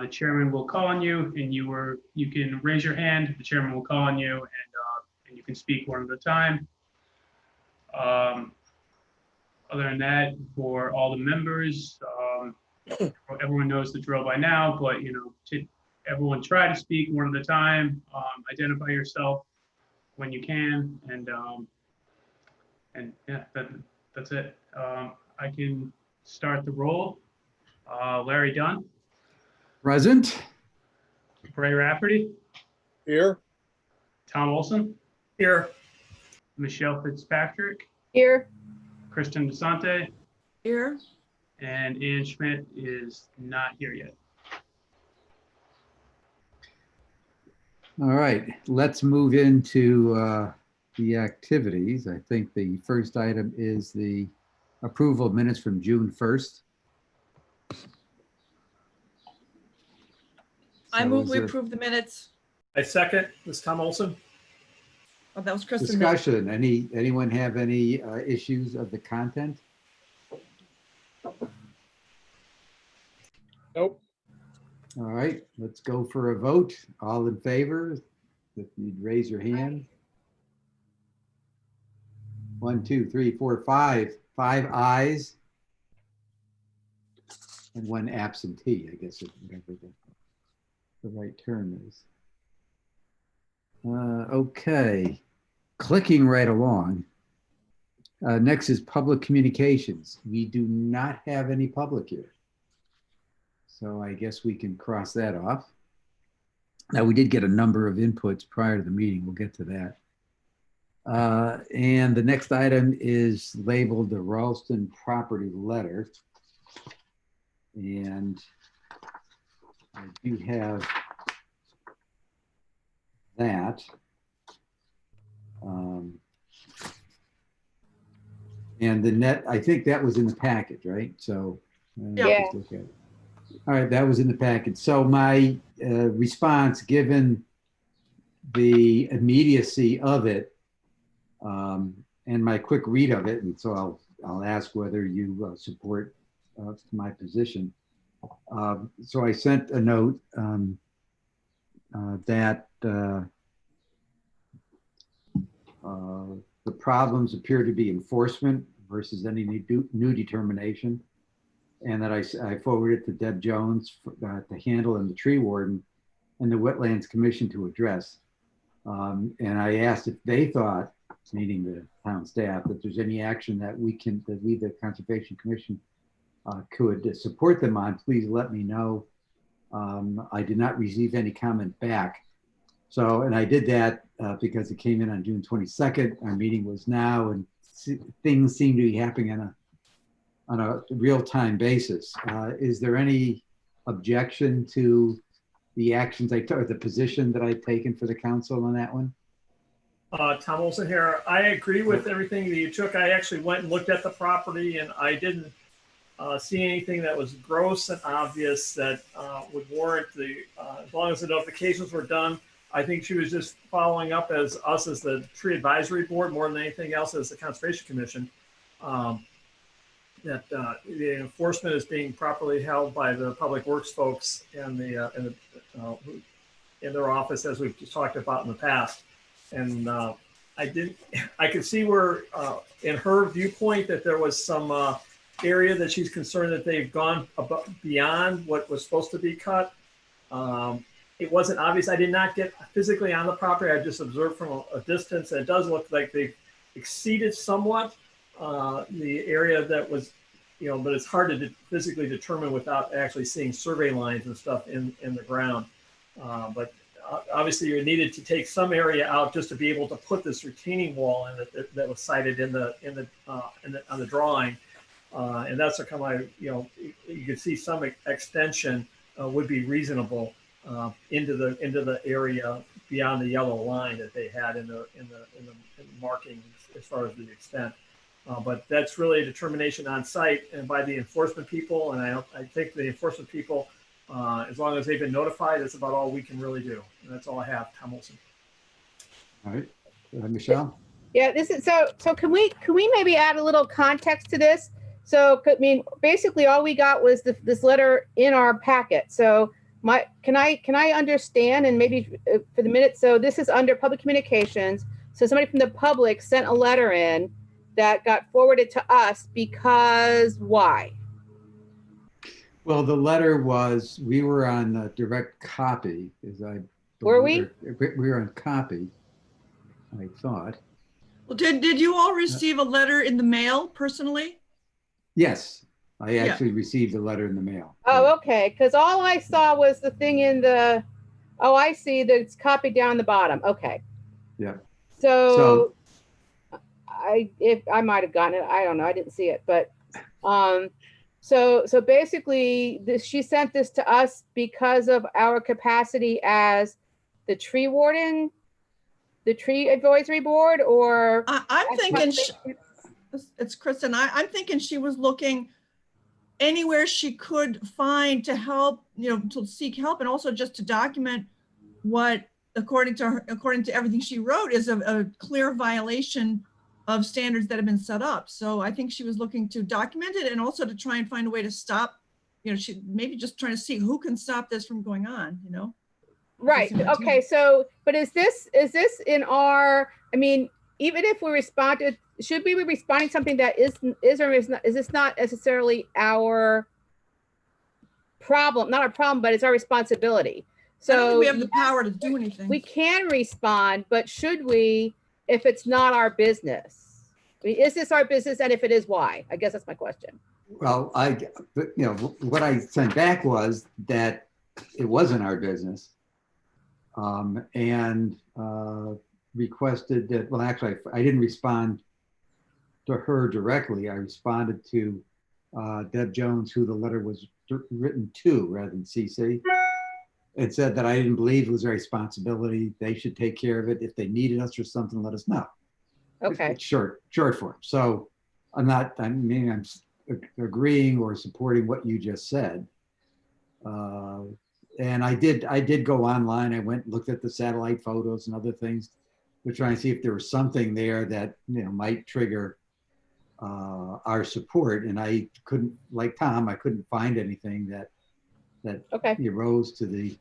the chairman will call on you, and you can raise your hand. The chairman will call on you, and you can speak one at a time. Other than that, for all the members, everyone knows the drill by now, but everyone try to speak one at a time. Identify yourself when you can, and yeah, that's it. I can start the roll. Larry Dunn. Present. Bray Rafferty. Here. Tom Olson. Here. Michelle Fitzpatrick. Here. Kristen DeSante. Here. And Ian Schmidt is not here yet. All right, let's move into the activities. I think the first item is the approval of minutes from June 1st. I move we approve the minutes. I second. This is Tom Olson. Oh, that was Kristen. Discussion. Anyone have any issues of the content? Nope. All right, let's go for a vote. All in favor, if you'd raise your hand. 1, 2, 3, 4, 5. 5 ayes. And 1 absentee, I guess, whatever the right term is. Okay, clicking right along. Next is public communications. We do not have any public here. So I guess we can cross that off. Now, we did get a number of inputs prior to the meeting. We'll get to that. And the next item is labeled the Ralston property letter. And I do have that. And the net, I think that was in the package, right? So Yeah. look at it. All right, that was in the package. So my response, given the immediacy of it and my quick read of it, and so I'll ask whether you support my position. So I sent a note that the problems appear to be enforcement versus any new determination. And that I forwarded to Deb Jones to handle, and the tree warden and the Wetlands Commission to address. And I asked if they thought, meaning the town staff, that there's any action that we, the Conservation Commission, could support them on. Please let me know. I did not receive any comment back. So, and I did that because it came in on June 22nd. Our meeting was now, and things seem to be happening on a real-time basis. Is there any objection to the actions I took, or the position that I've taken for the council on that one? Tom Olson here. I agree with everything that you took. I actually went and looked at the property, and I didn't see anything that was gross and obvious that would warrant as long as the notifications were done. I think she was just following up as the tree advisory board more than anything else as the Conservation Commission. That the enforcement is being properly held by the public works folks and in their office, as we've just talked about in the past. And I could see where in her viewpoint that there was some area that she's concerned that they've gone beyond what was supposed to be cut. It wasn't obvious. I did not get physically on the property. I just observed from a distance, and it does look like they've exceeded somewhat the area that was, but it's hard to physically determine without actually seeing survey lines and stuff in the ground. But obviously you needed to take some area out just to be able to put this retaining wall in that was cited on the drawing. And that's a kind of, you could see some extension would be reasonable into the area beyond the yellow line that they had in the markings as far as the extent. But that's really a determination on site and by the enforcement people. And I think the enforcement people, as long as they've been notified, that's about all we can really do. And that's all I have. Tom Wilson. All right, Michelle. Yeah, this is so can we maybe add a little context to this? So, I mean, basically all we got was this letter in our packet. So can I understand, and maybe for the minute, so this is under public communications. So somebody from the public sent a letter in that got forwarded to us because why? Well, the letter was, we were on direct copy, as I Were believe- we? We were on copy, I thought. Well, did you all receive a letter in the mail personally? Yes, I Yeah. actually received a letter in the mail. Oh, okay, because all I saw was the thing in the, oh, I see that it's copied down the bottom. Okay. Yeah. So if I might have gotten it, I don't know, I didn't see it, but so basically she sent this to us because of our capacity as the tree warden, the tree advisory board, or I'm thinking, it's Kristen, I'm thinking she was looking anywhere she could find to help, to seek help, and also just to document what, according to everything she wrote, is a clear violation of standards that have been set up. So I think she was looking to document it and also to try and find a way to stop, she maybe just trying to see who can stop this from going on, right. Okay, so but is this in our, I mean, even if we responded, should we be responding something that is or is not, is this not necessarily our problem, not our problem, but it's our responsibility? I don't think So we have the power to do anything. we can respond, but should we, if it's not our business? I mean, is this our business? And if it is, why? I guess that's my question. Well, what I sent back was that it wasn't our business, and requested that, well, actually, I didn't respond to her directly. I responded to Deb Jones, who the letter was written to rather than CC. It said that I didn't believe it was their responsibility. They should take care of it. If they needed us for something, let us know. Okay. It's short form. So I'm agreeing or supporting what you just said. And I did go online. I went and looked at the satellite photos and other things to try and see if there was something there that might trigger our support. And I couldn't, like Tom, I couldn't find anything that Okay. rose to the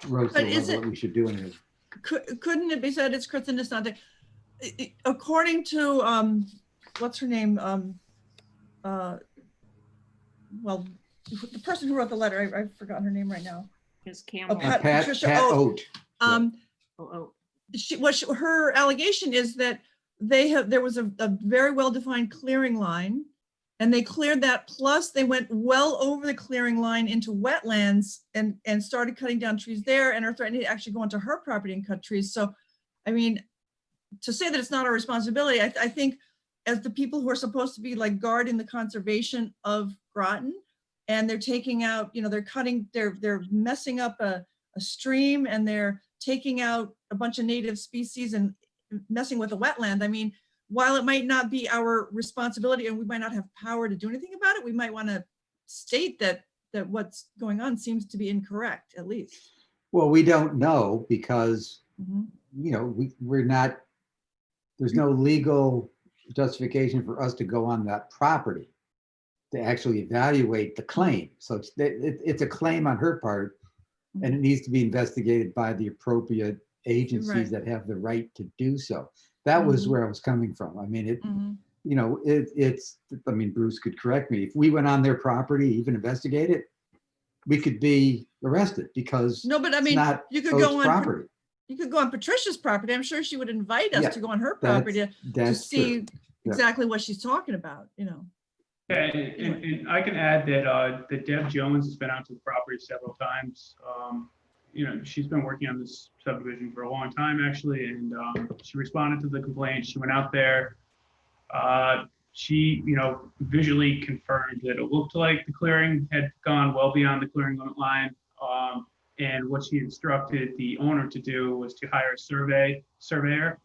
level that we should do anything. Couldn't it be said, it's Kristen, it's not that, according to what's her name, well, the person who wrote the letter, I've forgotten her name right now. Ms. Campbell. Pat Patricia Oat. Her allegation is that there was a very well-defined clearing line, and they cleared that, plus they went well over the clearing line into wetlands and started cutting down trees there, and are threatening to actually go onto her property and cut trees. So, I mean, to say that it's not our responsibility, I think as the people who are supposed to be like guarding the conservation of Groton, and they're taking out, they're messing up a stream, and they're taking out a bunch of native species and messing with a wetland. I mean, while it might not be our responsibility and we might not have power to do anything about it, we might want to state that what's going on seems to be incorrect, at least. Well, we don't know because, we're not, there's no legal justification for us to go on that property to actually evaluate the claim. So it's a claim on her part, and it needs to be investigated by the appropriate agencies that have the right to do so. That was where I was coming from. I mean, I mean, Bruce could correct me. If we went on their property, even investigate it, we could be arrested because no, but I mean, you could go on property. You could go on Patricia's property. I'm sure she would invite us to go on her property to see exactly what she's talking about, Yeah, and I can add that Deb Jones has been out to the property several times. She's been working on this subdivision for a long time, actually, and she responded to the complaint. She went out there. She, visually confirmed that it looked like the clearing had gone well beyond the clearing limit line. And what she instructed the owner to do was to hire a surveyor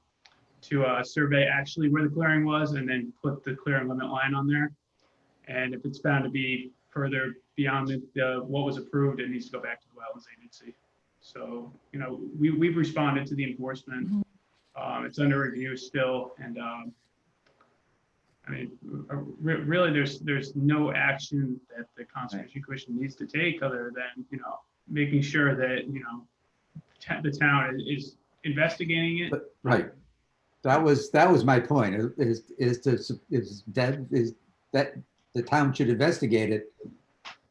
to survey actually where the clearing was, and then put the clearing limit line on there. And if it's found to be further beyond what was approved, it needs to go back to the wetlands agency. So, we've responded to the enforcement. It's under review still, and I mean, really, there's no action that the Conservation Commission needs to take other than making sure that, the town is investigating it. But, right. That was my point, is that the town should investigate it.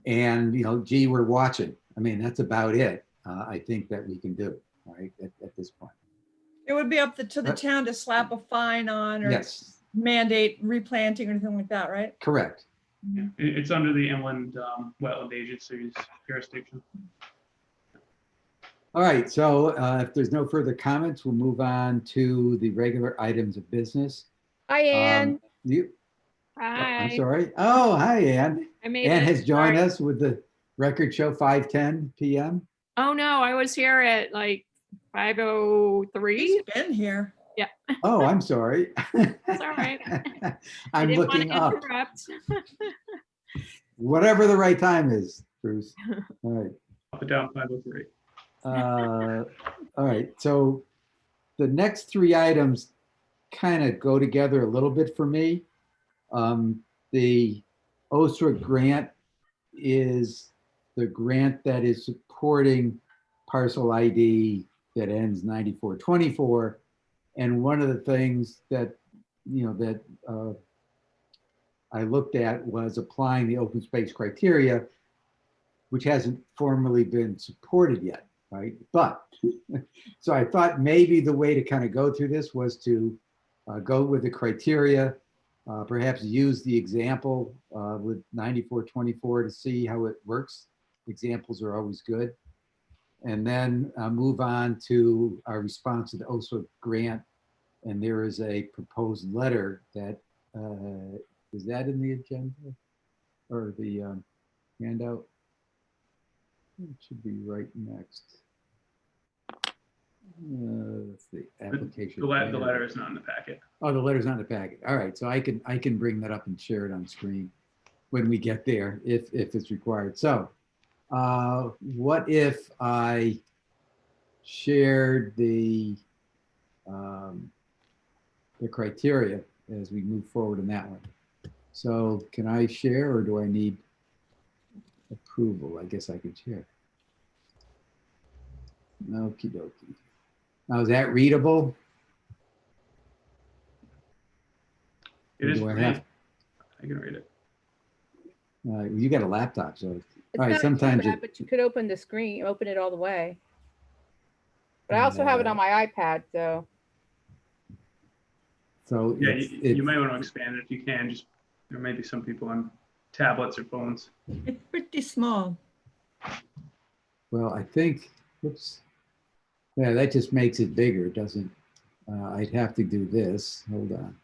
And, gee, we're watching. I mean, that's about it. I think that we can do, right, at this point. It would be up to the town to slap a fine on or Yes, mandate replanting or anything like that, right? correct. Yeah, it's under the Inland Wetland Agency's jurisdiction. All right, so if there's no further comments, we'll move on to the regular items of business. Hi, Ann. I'm Hi, sorry. Oh, hi, Ann. I made Ann it. has joined Sorry. us with the record show 5:10 p.m. Oh, no, I was here at like 5:03. He's been here. Oh, I'm sorry. That's all right. I I'm didn't want looking to up. interrupt. Whatever the right time is, Bruce. All right. Up and down 503. All right, so the next three items kind of go together a little bit for me. The OSRA grant is the grant that is supporting parcel ID that ends 9424. And one of the things that, I looked at was applying the open space criteria, which hasn't formally been supported yet, right? But, so I thought maybe the way to kind of go through this was to go with the criteria, perhaps use the example with 9424 to see how it works. Examples are always good. And then move on to our response to the OSRA grant. And there is a proposed letter that, is that in the agenda or the handout? It should be right next. Let's see, application. The letter is not in the packet. Oh, the letter's not in the packet. All right, so I can bring that up and share it on screen when we get there, if it's required. So, what if I shared the criteria as we move forward in that one? So, can I share, or do I need approval? I guess I can share. Okie dokie. Now, is that readable? It is. Do I for me. have- I can read it. You got a laptop, so It's all right, not sometimes too bad, but you could open the screen, open it all the way. But I also have it on my iPad, so. so Yeah, it's- you might want to expand it if you can. Just there may be some people on tablets or phones. It's pretty small. well, I think, whoops. Yeah, that just makes it bigger, doesn't, I'd have to do this, hold on.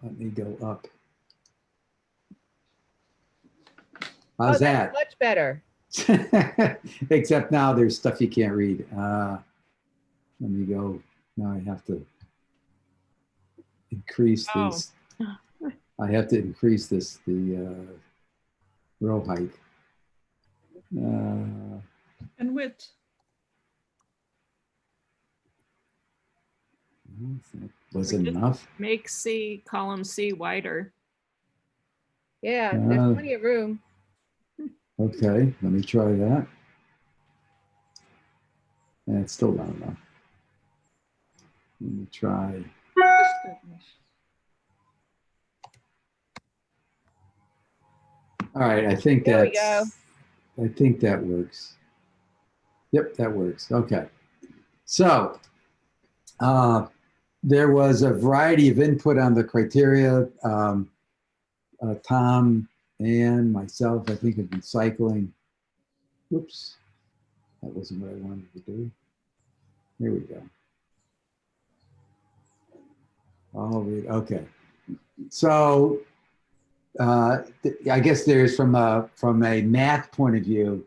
Let me go up. How's Oh, that's that? much better. Except now there's stuff you can't read. Let me go, now I have to increase Oh. these. I have to increase this, the row height. And width. Was Or it just- enough? Make column C wider. Yeah, there's plenty of room. Okay, let me try that. And it's still not enough. Let me try. All right, I think There we that's, I think that works. Yep, that works. Okay. So there was a variety of input on the criteria. Tom and myself, I think, have been cycling. Whoops, that wasn't what I wanted to do. Here we go. All right, okay. So I guess there's from a math point of view,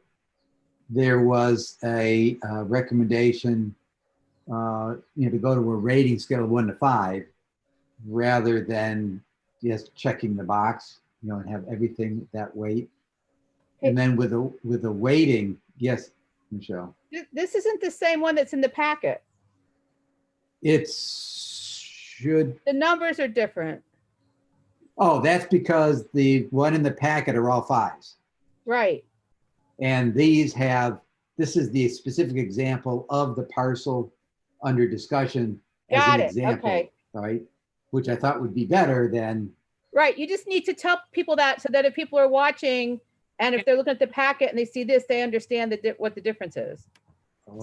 there was a recommendation, to go to a rating scale of 1 to 5, rather than just checking the box, and have everything that weight. And then with the weighting, yes, Michelle. This isn't the same one that's in the packet. It should, The numbers are different. Oh, that's because the one in the packet are all fives. Right. And these have, this is the specific example of the parcel under discussion as Got an it. example, Okay. right? Which I thought would be better than, Right. You just need to tell people that so that if people are watching and if they're looking at the packet and they see this, they understand what the difference is.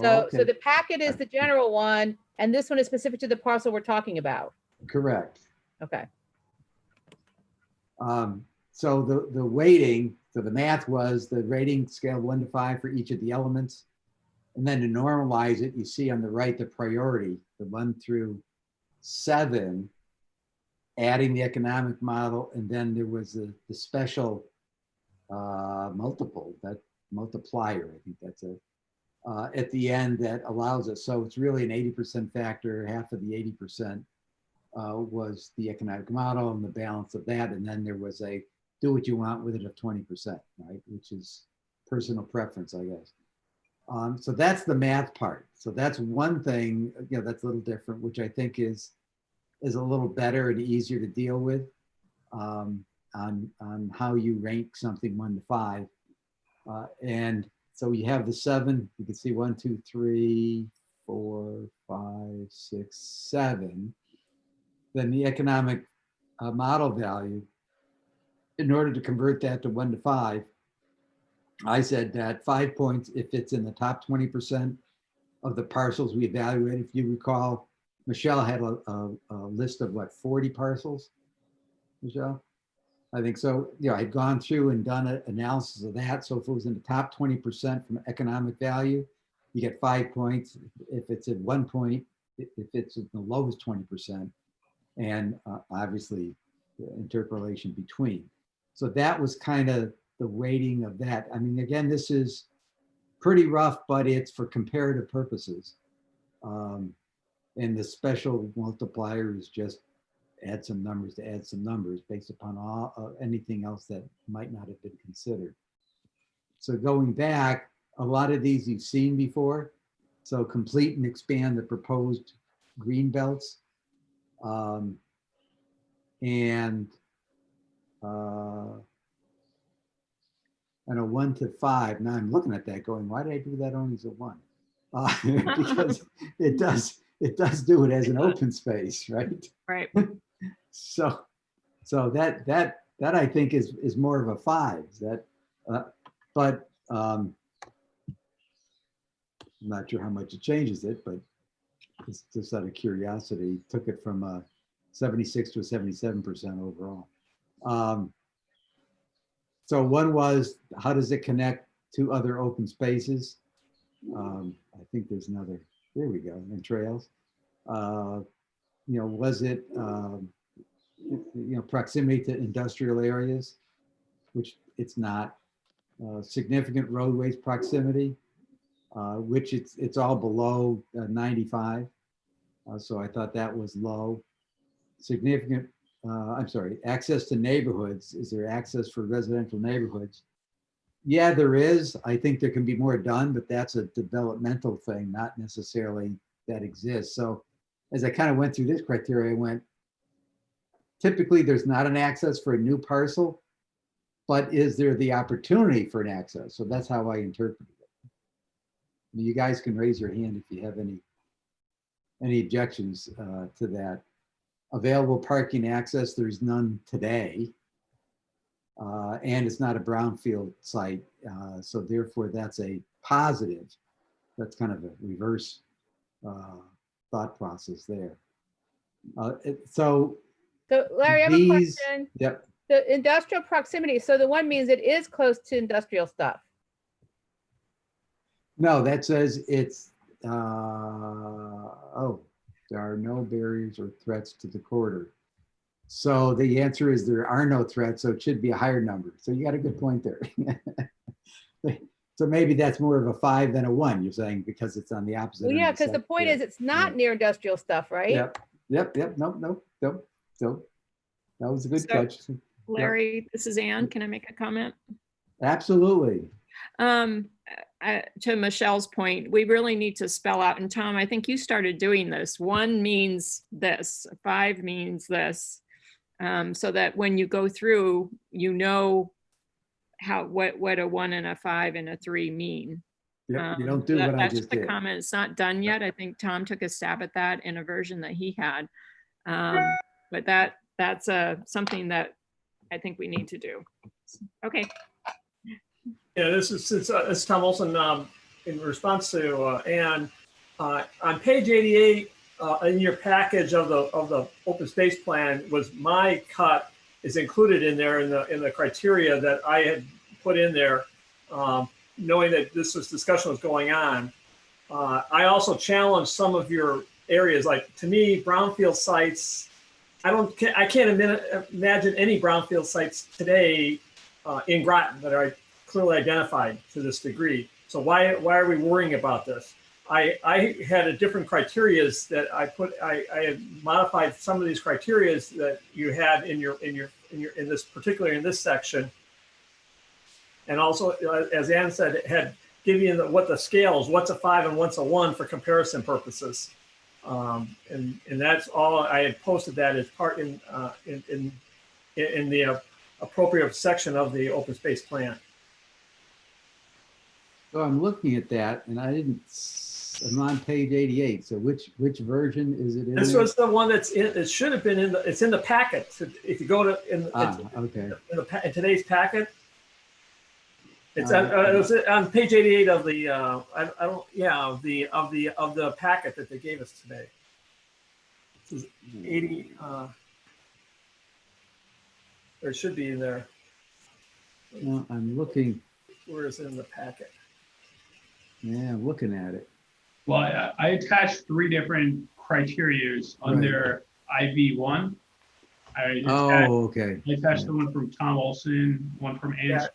So okay, the packet is the general one, and this one is specific to the parcel we're talking about. correct. Okay. So the weighting, so the math was the rating scale 1 to 5 for each of the elements. And then to normalize it, you see on the right, the priority, the 1 through 7, adding the economic model. And then there was the special multiple, that multiplier, I think that's it, at the end that allows us. So it's really an 80% factor, half of the 80% was the economic model and the balance of that. And then there was a do what you want with it of 20%, right? Which is personal preference, I guess. So that's the math part. So that's one thing, you know, that's a little different, which I think is a little better and easier to deal with on how you rank something 1 to 5. And so you have the 7, you can see 1, 2, 3, 4, 5, 6, 7. Then the economic model value, in order to convert that to 1 to 5, I said that 5 points if it's in the top 20% of the parcels we evaluated. If you recall, Michelle had a list of what, 40 parcels, Michelle? I think so. Yeah, I'd gone through and done an analysis of that. So if it was in the top 20% from economic value, you get 5 points. If it's at 1 point, if it's at the lowest 20%, and obviously the interpolation between. So that was kind of the weighting of that. I mean, again, this is pretty rough, but it's for comparative purposes. And the special multiplier is just add some numbers to add some numbers based upon all anything else that might not have been considered. So going back, a lot of these you've seen before. So complete and expand the proposed green belts. And a 1 to 5. Now I'm looking at that going, why did I do that only as a 1? Because it does do it as an open space, right? Right. So that I think is more of a 5. That, but I'm not sure how much it changes it, but it's just out of curiosity, took it from a 76 to a 77% overall. So one was, how does it connect to other open spaces? I think there's another, there we go, and trails. You know, was it, you know, proximity to industrial areas, which it's not. Significant roadways proximity, which it's all below 95. So I thought that was low. Significant, I'm sorry, access to neighborhoods. Is there access for residential neighborhoods? Yeah, there is. I think there can be more done, but that's a developmental thing, not necessarily that exists. So as I kind of went through this criteria, I went, typically there's not an access for a new parcel, but is there the opportunity for an access? So that's how I interpreted it. You guys can raise your hand if you have any objections to that. Available parking access, there's none today. And it's not a brownfield site. So therefore that's a positive. That's kind of a reverse thought process there. So Larry, I have a question. Yep. The industrial proximity. So the one means it is close to industrial stuff. No, that says it's, oh, there are no barriers or threats to the corridor. So the answer is there are no threats, so it should be a higher number. So you got a good point there. So maybe that's more of a 5 than a 1, you're saying, because it's on the opposite. Well, yeah, because the point is it's not near industrial stuff, right? Yep. Nope. So that was a good catch. Larry, this is Ann. Can I make a comment? Absolutely. To Michelle's point, we really need to spell out, and Tom, I think you started doing this. 1 means this, 5 means this. So that when you go through, you know what a 1 and a 5 and a 3 mean. Yep, you don't do That- what I that's just the did. comment. It's not done yet. I think Tom took a stab at that in a version that he had. But that's something that I think we need to do. Okay. Yeah, this is Tom Olson in response to Ann. On page 88 in your package of the open space plan was my cut is included in there in the criteria that I had put in there, knowing that discussion was going on. I also challenged some of your areas, like to me, brownfield sites. I can't imagine any brownfield sites today in Groton that are clearly identified to this degree. So why are we worrying about this? I had a different criterias that I put. I had modified some of these criterias that you had in this particularly in this section, and also as Ann said, it had given you what the scales, what's a 5 and what's a 1 for comparison purposes, and that's all I had posted that as part in the appropriate section of the open space plan. So I'm looking at that and I'm on page 88. So which version is it in? This there? was the one that's in, it should have been it's in the packet. So if you go to, Okay. in today's packet, it's it was on page 88 of the, of the packet that they gave us today. This is 80, or it should be in there. No, I'm looking. Where is it in the packet? Yeah, I'm looking at it. Well, I attached 3 different criterias under IV1. Okay. I attached the one from Tom Olson, one from Ann. Yeah,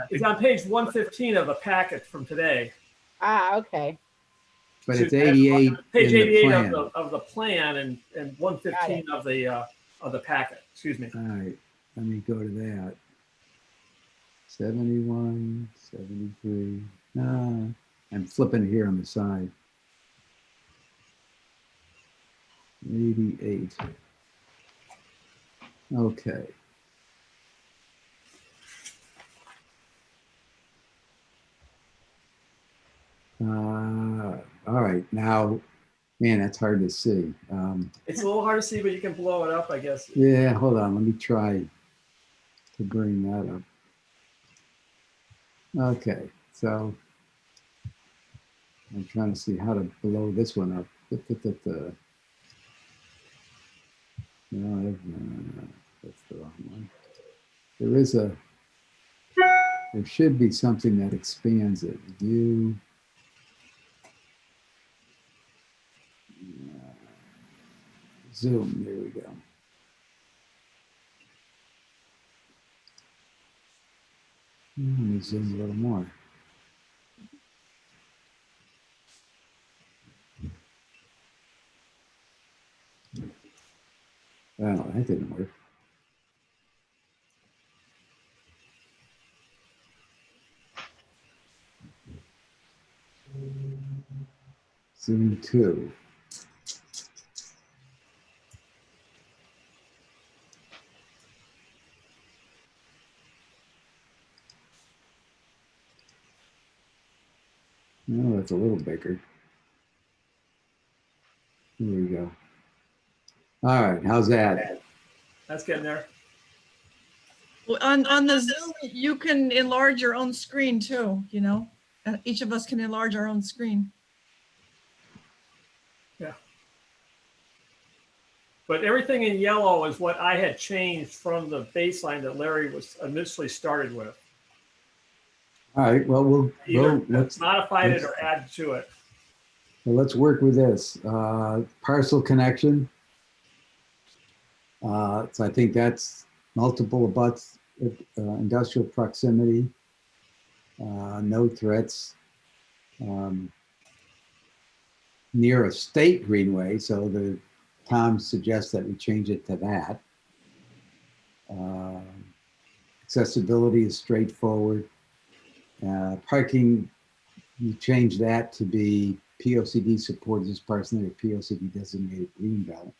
it's on page 115 of the packet from today. Okay. But it's 88 Page in the 88 plan. of the plan and 115 of the packet. Excuse me. All right, let me go to that. 71, 73. I'm flipping it here on the side. 88. Okay. All right, now, man, that's hard to see. It's a little hard to see, but you can blow it up, I guess. Yeah, hold on, let me try to bring that up. Okay, so I'm trying to see how to blow this one up. No, that's the wrong one. There should be something that expands it. View. Zoom, there we go. Let me zoom a little more. Oh, that didn't work. Zoom 2. No, that's a little bigger. Here we go. All right, how's that? That's getting there. Well, on the Zoom, you can enlarge your own screen too, you know? Each of us can enlarge our own screen. Yeah. But everything in yellow is what I had changed from the baseline that Larry was initially started with. All right, well, let's modify it or add to it. Well, let's work with this. Parcel connection. So I think that's multiple abuts, industrial proximity, no threats, near a state greenway. So Tom suggests that we change it to that. Accessibility is straightforward. Parking, you change that to be POCD supported as parcel of POCD designated green belt.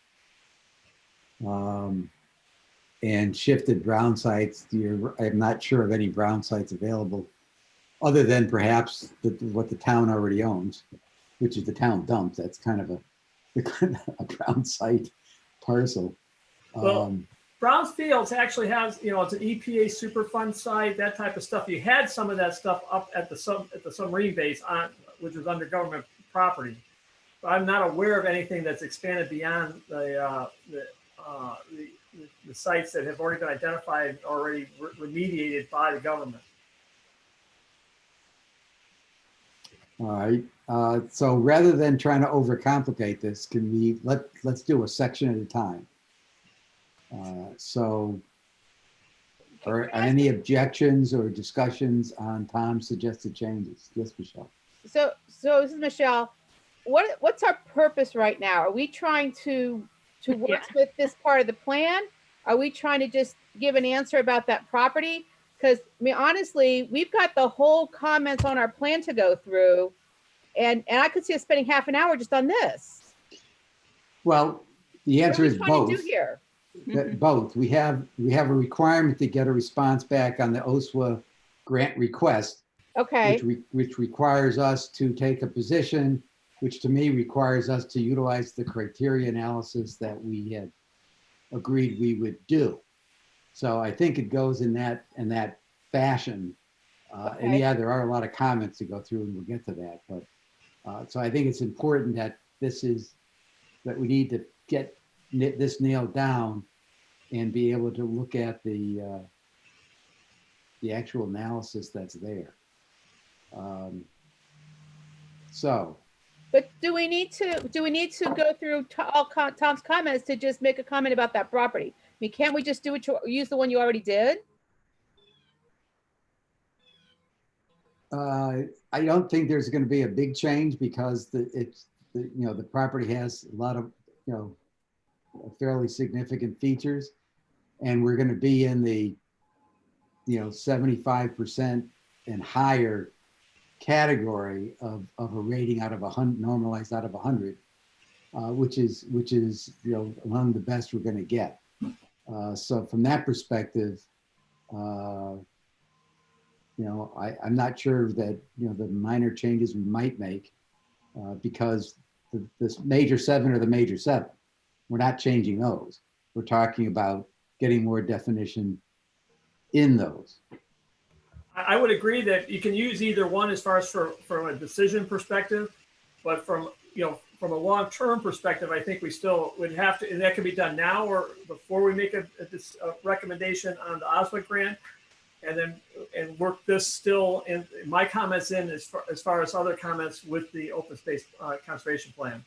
and shifted brown sites. I'm not sure of any brown sites available other than perhaps what the town already owns, which is the town dump. That's kind of a brown site parcel. Well, Browns Fields actually has, it's an EPA Superfund site, that type of stuff. You had some of that stuff up at the submarine base which was under government property. But I'm not aware of anything that's expanded beyond the sites that have already been identified, already remediated by the government. All right. So rather than trying to overcomplicate this, can we let's do a section at a time. So are any objections or discussions on Tom's suggested changes? Yes, Michelle. So this is Michelle. What's our purpose right now? Are we trying to work with this part of the plan? Are we trying to just give an answer about that property? Because I mean, honestly, we've got the whole comments on our plan to go through, and I could see us spending half an hour just on this. Well, the answer is What are we trying both. to do here? Both. We have a requirement to get a response back on the OSWA grant request, Okay. which requires us to take a position, which to me requires us to utilize the criteria analysis that we had agreed we would do. So I think it goes in that fashion. And yeah, there are a lot of comments to go through, and we'll get to that. But so I think it's important that we need to get this nailed down and be able to look at the actual analysis that's there. But do we need to go through all Tom's comments to just make a comment about that property? I mean, can't we just use the one you already did? I don't think there's going to be a big change because the property has a lot of fairly significant features, and we're going to be in the 75% and higher category of a rating out of 100, normalized out of 100, which is among the best we're going to get. So from that perspective, I'm not sure that the minor changes we might make because this major 7 or the major 7, we're not changing those. We're talking about getting more definition in those. I would agree that you can use either one as far as from a decision perspective, but from a long-term perspective, I think we still would have to, and that can be done now or before we make a recommendation on the OSWA grant, and work this still in my comments in as far as other comments with the open space conservation plan.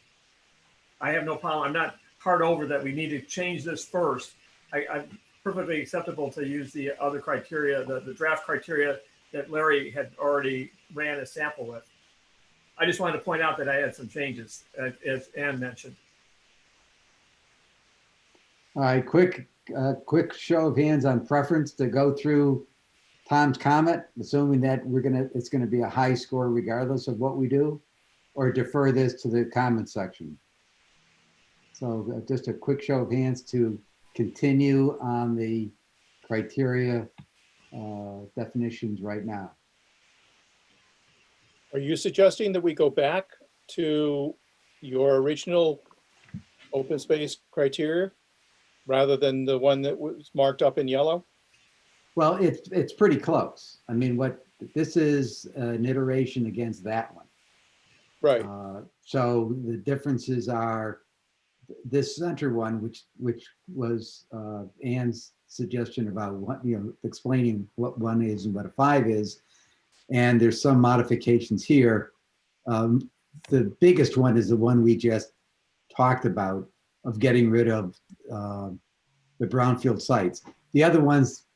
I have no problem. I'm not hard over that we need to change this first. I'm perfectly acceptable to use the other criteria, the draft criteria that Larry had already ran a sample with. I just wanted to point out that I had some changes, as Ann mentioned. All right, quick show of hands on preference to go through Tom's comment, assuming that it's gonna be a high score regardless of what we do, or defer this to the comment section. So just a quick show of hands to continue on the criteria definitions right now. Are you suggesting that we go back to your original open space criteria rather than the one that was marked up in yellow? Well, it's pretty close. I mean, this is an iteration against that one. Right. So the differences are this center one, which was Ann's suggestion about what, explaining what 1 is and what a 5 is. And there's some modifications here. The biggest one is the one we just talked about of getting rid of the brownfield sites. The other ones,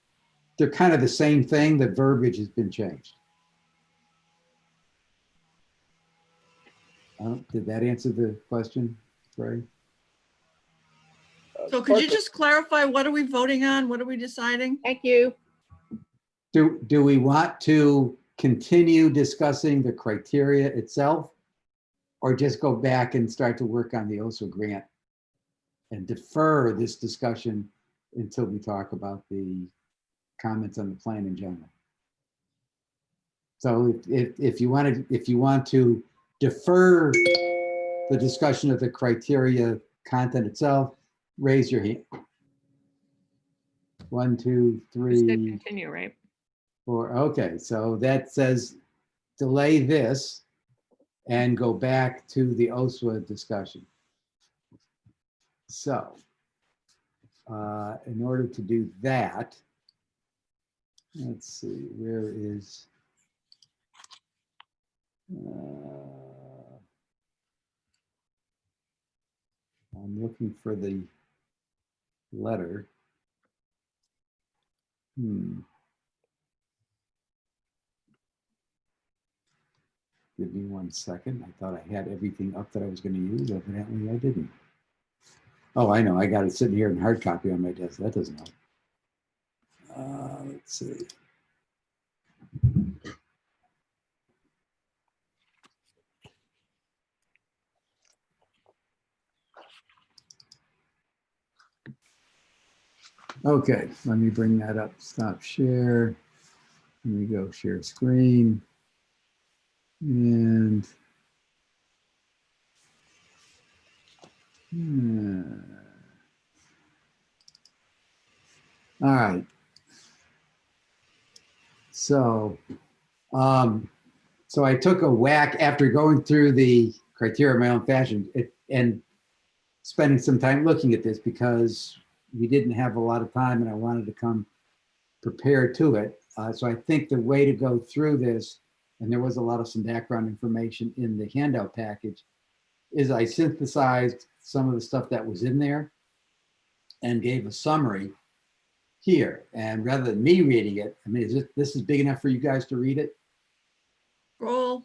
they're kind of the same thing. The verbiage has been changed. Did that answer the question, Ray? So could you just clarify, what are we voting on? What are we deciding? Thank you. Do we want to continue discussing the criteria itself, or just go back and start to work on the OSWA grant and defer this discussion until we talk about the comments on the plan in general. So if you want to defer the discussion of the criteria content itself, raise your hand. 1, 2, Just hit 3, continue, right? 4. Okay, so that says delay this and go back to the OSWA discussion. So in order to do that, let's see, where is, I'm looking for the letter. Give me 1 second. I thought I had everything up that I was going to use. Evidently, I didn't. Oh, I know. I got it sitting here in hard copy on my desk. That doesn't help. Let's see. Okay, let me bring that up. Stop share. Let me go share screen. And all right. So, so I took a whack after going through the criteria in my own fashion and spending some time looking at this because we didn't have a lot of time and I wanted to come prepared to it. So I think the way to go through this, and there was a lot of some background information in the handout package, is I synthesized some of the stuff that was in there and gave a summary here. And rather than me reading it, I mean, this is big enough for you guys to read it? Roll.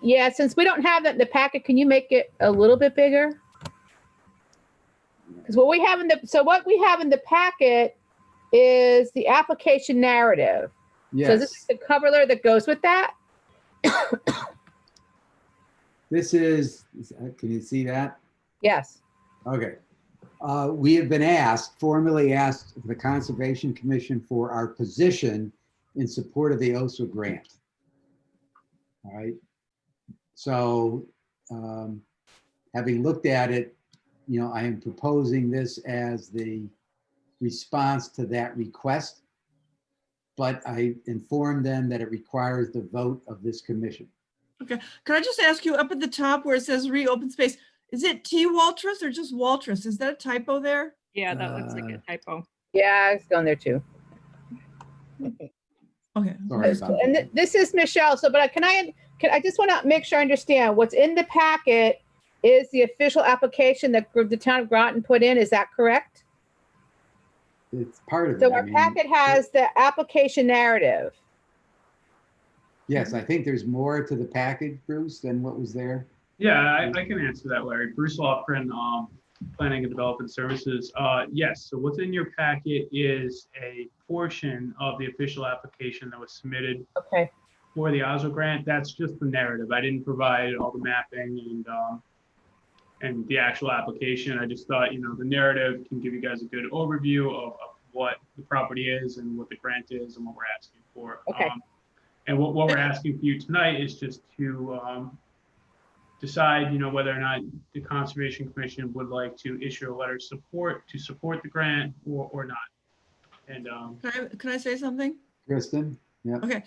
Yeah, since we don't have that in the packet, can you make it a little bit bigger? Because what we have in the packet is the application narrative. Yes. So is this the cover letter that goes with that? This is, can you see that? Yes. Okay. We have been formally asked the Conservation Commission for our position in support of the OSWA grant. All right. So having looked at it, you know, I am proposing this as the response to that request, but I informed them that it requires the vote of this commission. Okay, can I just ask you, up at the top where it says reopen space, is it T. Waltrus or just Waltrus? Is that a typo there? Yeah, that looks like a typo. Yeah, it's going there too. Okay. Sorry about that. And this is Michelle. So, but I just want to make sure I understand what's in the packet is the official application that the town of Groton put in. Is that correct? It's part of it. So our packet has the application narrative. Yes, I think there's more to the package, Bruce, than what was there. Yeah, I can answer that, Larry. Bruce Lofgren, Planning and Development Services. Yes, so what's in your packet is a portion of the official application that was submitted for the OSWA grant. That's just the narrative. I didn't provide all the mapping and the actual application. I just thought, you know, the narrative can give you guys a good overview of what the property is and what the grant is and what we're asking for. Okay. And what we're asking for you tonight is just to decide, you know, whether or not the Conservation Commission would like to issue a letter of support to support the grant or not. And Can I say something? Kristen? Yeah. Okay.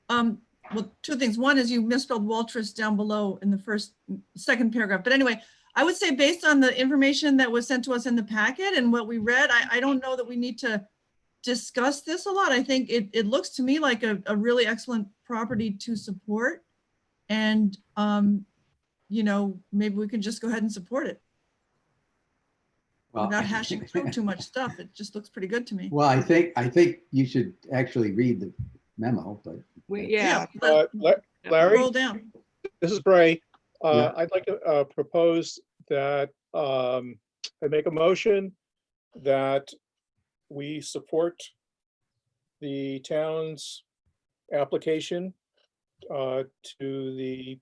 Well, two things. One is you misspelled Waltrus down below in the second paragraph. But anyway, I would say based on the information that was sent to us in the packet and what we read, I don't know that we need to discuss this a lot. I think it looks to me like a really excellent property to support. And, you know, maybe we can just go ahead and support it without hashing through too much stuff. It just looks pretty good to me. Well, I think you should actually read the memo, but Larry, Roll down. this is Bray. Yeah. I'd like to propose that I make a motion that we support the town's application to the,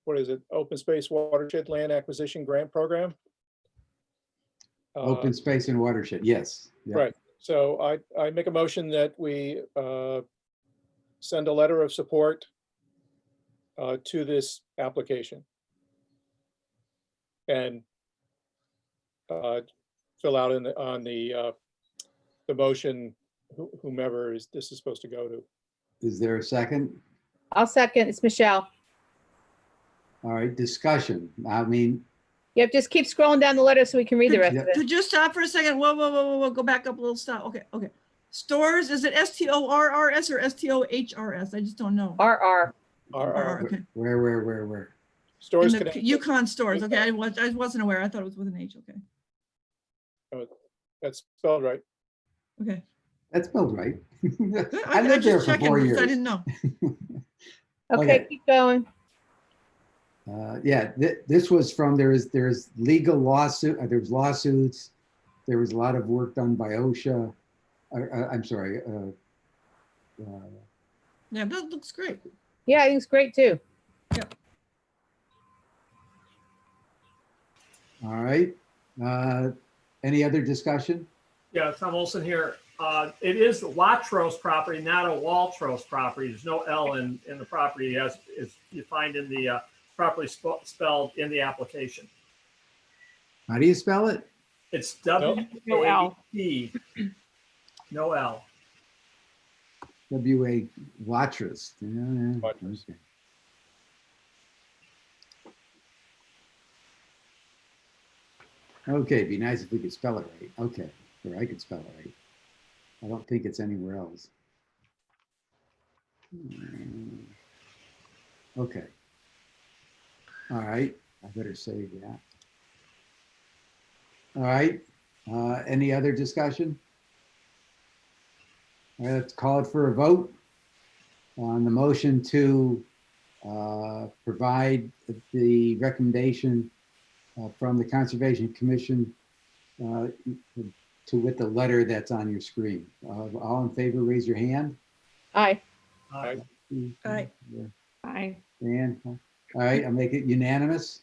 what is it, Open Space Watershed Land Acquisition Grant Program. Open space and watershed, yes. Yep. Right. So I make a motion that we send a letter of support to this application. And fill out on the motion, whomever this is supposed to go to. Is there a second? I'll second. It's Michelle. All right, discussion. I mean, Yep, just keep scrolling down the letter so we can read the rest of To it. just stop for a second, whoa, go back up a little, stop, okay. Stores, is it STORRS or STOHRS? I just don't know. RR. RR, okay. where? Stores In the Connect, Yukon stores, okay, I wasn't aware, I thought it was with an H, okay, that's spelled right. okay. That's spelled right. Good, I lived there just for checking 4 because I years. didn't know. Okay, keep going. Yeah, this was from, there's legal lawsuit, there was lawsuits. There was a lot of work done by OSHA. I'm sorry. Yeah, that looks great. Yeah, I think it's great too. All right. Any other discussion? Yeah, Tom Olson here. It is Watros property, not a Waltros property. There's no L in the property as you find in the properly spelled in the application. How do you spell it? It's No L. W-A-T, no L. W-A Watras. Yeah, Watras. okay. Okay, it'd be nice if we could spell it right. Okay, or I could spell it right. I don't think it's anywhere else. Okay. All right, I better save that. All right, any other discussion? All right, let's call it for a vote on the motion to provide the recommendation from the Conservation Commission with the letter that's on your screen. All in favor, raise your hand. Aye. Aye. Aye. Dan, all right, I'll make it unanimous.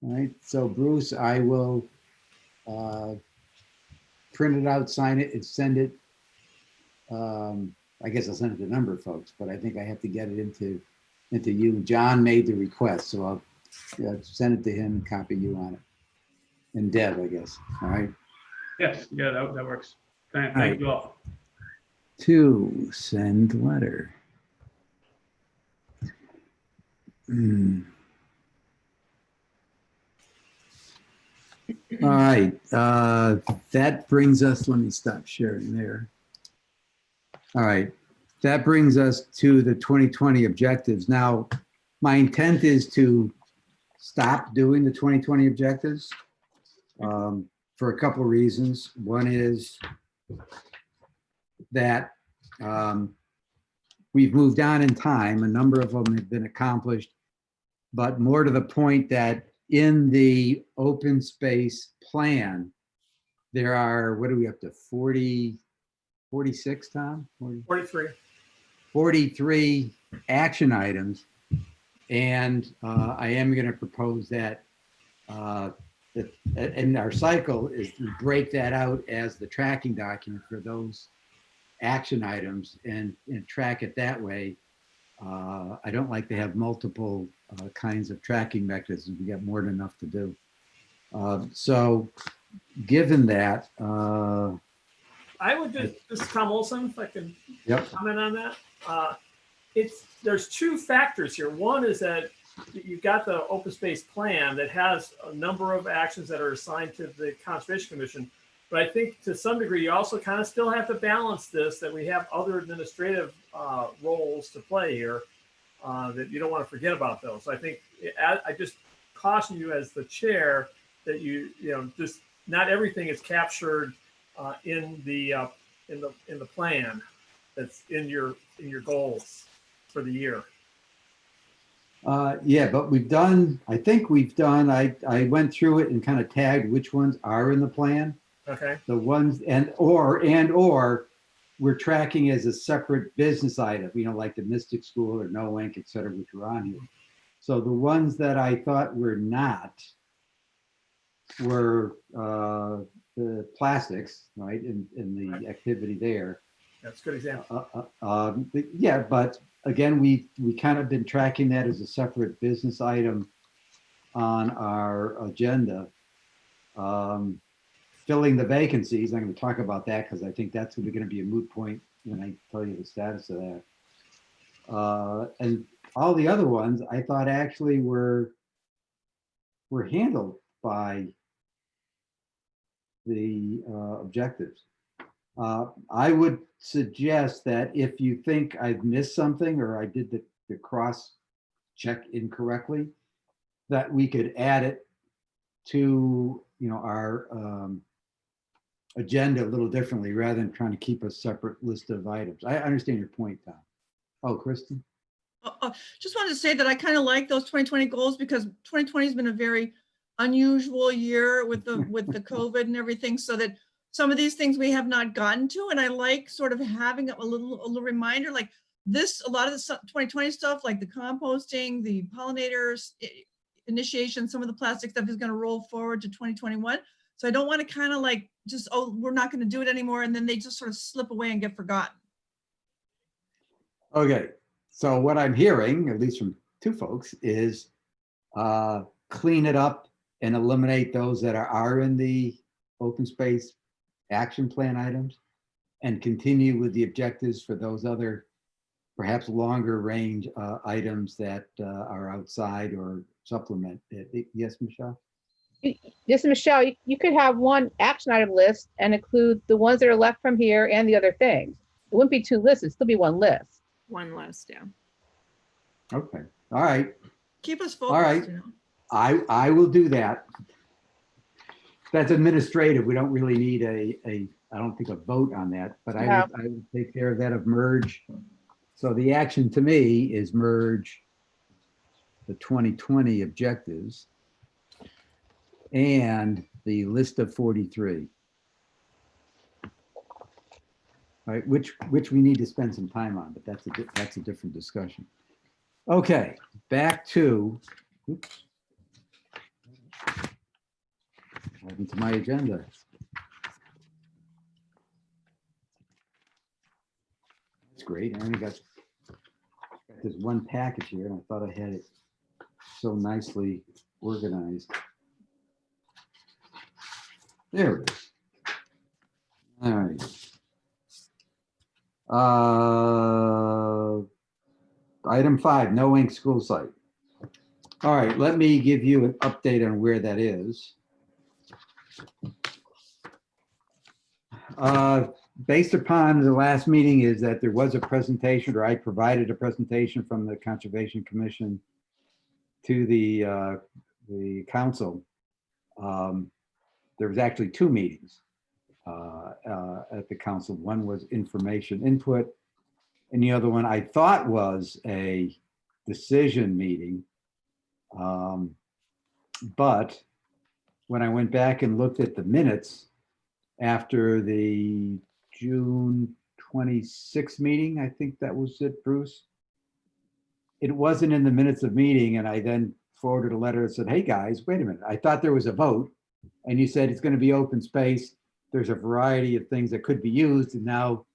All right, so Bruce, I will print it out, sign it, and send it. I guess I'll send it to a number of folks, but I think I have to get it into you. John made the request, so I'll send it to him and copy you on it. And Deb, I guess. All right. Yes, yeah, that works. Thank right. you all. To send letter. All right, that brings us, let me stop sharing there. All right, that brings us to the 2020 objectives. Now, my intent is to stop doing the 2020 objectives for a couple of reasons. One is that we've moved on in time. A number of them have been accomplished, but more to the point that in the open space plan, there are, what are we up to, 46, Tom? 43. 43 action items. And I am going to propose that, and our cycle is to break that out as the tracking document for those action items and track it that way. I don't like to have multiple kinds of tracking mechanisms. We got more than enough to do. So given that, I would just, this is Tom Olson, if I can comment on that. There's two factors here. One is that you've got the open space plan that has a number of actions that are assigned to the Conservation Commission. But I think to some degree, you also kind of still have to balance this, that we have other administrative roles to play here, that you don't want to forget about those. So I think I just caution you as the chair that you just not everything is captured in the plan that's in your goals for the year. Yeah, but we've done, I think we've done, I went through it and kind of tagged which ones are in the plan. Okay. The ones or we're tracking as a separate business item, like the Mystic School or No Ink, et cetera, which were on here. So the ones that I thought were not, were the plastics, right, in the activity there. That's a good example. Yeah, but again, we kind of been tracking that as a separate business item on our agenda. Filling the vacancies, I'm going to talk about that because I think that's going to be a moot point when I tell you the status of that. And all the other ones I thought actually were handled by the objectives. I would suggest that if you think I've missed something or I did the cross check incorrectly, that we could add it to our agenda a little differently rather than trying to keep a separate list of items. I understand your point, Tom. Oh, Kristen? Just wanted to say that I kind of like those 2020 goals because 2020 has been a very unusual year with the COVID and everything, so that some of these things we have not gotten to, and I like sort of having a little reminder like this. A lot of the 2020 stuff, like the composting, the pollinators initiation, some of the plastic stuff is going to roll forward to 2021. So I don't want to kind of like just, oh, we're not going to do it anymore, and then they just sort of slip away and get forgotten. Okay, so what I'm hearing, at least from two folks, is clean it up and eliminate those that are in the open space action plan items and continue with the objectives for those other perhaps longer range items that are outside or supplement it. Yes, Michelle? Just Michelle, you could have one action item list and include the ones that are left from here and the other things. It wouldn't be two lists, it'd still be one list. One list, yeah. Okay, all right. Keep us focused. All right. You know? I will do that. That's administrative. We don't really need I don't think a vote on that, but I would take care of that of merge. So the action to me is merge the 2020 objectives and the list of 43. All right, which we need to spend some time on, but that's a different discussion. Okay, back to, oops, what happened to my agenda? That's great. I only got this one package here, and I thought I had it so nicely organized. There it is. All right. Item 5, no ink school site. All right, let me give you an update on where that is. Based upon the last meeting is that there was a presentation, or I provided a presentation from the Conservation Commission to the council. There was actually 2 meetings at the council. One was information input, and the other one I thought was a decision meeting. But when I went back and looked at the minutes after the June 26th meeting, I think that was it, Bruce. It wasn't in the minutes of meeting, and I then forwarded a letter that said, hey guys, wait a minute. I thought there was a vote, and you said it's going to be open space. There's a variety of things that could be used, and now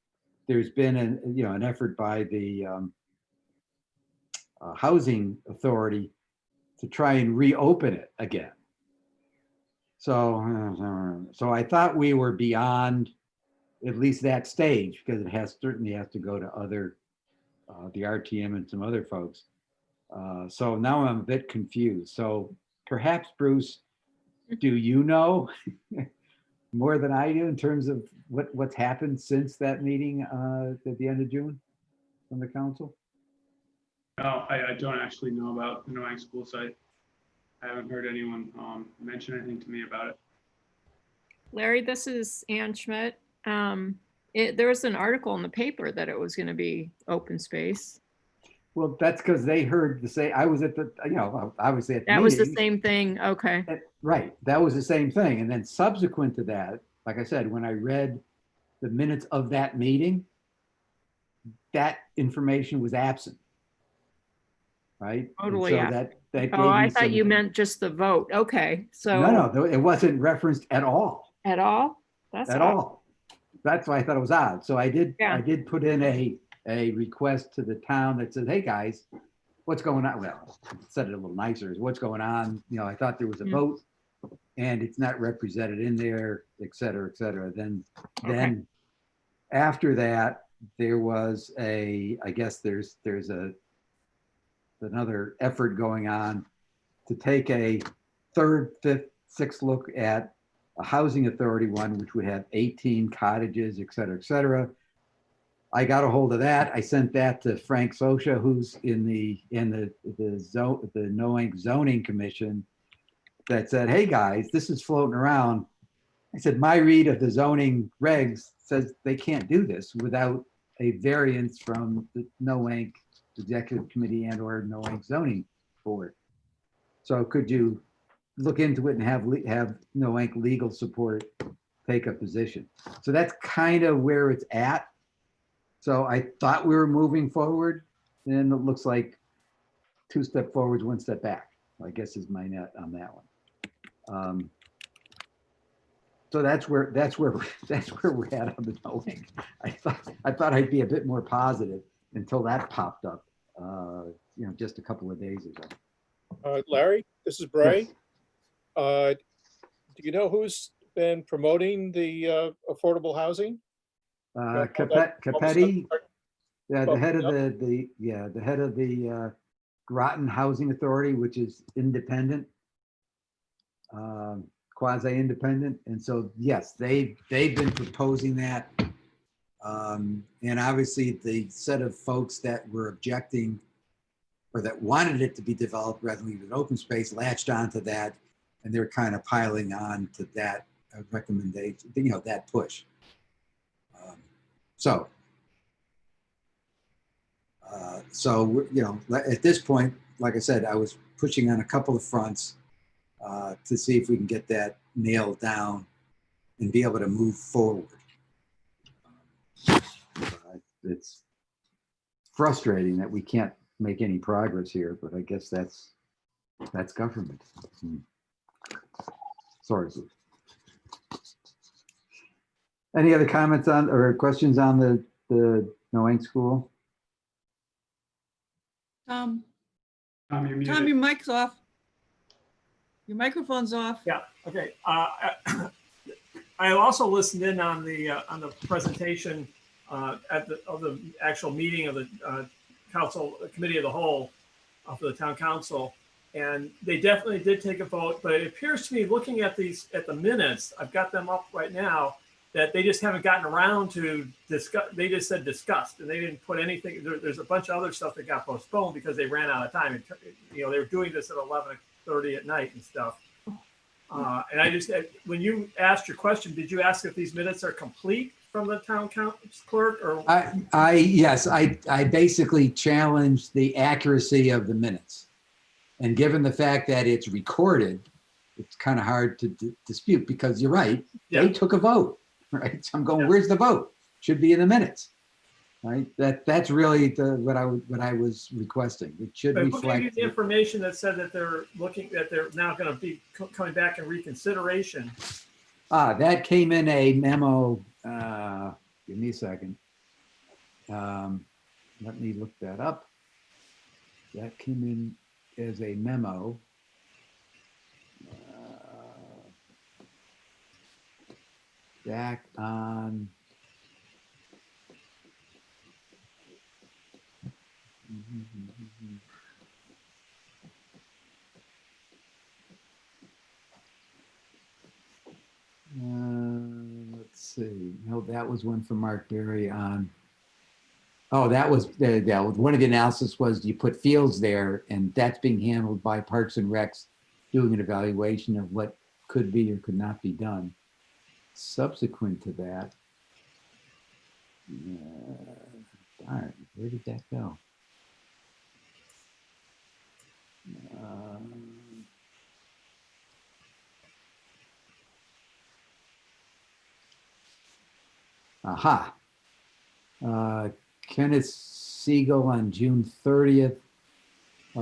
there's been an effort by the housing authority to try and reopen it again. So I thought we were beyond at least that stage, because it certainly has to go to other, the RTM and some other folks. So now I'm a bit confused. So perhaps, Bruce, do you know more than I do in terms of what's happened since that meeting at the end of June from the council? No, I don't actually know about the no school site. I haven't heard anyone mention anything to me about it. Larry, this is Ann Schmidt. There was an article in the paper that it was going to be open space. Well, that's because they heard the same. I was at the, obviously at the That was the meeting. same thing. Okay. Right. That was the same thing. And then subsequent to that, like I said, when I read the minutes of that meeting, that information was absent. Right. Totally. And so that Oh, gave I me thought some. you meant just the vote. Okay, so. No, it wasn't referenced at all. At all? That's At odd. all. That's why I thought it was odd. So I did Yeah. put in a request to the town that said, hey, guys, what's going on? Well, said it a little nicer, is what's going on? You know, I thought there was a Mm. vote and it's not represented in there, et cetera, et cetera. Then after that, there was I guess there's another effort going on to take a third, fifth, sixth look at a housing authority one, which would have 18 cottages, et cetera, et cetera. I got a hold of that. I sent that to Frank Sosha, who's in the Noank Zoning Commission, that said, hey guys, this is floating around. I said, my read of the zoning regs says they can't do this without a variance from the Noank Executive Committee and or Noank Zoning Board. So could you look into it and have Noank legal support take a position? So that's kind of where it's at. So I thought we were moving forward, and it looks like 2 steps forwards, 1 step back, I guess is my net on that one. So that's where we're at on the Noank. I thought I'd be a bit more positive until that popped up, just a couple of days ago. Larry, this is Bray. Yes. Do you know who's been promoting the affordable housing? Capetti, yeah, the head of the head of the Groton Housing Authority, which is independent, quasi-independent, and so yes, they've been proposing that, and obviously the set of folks that were objecting or that wanted it to be developed rather than leave it open space latched onto that, and they're kind of piling on to that recommendation, that push. So at this point, like I said, I was pushing on a couple of fronts to see if we can get that nailed down and be able to move forward. It's frustrating that we can't make any progress here, but I guess that's government. Sorry. Any other comments on or questions on the Noank School? Tom, Tom, you're muted. Tom, your mic's off. Your microphone's off. Yeah, okay. I also listened in on the presentation of the actual meeting of the committee of the whole for the town council, and they definitely did take a vote. But it appears to me, looking at the minutes, I've got them up right now, that they just haven't gotten around to discuss. They just said discussed, and they didn't put anything. There's a bunch of other stuff that got postponed because they ran out of time. They were doing this at 11:30 at night and stuff. And I just, when you asked your question, did you ask if these minutes are complete from the town clerk, or? Yes, I basically challenged the accuracy of the minutes. And given the fact that it's recorded, it's kind of hard to dispute, because you're right, they took a vote, right? So I'm going, where's the vote? Should be in the minutes, right? That's really what I was requesting. It should reflect. Who gave you the information that said that they're now going to be coming back in reconsideration? That came in a memo. Give me a second. Let me look that up. That came in as a memo. Back on. Let's see. No, that was one from Mark Berry on. Oh, that was one of the analysis was you put fields there, and that's being handled by Parks and Recs doing an evaluation of what could be or could not be done. Subsequent to that, darn, where did that go? Aha. Kenneth Siegel on June 30th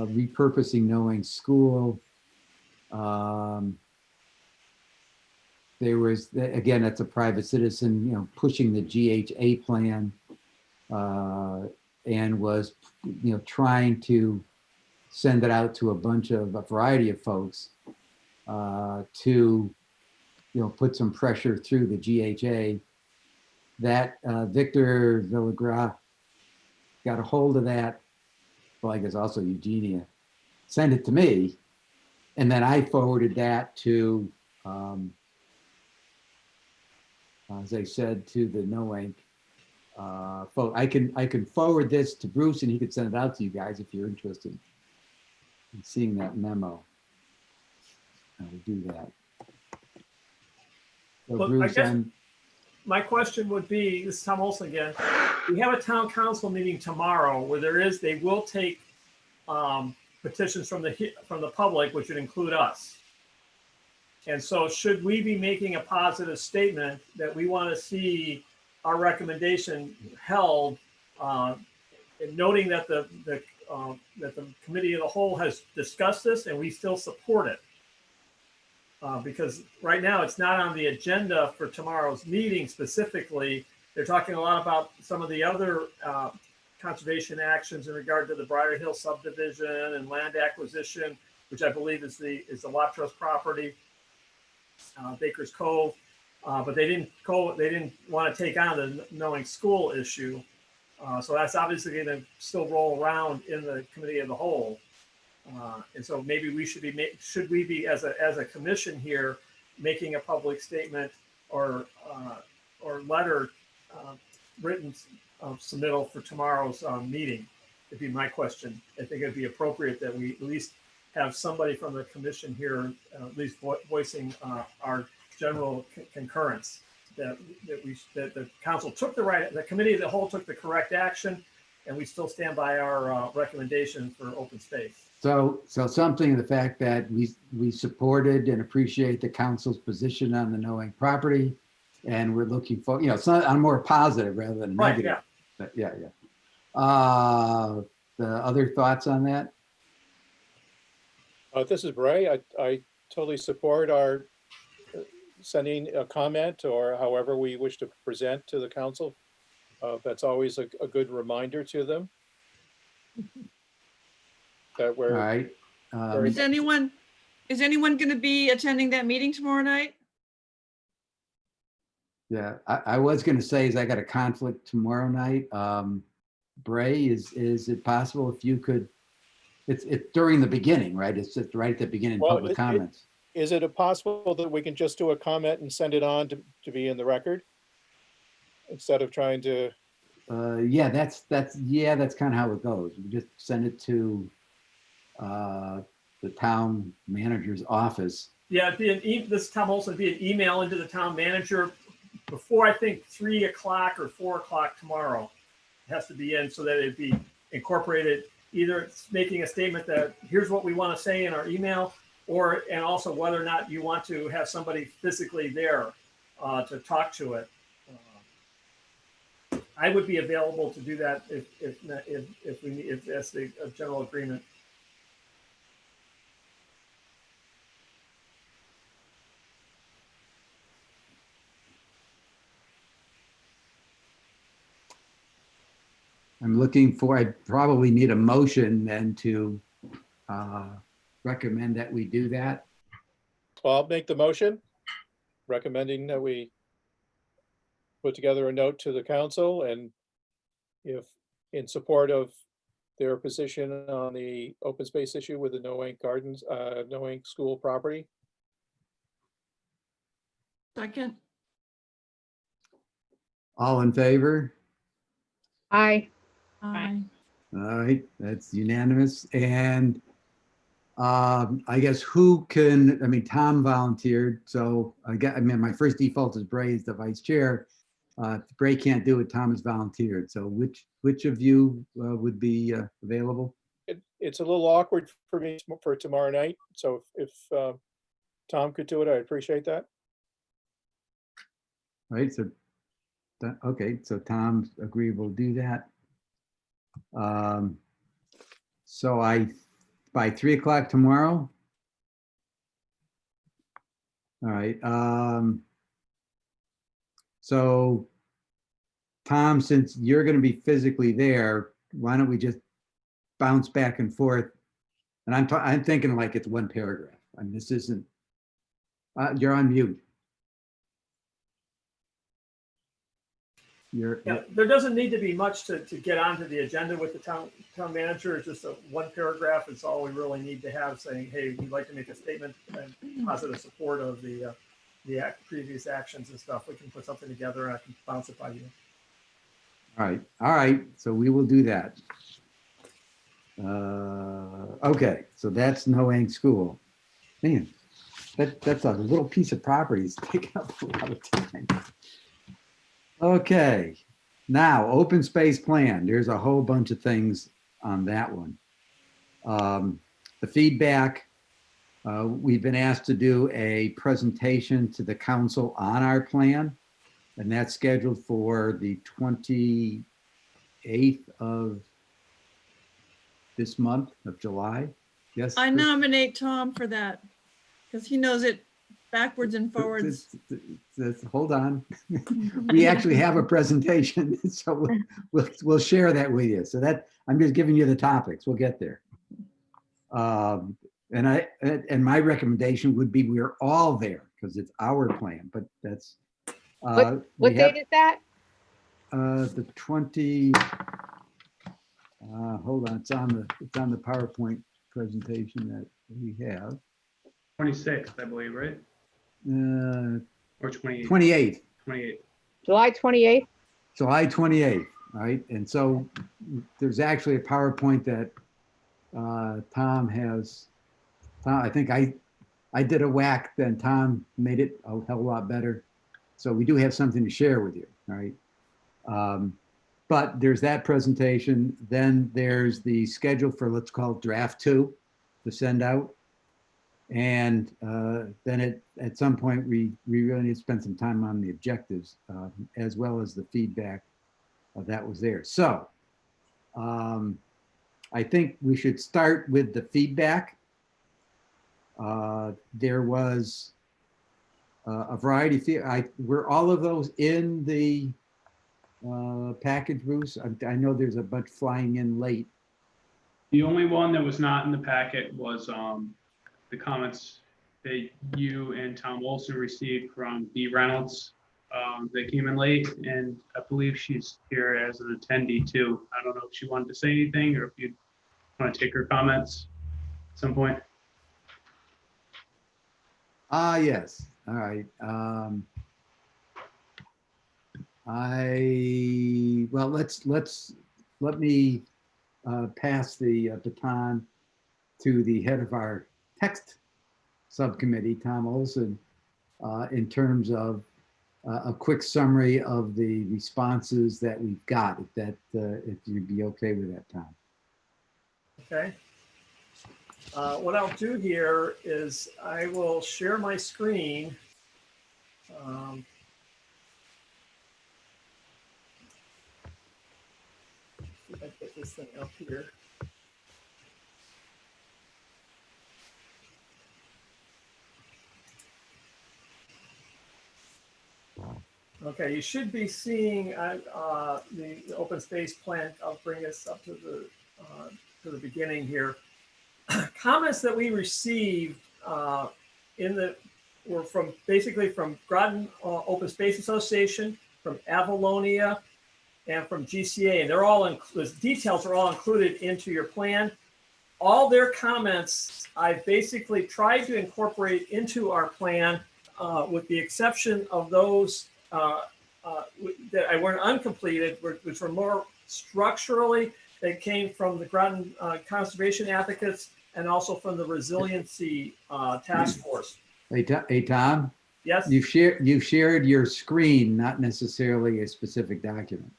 repurposing Knowing School. There was, again, that's a private citizen, you know, pushing the GHA plan and was, you know, trying to send it out to a variety of folks to, you know, put some pressure through the GHA. That Victor Villagra got a hold of that. Well, I guess also Eugenia sent it to me, and then I forwarded that to, as I said, to the Knowing folks. I can forward this to Bruce, and he could send it out to you guys if you're interested in seeing that memo. I will do that. So Well, I Bruce, guess my question would be, this is Tom Olson again. We have a town council meeting tomorrow where they will take petitions from the public, which would include us. And so should we be making a positive statement that we want to see our recommendation held, and noting that the committee of the whole has discussed this and we still support it? Because right now it's not on the agenda for tomorrow's meeting specifically. They're talking a lot about some of the other conservation actions in regard to the Briar Hill subdivision and land acquisition, which I believe is the Lot Trust property, Baker's Cove. But they didn't want to take on the Knowing School issue. So that's obviously going to still roll around in the committee of the whole. And so maybe we should be as a commission here making a public statement or letter written submittal for tomorrow's meeting? Would be my question. I think it'd be appropriate that we at least have somebody from the commission here at least voicing our general concurrence that the council took the committee of the whole took the correct action, and we still stand by our recommendation for open space. so something of the fact that we supported and appreciate the council's position on the Knowing property, and we're looking for, you know, it's not, I'm more positive rather than Right, negative. yeah. But yeah. The other thoughts on that? This is Bray. I totally support our sending a comment or however we wish to present to the council. That's always a good reminder to them. That All we're, right. Is anyone going to be attending that meeting tomorrow night? Yeah, I was going to say is I got a conflict tomorrow night. Bray, is it possible if you could, it's during the beginning, right? It's just right at the beginning, Well, public comments. is it possible that we can just do a comment and send it on to be in the record? Instead of trying to, Yeah, that's kind of how it goes. We just send it to the town manager's office. Yeah, this Tom Olson, it'd be an email into the town manager before I think 3 o'clock or 4 o'clock tomorrow. It has to be in so that it'd be incorporated, either it's making a statement that here's what we want to say in our email, and also whether or not you want to have somebody physically there to talk to it. I would be available to do that if that's the general agreement. I'm looking for, I probably need a motion then to recommend that we do that. well, I'll make the motion recommending that we put together a note to the council, and if in support of their position on the open space issue with the Knowing Gardens, Knowing School property. Second. All in favor? Aye. Aye. All right, that's unanimous. And I guess who can, I mean, Tom volunteered, so I mean, my first default is Bray as the vice chair. If Bray can't do it, Tom has volunteered. So which of you would be available? It's a little awkward for me for tomorrow night, so if Tom could do it, I'd appreciate that. Right, so, okay, so Tom's agreeable to do that. So I by 3 o'clock tomorrow? All right. So Tom, since you're going to be physically there, why don't we just bounce back and forth? And I'm thinking like it's one paragraph. I mean, this isn't, you're on mute. Yeah, there doesn't need to be much to get onto the agenda with the town manager. It's just a one paragraph. It's all we really need to have, saying, hey, we'd like to make a statement and positive support of the previous actions and stuff. We can put something together and I can bounce it by you. All right. So we will do that. Okay, so that's Noang School. Man, that's a little piece of property. It's taking up a lot of time. Okay, now open space plan. There's a whole bunch of things on that one. The feedback, we've been asked to do a presentation to the council on our plan, and that's scheduled for the 28th of this month of July. Yes. I Chris? nominate Tom for that because he knows it backwards and forwards. Hold on. We actually have a presentation, so we'll share that with you. So that I'm just giving you the topics. We'll get there. And my recommendation would be we're all there because it's our plan. But that's What date is that? the 20. Hold on, it's on the PowerPoint presentation that we have. 26th, I believe, right? Or 28th? 28th. 28th. July 28th? July 28th, right? And so there's actually a PowerPoint that Tom has. Tom, I think I did a whack, then Tom made it a hell of a lot better. So we do have something to share with you, right? But there's that presentation. Then there's the schedule for, let's call it draft 2 to send out. And then at some point, we really need to spend some time on the objectives as well as the feedback that was there. So I think we should start with the feedback. There was a variety of, were all of those in the package, Bruce? I know there's a bunch flying in late. The only one that was not in the packet was the comments that you and Tom Olson received from B. Reynolds. They came in late, and I believe she's here as an attendee too. I don't know if she wanted to say anything or if you want to take her comments at some point. Yes. All right. Let me pass the baton to the head of our text subcommittee, Tom Olson, in terms of a quick summary of the responses that we've got, if you'd be okay with that, Tom. Okay. What I'll do here is I will share my screen. If I get this thing up here. Okay, you should be seeing the open space plan. I'll bring us up to the beginning here. Comments that we received were basically from Groton Open Space Association, from Avalonia, and from GCA, and they're all the details are all included into your plan. All their comments I basically tried to incorporate into our plan, with the exception of those that I weren't uncompleted, which were more structurally. They came from the Groton conservation advocates and also from the resiliency task force. Hey, Tom. Yes. You've shared your screen, not necessarily a specific document.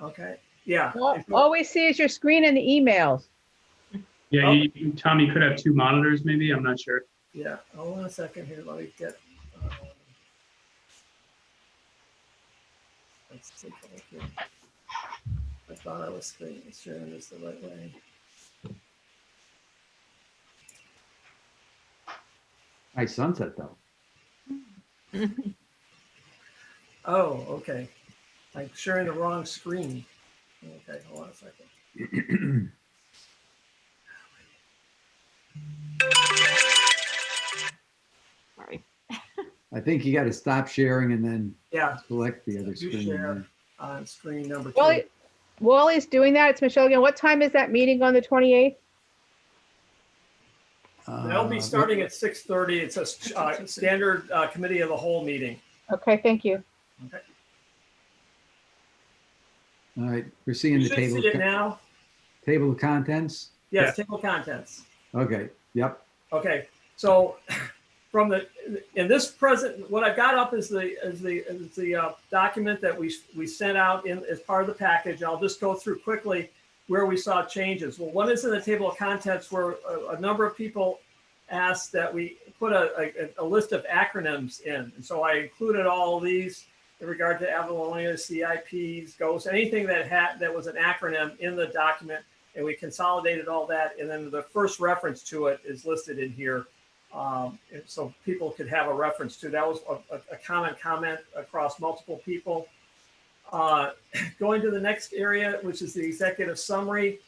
Okay. Yeah. All we see is your screen and the emails. Yeah, Tom, you could have 2 monitors, maybe. I'm not sure. Yeah. Hold on a second here. Let me get. Let's take a look here. I thought I was sharing this the right way. Nice sunset, though. Oh, okay. I'm sharing the wrong screen. Okay, hold on a second. Sorry. I think you got to stop sharing and then Yeah, select the other do screen. share on screen number two. While he's doing that, it's Michelle again. What time is that meeting on the 28th? That'll be starting at 6:30. It's a standard committee of the whole meeting. Okay, thank you. Okay. All right, we're seeing You the should table, see it now. table of contents. Yes, table of contents. Okay, yep. Okay, so from in this present, what I've got up is the document that we sent out as part of the package. I'll just go through quickly where we saw changes. Well, one is in the table of contents where a number of people asked that we put a list of acronyms in. And so I included all of these in regard to Avalonia, CIPs, GOES, anything that was an acronym in the document, and we consolidated all that. And then the first reference to it is listed in here. So people could have a reference to. That was a common comment across multiple people. Going to the next area, which is the executive summary.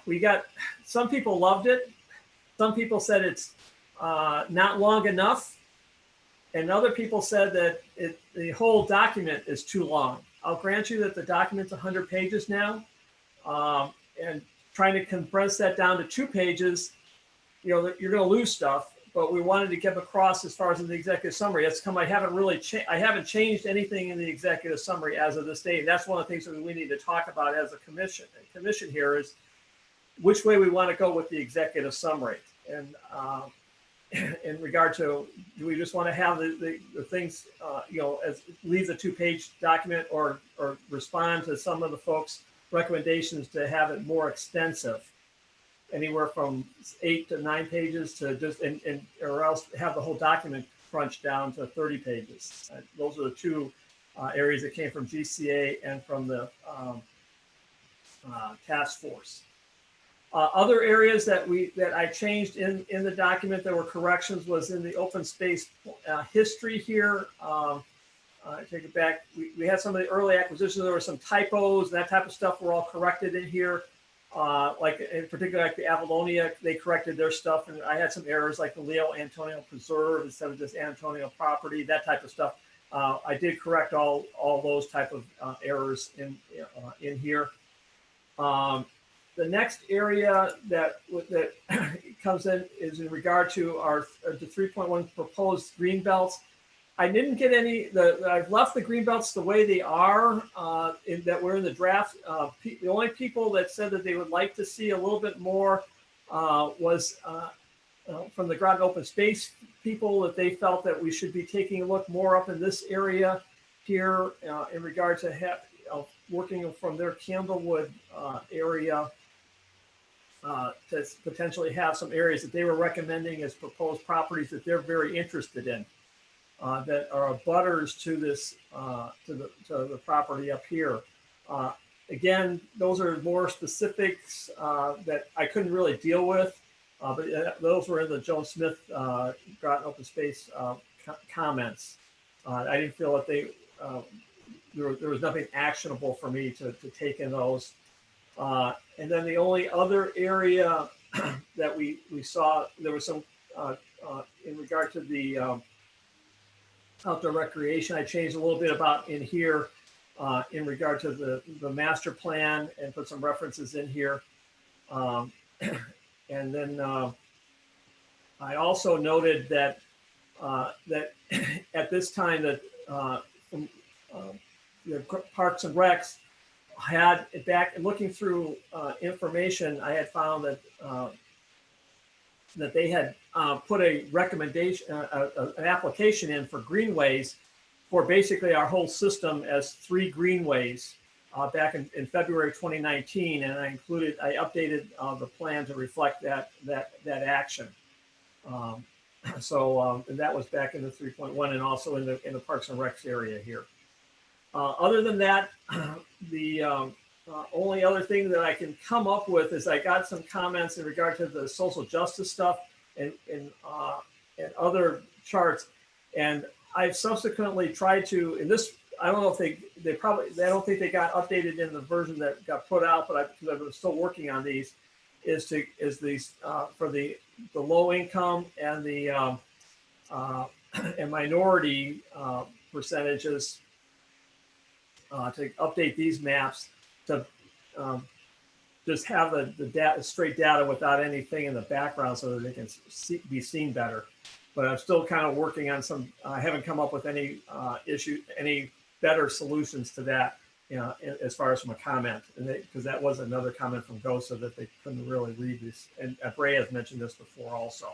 We got, some people loved it. Some people said it's not long enough. And other people said that the whole document is too long. I'll grant you that the document's 100 pages now. And trying to compress that down to 2 pages, you're going to lose stuff. But we wanted to get across as far as in the executive summary. That's come. I haven't changed anything in the executive summary as of this date. And that's one of the things that we need to talk about as a commission here is which way we want to go with the executive summary. And in regard to, do we just want to have the things, as leave the 2-page document or respond to some of the folks' recommendations to have it more extensive? Anywhere from 8 to 9 pages to just, or else have the whole document crunched down to 30 pages. Those are the 2 areas that came from GCA and from the task force. Other areas that I changed in the document that were corrections was in the open space history here. I take it back. We had some of the early acquisitions. There were some typos, that type of stuff were all corrected in here. Like in particular, like the Avalonia, they corrected their stuff, and I had some errors like the Leo Antonio Preserve instead of just Antonio Property, that type of stuff. I did correct all those type of errors in here. The next area that comes in is in regard to the 3.1 proposed green belts. I didn't get any. I've left the green belts the way they are. That were in the draft. The only people that said that they would like to see a little bit more was from the Groton Open Space people, that they felt that we should be taking a look more up in this area here in regard to working from their Candlewood area to potentially have some areas that they were recommending as proposed properties that they're very interested in. That are abutters to this to the property up here. Again, those are more specifics that I couldn't really deal with, but those were in the Joan Smith Groton Open Space comments. I didn't feel that there was nothing actionable for me to take in those. And then the only other area that we saw, there was some in regard to the outdoor recreation. I changed a little bit about in here in regard to the master plan and put some references in here. And then I also noted that that at this time that from the Parks and Recs had back looking through information, I had found that that they had put a recommendation, an application in for greenways for basically our whole system as 3 greenways back in February 2019, and I updated the plan to reflect that action. So that was back in the 3.1 and also in the Parks and Recs area here. Other than that, the only other thing that I can come up with is I got some comments in regard to the social justice stuff, and and other charts. And I've subsequently tried to, in this, I don't know if they I don't think they got updated in the version that got put out, but because I was still working on these, is these for the low income and the and minority percentages, to update these maps to just have the data, straight data without anything in the background so that they can be seen better. But I'm still kind of working on some, I haven't come up with any any better solutions to that, you know, as far as from a comment. And because that was another comment from GOSA that they couldn't really read this. And Bray has mentioned this before also.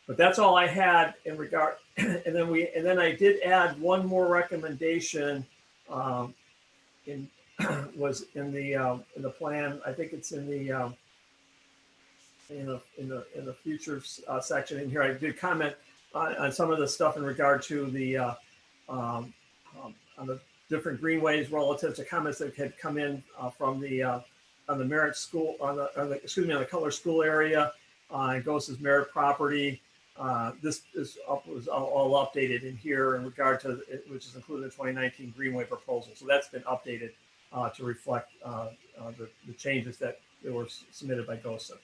But that's all I had in regard. And then I did add one more recommendation was in the plan. I think it's in the future section in here. I did comment on some of the stuff in regard to the on the different greenways relative to comments that had come in from the on the Merritt School on the Cutler School area, and GOSA's Merritt property. This was all updated in here in regard to which is included in the 2019 Greenway proposal. So that's been updated to reflect the changes that were submitted by GOSA.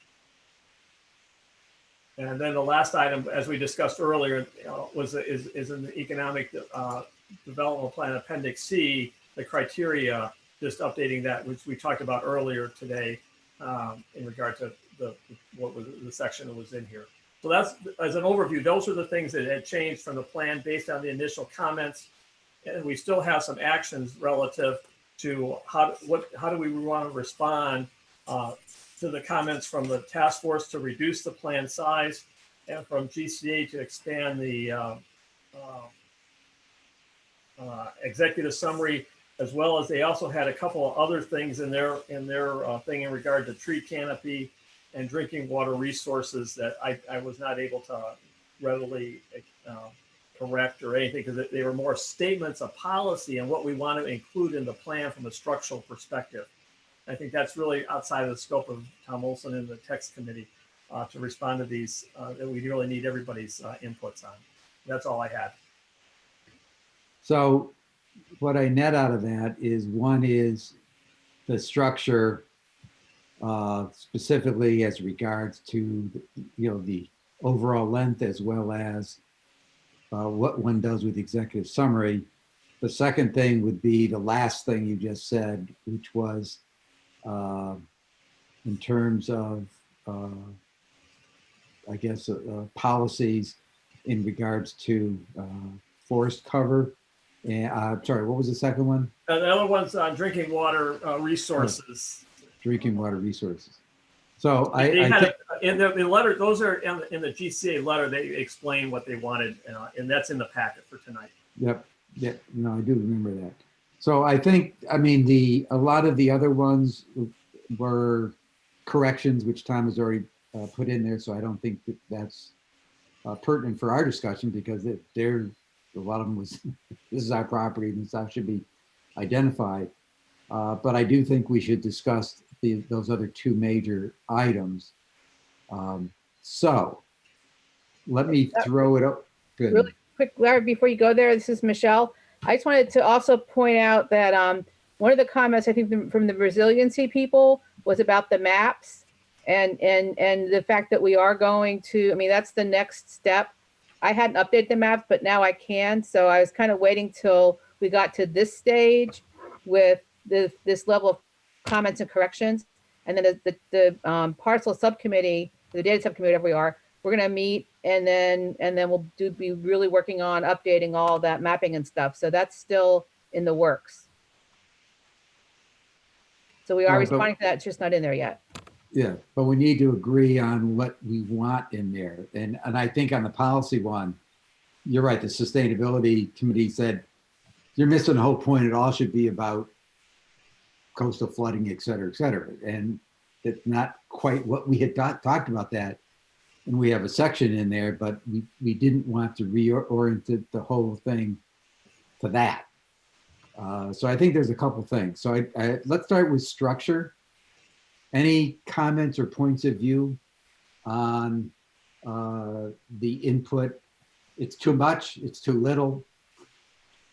And then the last item, as we discussed earlier, is in the Economic Development Plan Appendix C, the criteria, just updating that, which we talked about earlier today in regard to what was the section that was in here. So that's, as an overview, those are the things that had changed from the plan based on the initial comments. And we still have some actions relative to how do we want to respond to the comments from the task force to reduce the plan size, and from GCA to expand the executive summary, as well as they also had a couple of other things in their thing in regard to tree canopy and drinking water resources that I was not able to readily correct or anything, because they were more statements of policy and what we want to include in the plan from a structural perspective. I think that's really outside of the scope of Tom Olson and the text committee to respond to these that we really need everybody's inputs on. That's all I had. So what I net out of that is, one is the structure specifically as regards to, you know, the overall length, as well as what one does with executive summary. The second thing would be the last thing you just said, which was in terms of, I guess, policies in regards to forest cover. And sorry, what was the second one? The other one's on drinking water resources. Drinking water resources. So They I had think, in the letter, those are in the GCA letter, they explain what they wanted, and that's in the packet for tonight. yep, no, I do remember that. So I think, I mean, a lot of the other ones were corrections, which Tom has already put in there. So I don't think that that's pertinent for our discussion, because a lot of them was, this is our property and stuff should be identified. But I do think we should discuss those other two major items. So let me throw it up. Good. Really quick, Larry, before you go there, this is Michelle. I just wanted to also point out that one of the comments, I think from the resiliency people, was about the maps and the fact that we are going to, I mean, that's the next step. I hadn't updated the maps, but now I can. So I was kind of waiting till we got to this stage with this level of comments and corrections. And then the parcel subcommittee, the data subcommittee, whatever we are, we're going to meet, and then we'll be really working on updating all that mapping and stuff. So that's still in the works. So we are responding to that. It's just not in there yet. Yeah, but we need to agree on what we want in there. And I think on the policy one, you're right. The sustainability committee said, you're missing the whole point. It all should be about coastal flooding, et cetera, et cetera. And it's not quite what we had talked about that. And we have a section in there, but we didn't want to reorient the whole thing to that. So I think there's a couple things. So let's start with structure. Any comments or points of view on the input. It's too much, it's too little.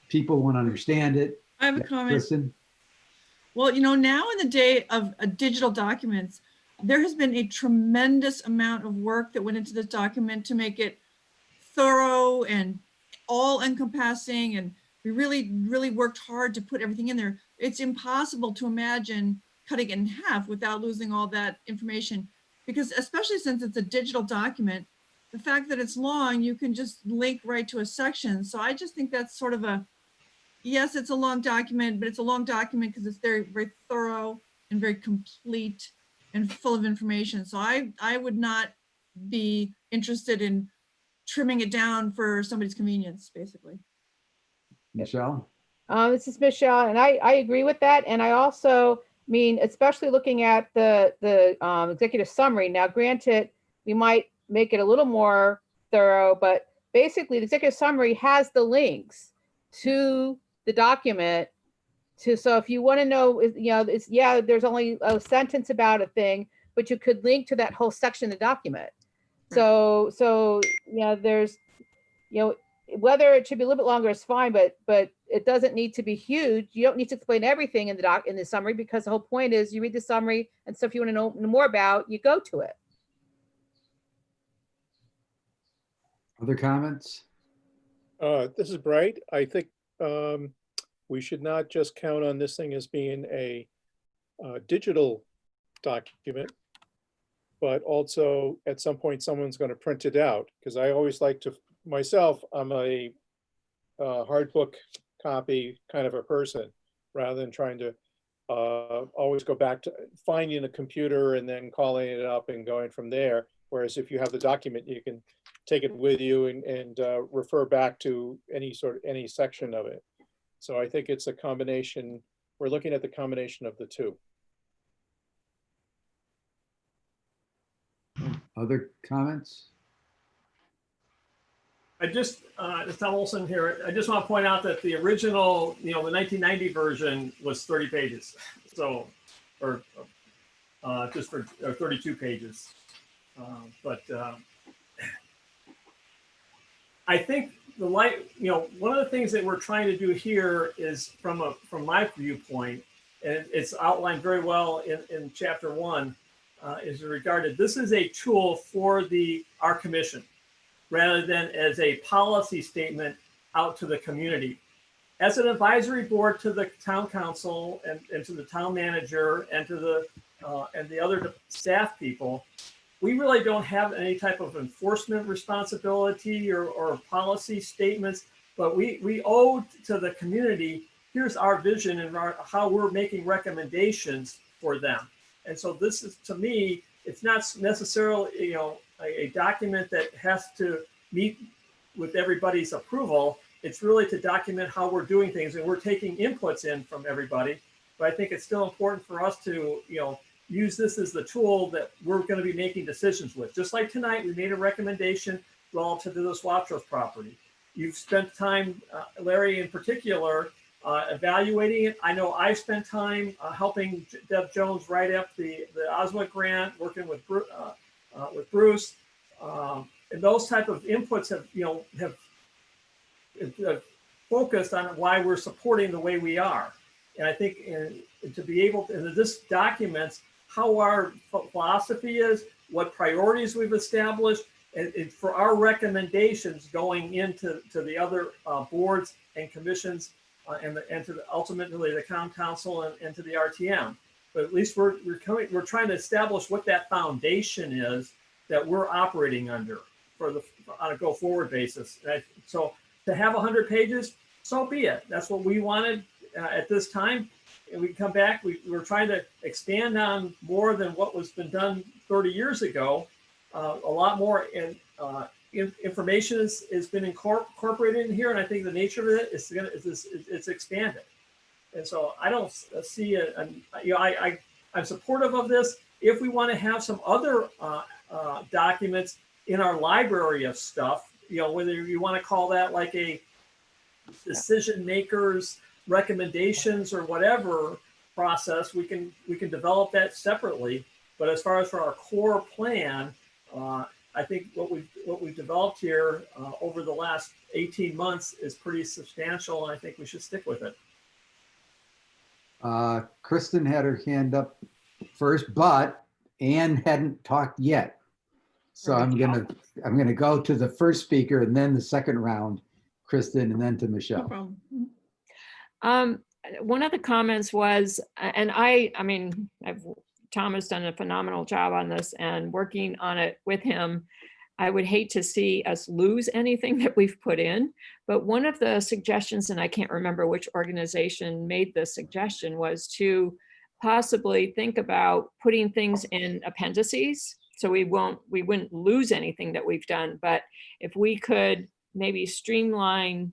People won't understand it. I have a comment. Listen, Well, you know, now in the day of digital documents, there has been a tremendous amount of work that went into this document to make it thorough and all encompassing. And we really, really worked hard to put everything in there. It's impossible to imagine cutting it in half without losing all that information, because especially since it's a digital document, the fact that it's long, you can just link right to a section. So I just think that's sort of a, yes, it's a long document, but it's a long document because it's very, very thorough and very complete and full of information. So I would not be interested in trimming it down for somebody's convenience, basically. Michelle? This is Michelle, and I agree with that. And I also mean, especially looking at the executive summary. Now, granted, we might make it a little more thorough, but basically the executive summary has the links to the document. So if you want to know, you know, it's, yeah, there's only a sentence about a thing, but you could link to that whole section of the document. So you know, there's, you know, whether it should be a little bit longer is fine, but it doesn't need to be huge. You don't need to explain everything in the summary, because the whole point is you read the summary and stuff you want to know more about, you go to it. Other comments? This is Bright. I think we should not just count on this thing as being a digital document, but also at some point someone's going to print it out, because I always like to, myself, I'm a hard book copy kind of a person, rather than trying to always go back to finding a computer and then calling it up and going from there. Whereas if you have the document, you can take it with you and refer back to any section of it. So I think it's a combination. We're looking at the combination of the two. Other comments? It's Tom Olson here. I just want to point out that the original, you know, the 1990 version was 30 pages. So, or 32 pages. I think you know, one of the things that we're trying to do here is from my viewpoint, and it's outlined very well in chapter 1, is regarded, this is a tool for our commission, rather than as a policy statement out to the community. As an advisory board to the town council and to the town manager and to the other staff people, we really don't have any type of enforcement responsibility or policy statements, but we owe to the community, here's our vision and how we're making recommendations for them. And so this is, to me, it's not necessarily, you know, a document that has to meet with everybody's approval. It's really to document how we're doing things, and we're taking inputs in from everybody. But I think it's still important for us to, you know, use this as the tool that we're going to be making decisions with. Just like tonight, we made a recommendation relative to this Watrous property. You've spent time, Larry in particular, evaluating it. I know I've spent time helping Deb Jones write up the Oswald grant, working with Bruce, and those type of inputs have focused on why we're supporting the way we are. And I think to be able to, and this documents how our philosophy is, what priorities we've established, and for our recommendations going into the other boards and commissions, and to ultimately the town council and to the RTM. But at least we're trying to establish what that foundation is that we're operating under on a go forward basis. So to have 100 pages, so be it. That's what we wanted at this time. And we can come back. We're trying to expand on more than what was been done 30 years ago. A lot more information has been incorporated in here, and I think the nature of it is it's expanded. And so I don't see I'm supportive of this. If we want to have some other documents in our library of stuff, you know, whether you want to call that like a decision makers recommendations or whatever process, we can develop that separately. But as far as for our core plan, I I think what we've developed here over the last 18 months is pretty substantial, and I think we should stick with it. Kristen had her hand up first, but Anne hadn't talked yet. So I'm gonna go to the first speaker and then the second round, Kristen, and then to No Michelle. problem. One of the comments was, and I mean, Tom has done a phenomenal job on this, and working on it with him, I would hate to see us lose anything that we've put in. But one of the suggestions, and I can't remember which organization made the suggestion, was to possibly think about putting things in appendices. So we wouldn't lose anything that we've done. But if we could maybe streamline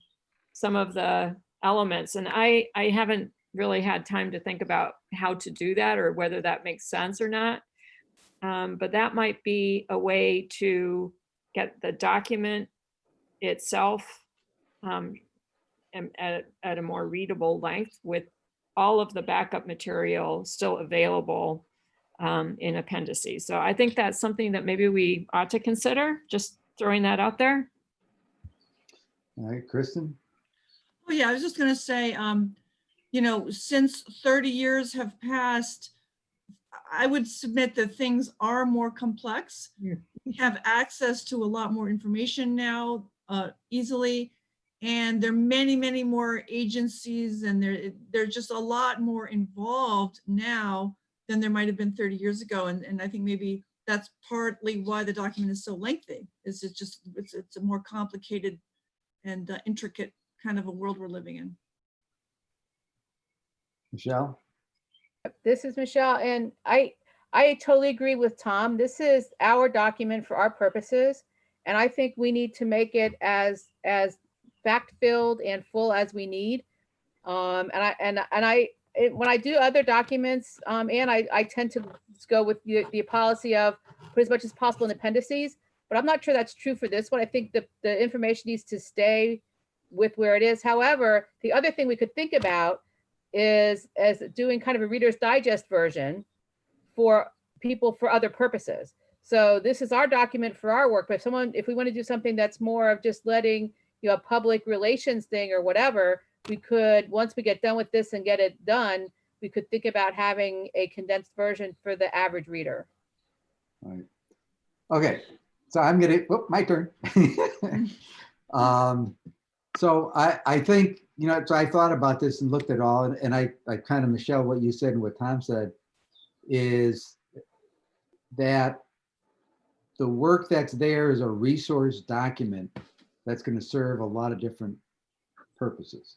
some of the elements, and I haven't really had time to think about how to do that or whether that makes sense or not. But that might be a way to get the document itself at a more readable length, with all of the backup material still available in appendices. So I think that's something that maybe we ought to consider, just throwing that out there. All right, Kristen? Oh, yeah, I was just going to say, you know, since 30 years have passed, I would submit that things are more complex. Yeah. We have access to a lot more information now easily, and there are many, many more agencies, and they're just a lot more involved now than there might have been 30 years ago. And I think maybe that's partly why the document is so lengthy, is it's a more complicated and intricate kind of a world we're living in. Michelle? This is Michelle, and I totally agree with Tom. This is our document for our purposes, and I think we need to make it as fact-filled and full as we need. When I do other documents, and I tend to go with the policy of put as much as possible in appendices, but I'm not sure that's true for this one. I think the information needs to stay with where it is. However, the other thing we could think about is as doing kind of a Reader's Digest version for people for other purposes. So this is our document for our work, but if we want to do something that's more of just letting, you know, a public relations thing or whatever, we could, once we get done with this and get it done, we could think about having a condensed version for the average reader. All right. Okay, so I'm gonna, my turn. So I think, you know, so I thought about this and looked at all, and I kind of, Michelle, what you said and what Tom said is that the work that's there is a resource document that's going to serve a lot of different purposes.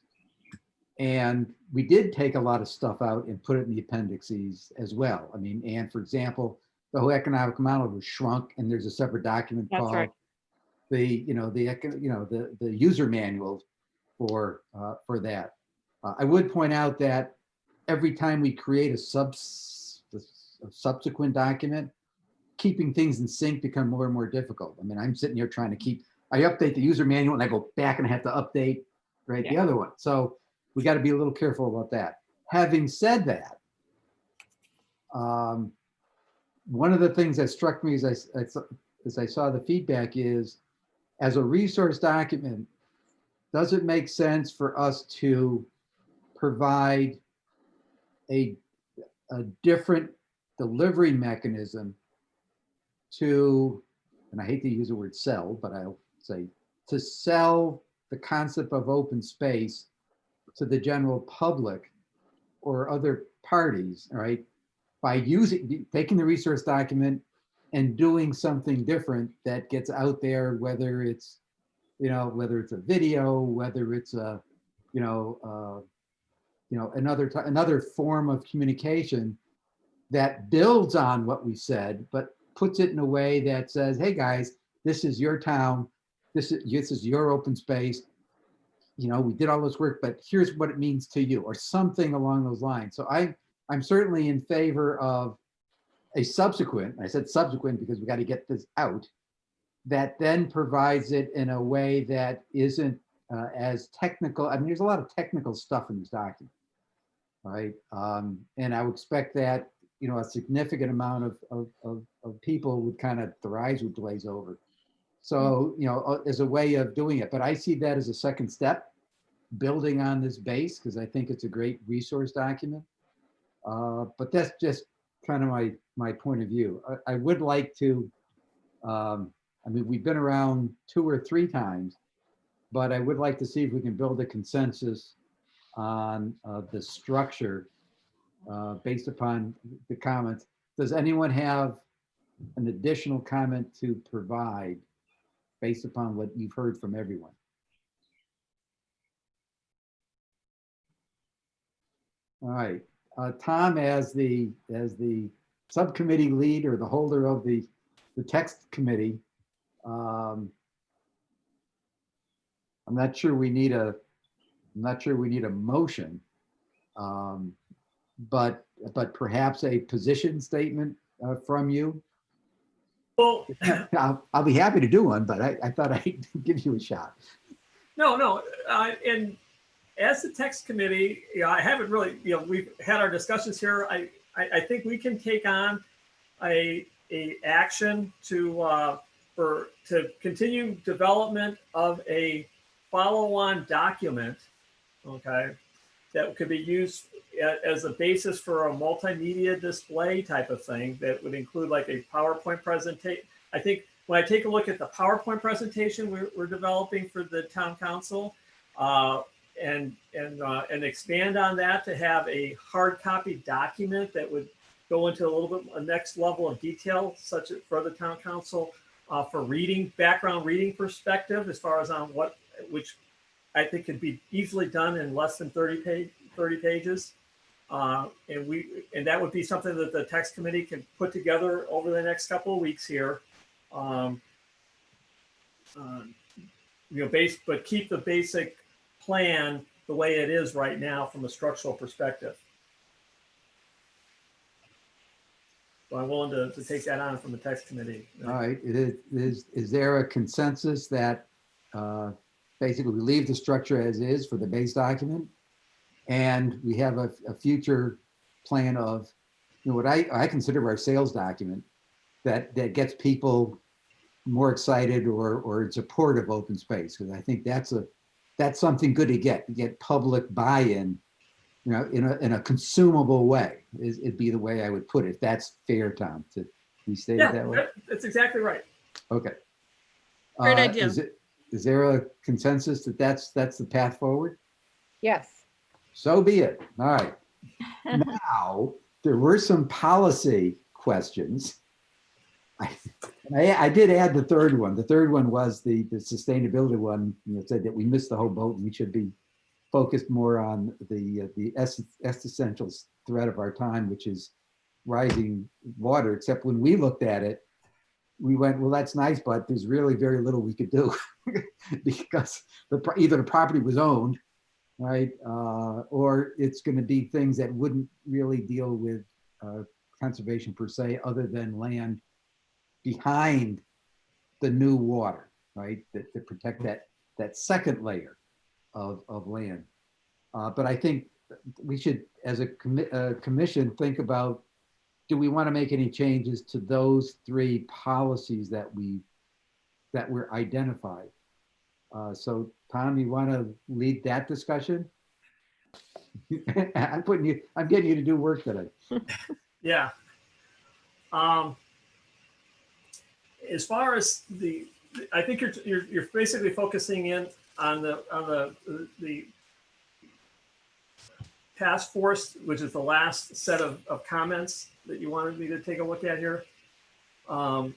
And we did take a lot of stuff out and put it in the appendices as well. I mean, and for example, the whole economic model was shrunk, and there's a separate document That's called right. the user manual for that. I would point out that every time we create a subsequent document, keeping things in sync become more and more difficult. I mean, I'm sitting here trying to I update the user manual and I go back and I have to update the other one. So we got to be a little careful about that. Having said that, one of the things that struck me as I saw the feedback is, as a resource document, does it make sense for us to provide a different delivery mechanism to, and I hate to use the word sell, but I'll say, to sell the concept of open space to the general public or other parties, right? By taking the resource document and doing something different that gets out there, whether it's a video, whether it's another form of communication that builds on what we said, but puts it in a way that says, hey guys, this is your town, this is your open space. You know, we did all this work, but here's what it means to you, or something along those lines. So I'm certainly in favor of a subsequent, I said subsequent because we got to get this out, that then provides it in a way that isn't as technical. I mean, there's a lot of technical stuff in this document, right? And I would expect that a significant amount of people would kind of, their eyes would glaze over. So, as a way of doing it, but I see that as a second step, building on this base, because I think it's a great resource document. But that's just kind of my point of view. I would like to, we've been around 2 or 3 times, but I would like to see if we can build a consensus on the structure based upon the comments. Does anyone have an additional comment to provide based upon what you've heard from everyone? All right, Tom, as the subcommittee lead or the holder of the text committee, I'm not sure we need a motion, but perhaps a position statement from you. Well, I'll be happy to do one, but I thought I'd give you a shot. no. And as the text committee, I haven't really, we've had our discussions here. I think we can take on a action to continue development of a follow-on document, okay, that could be used as a basis for a multimedia display type of thing that would include like a PowerPoint presentation. I think when I take a look at the PowerPoint presentation we're developing for the town council, and expand on that to have a hard copy document that would go into a little bit a next level of detail, such as for the town council, for reading, background reading perspective, as far as on which I think could be easily done in less than 30 pages. And that would be something that the text committee can put together over the next couple of weeks here. But keep the basic plan the way it is right now from a structural perspective. So I'm willing to take that on from the text committee. All right, is there a consensus that basically we leave the structure as is for the base document, and we have a future plan of what I consider our sales document that gets people more excited or in support of open space, because I think that's something good to get public buy-in, in a consumable way. It'd be the way I would put it. That's fair, Tom, to be stated that way. That's exactly right. Okay. Great idea. Is there a consensus that that's the path forward? Yes. So be it. All right. Now, there were some policy questions. I did add the third one. The third one was the sustainability one. Said that we missed the whole boat and we should be focused more on the existential threat of our time, which is rising water. Except when we looked at it, we went, well, that's nice, but there's really very little we could do because either the property was owned, right, or it's going to be things that wouldn't really deal with conservation per se, other than land behind the new water, right, to protect that second layer of land. But I think we should, as a commission, think about, do we want to make any changes to those 3 policies that were identified? So Tom, you want to lead that discussion? I'm getting you to do work today. Yeah. As far as I think you're basically focusing in on the task force, which is the last set of comments that you wanted me to take a look at here. Well,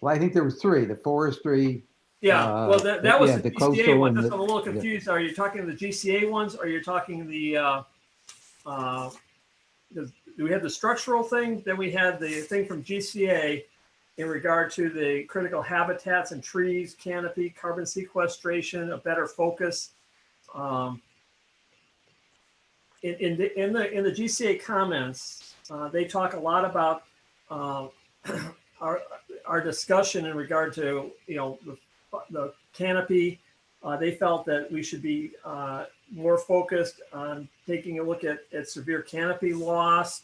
I think there was 3: the forestry. Yeah, well, that was the coastal GCA one. That's the, I'm a little confused. Are you talking the GCA ones, or are you talking the? We had the structural thing, then we had the thing from GCA in regard to the critical habitats and trees, canopy, carbon sequestration, a better focus. In the GCA comments, they talk a lot about our discussion in regard to the canopy. They felt that we should be more focused on taking a look at severe canopy loss.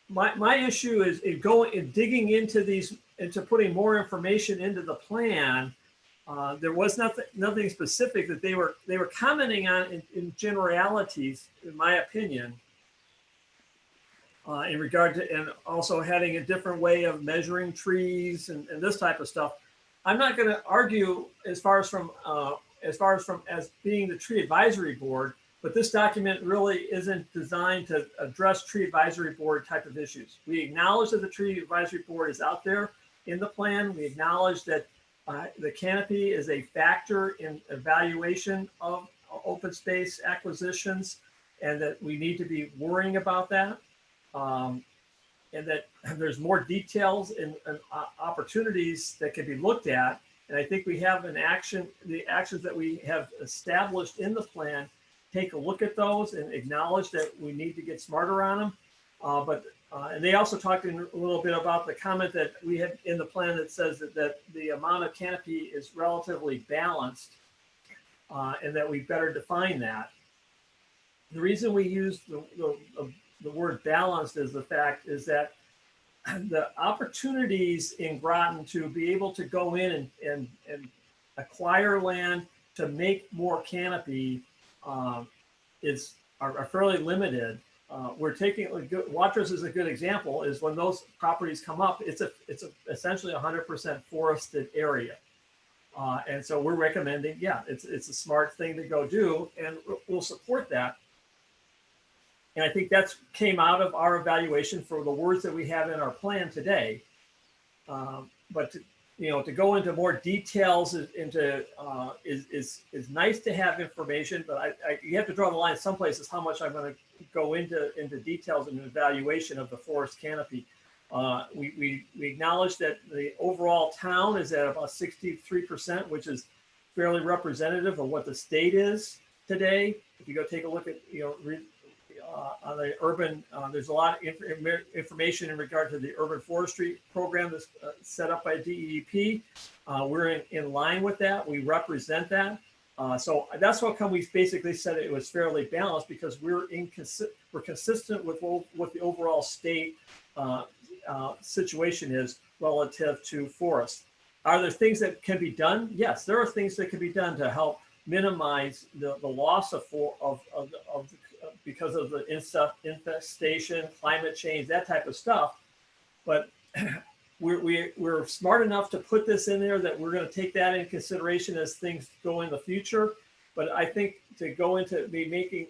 my issue is in digging into putting more information into the plan. There was nothing specific that they were commenting on in generalities, in my opinion, in regard to, and also having a different way of measuring trees and this type of stuff. I'm not going to argue as far as being the tree advisory board, but this document really isn't designed to address tree advisory board type of issues. We acknowledge that the tree advisory board is out there in the plan. We acknowledge that the canopy is a factor in evaluation of open space acquisitions, and that we need to be worrying about that. And that there's more details and opportunities that can be looked at. And I think we have the actions that we have established in the plan, take a look at those and acknowledge that we need to get smarter on them. And they also talked a little bit about the comment that we had in the plan that says that the amount of canopy is relatively balanced, and that we better define that. The reason we use the word balanced is that the opportunities in Groton to be able to go in and acquire land to make more canopy are fairly limited. We're taking Watrous is a good example. Is when those properties come up, it's essentially 100% forested area, and so we're recommending, it's a smart thing to go do, and we'll support that. And I think that's came out of our evaluation for the words that we have in our plan today. But to go into more details is nice to have information, but you have to draw the line some places how much I'm going to go into details and evaluation of the forest canopy. We acknowledge that the overall town is at about 63%, which is fairly representative of what the state is today. If you go take a look at on the urban, there's a lot of information in regard to the urban forestry program that's set up by DEP. We're in line with that. We represent that. So that's how come we basically said it was fairly balanced, because we're consistent with what the overall state situation is relative to forests. Are there things that can be done? Yes, there are things that can be done to help minimize the loss because of the infestation, climate change, that type of stuff. But we're smart enough to put this in there that we're going to take that in consideration as things go in the future. But I think to go into be making,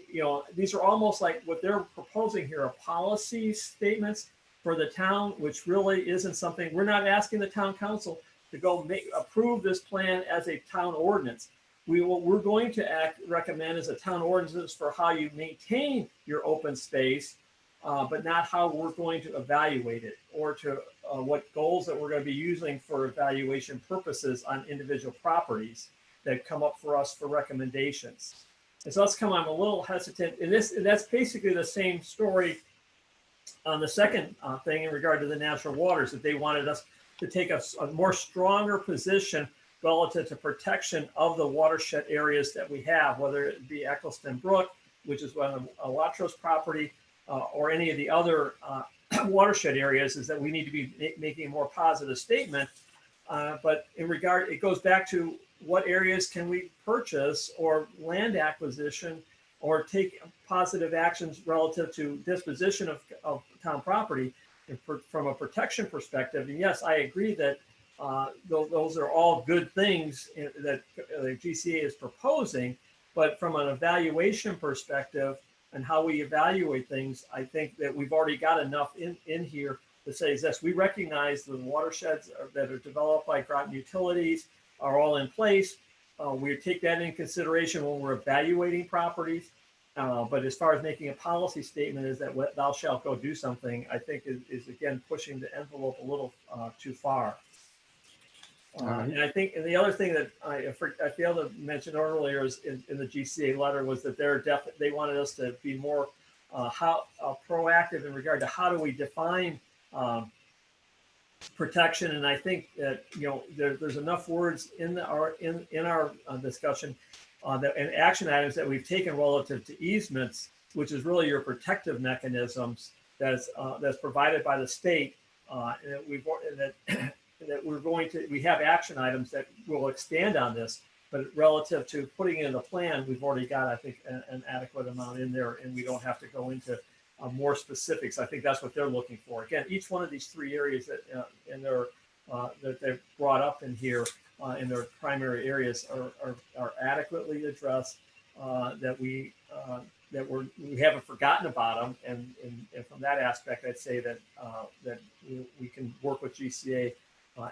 these are almost like what they're proposing here are policy statements for the town, which really isn't something, we're not asking the town council to go approve this plan as a town ordinance. We're going to recommend as a town ordinance for how you maintain your open space, but not how we're going to evaluate it, or to what goals that we're going to be using for evaluation purposes on individual properties that come up for us for recommendations. And so that's come, I'm a little hesitant. And that's basically the same story on the second thing in regard to the natural waters, that they wanted us to take a more stronger position relative to protection of the watershed areas that we have, whether it be Eccleston Brook, which is one of a Watrous property, or any of the other watershed areas, is that we need to be making a more positive statement. But in regard, it goes back to what areas can we purchase or land acquisition or take positive actions relative to disposition of town property from a protection perspective. And yes, I agree that those are all good things that the GCA is proposing, but from an evaluation perspective and how we evaluate things, I think that we've already got enough in here to say, yes, we recognize the watersheds that are developed by Groton Utilities are all in place. We take that in consideration when we're evaluating properties. But as far as making a policy statement is that what thou shalt go do something, I think is again pushing the envelope a little too far. And I think, and the other thing that I failed to mention earlier is in the GCA letter was that they wanted us to be more proactive in regard to how do we define protection. And I think that there's enough words in our discussion and action items that we've taken relative to easements, which is really your protective mechanisms, that's provided by the state, and that we have action items that will expand on this. But relative to putting in the plan, we've already got, I think, an adequate amount in there, and we don't have to go into more specifics. I think that's what they're looking for. Again, each one of these three areas that that they've brought up in here in their primary areas are adequately addressed. That we haven't forgotten about them, and from that aspect, I'd say that we can work with GCA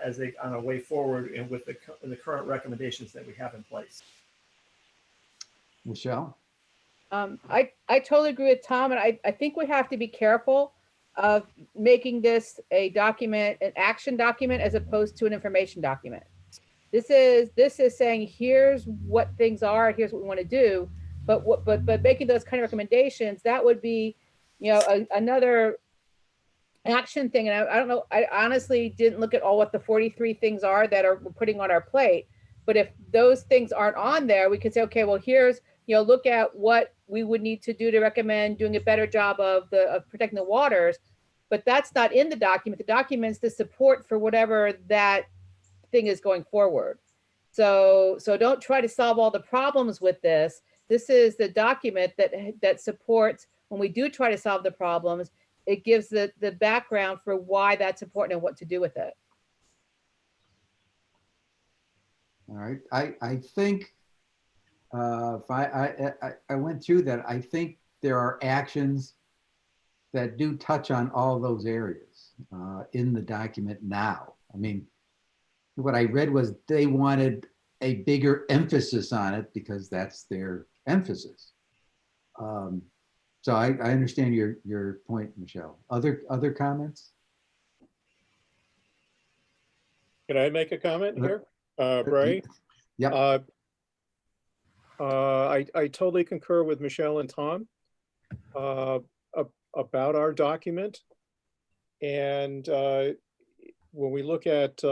as they on a way forward and with the current recommendations that we have in place. Michelle? I totally agree with Tom, and I think we have to be careful of making this a document, an action document, as opposed to an information document. This is saying, here's what things are, here's what we want to do, but making those kind of recommendations, that would be, another action thing. And I don't know, I honestly didn't look at all what the 43 things are that we're putting on our plate. But if those things aren't on there, we could say, okay, well, here's, look at what we would need to do to recommend doing a better job of protecting the waters. But that's not in the document. The document's the support for whatever that thing is going forward. So don't try to solve all the problems with this. This is the document that supports when we do try to solve the problems. It gives the background for why that's important and what to do with it. All right, I think if I went through that, I think there are actions that do touch on all those areas in the document now. I mean, what I read was they wanted a bigger emphasis on it because that's their emphasis. So I understand your point, Michelle. Other comments? Can I make a comment here? Bray? Yeah. I totally concur with Michelle and Tom about our document. And when we look at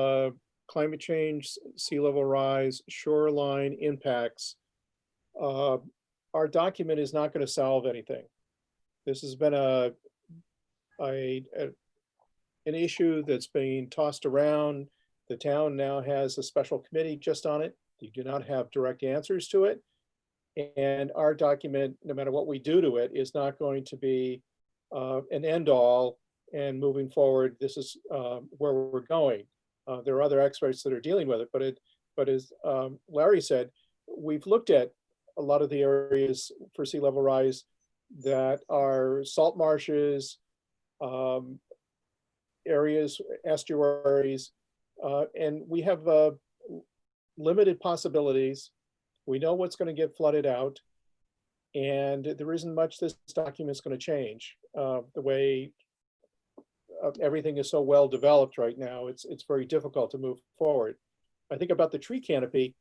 climate change, sea level rise, shoreline impacts, our document is not going to solve anything. This has been an issue that's being tossed around. The town now has a special committee just on it. You do not have direct answers to it. And our document, no matter what we do to it, is not going to be an end all. And moving forward, this is where we're going. There are other experts that are dealing with it, but as Larry said, we've looked at a lot of the areas for sea level rise that are salt marshes, areas, estuaries, and we have limited possibilities. We know what's going to get flooded out, and there isn't much this document is going to change. The way everything is so well developed right now, it's very difficult to move forward. I think about the tree canopy,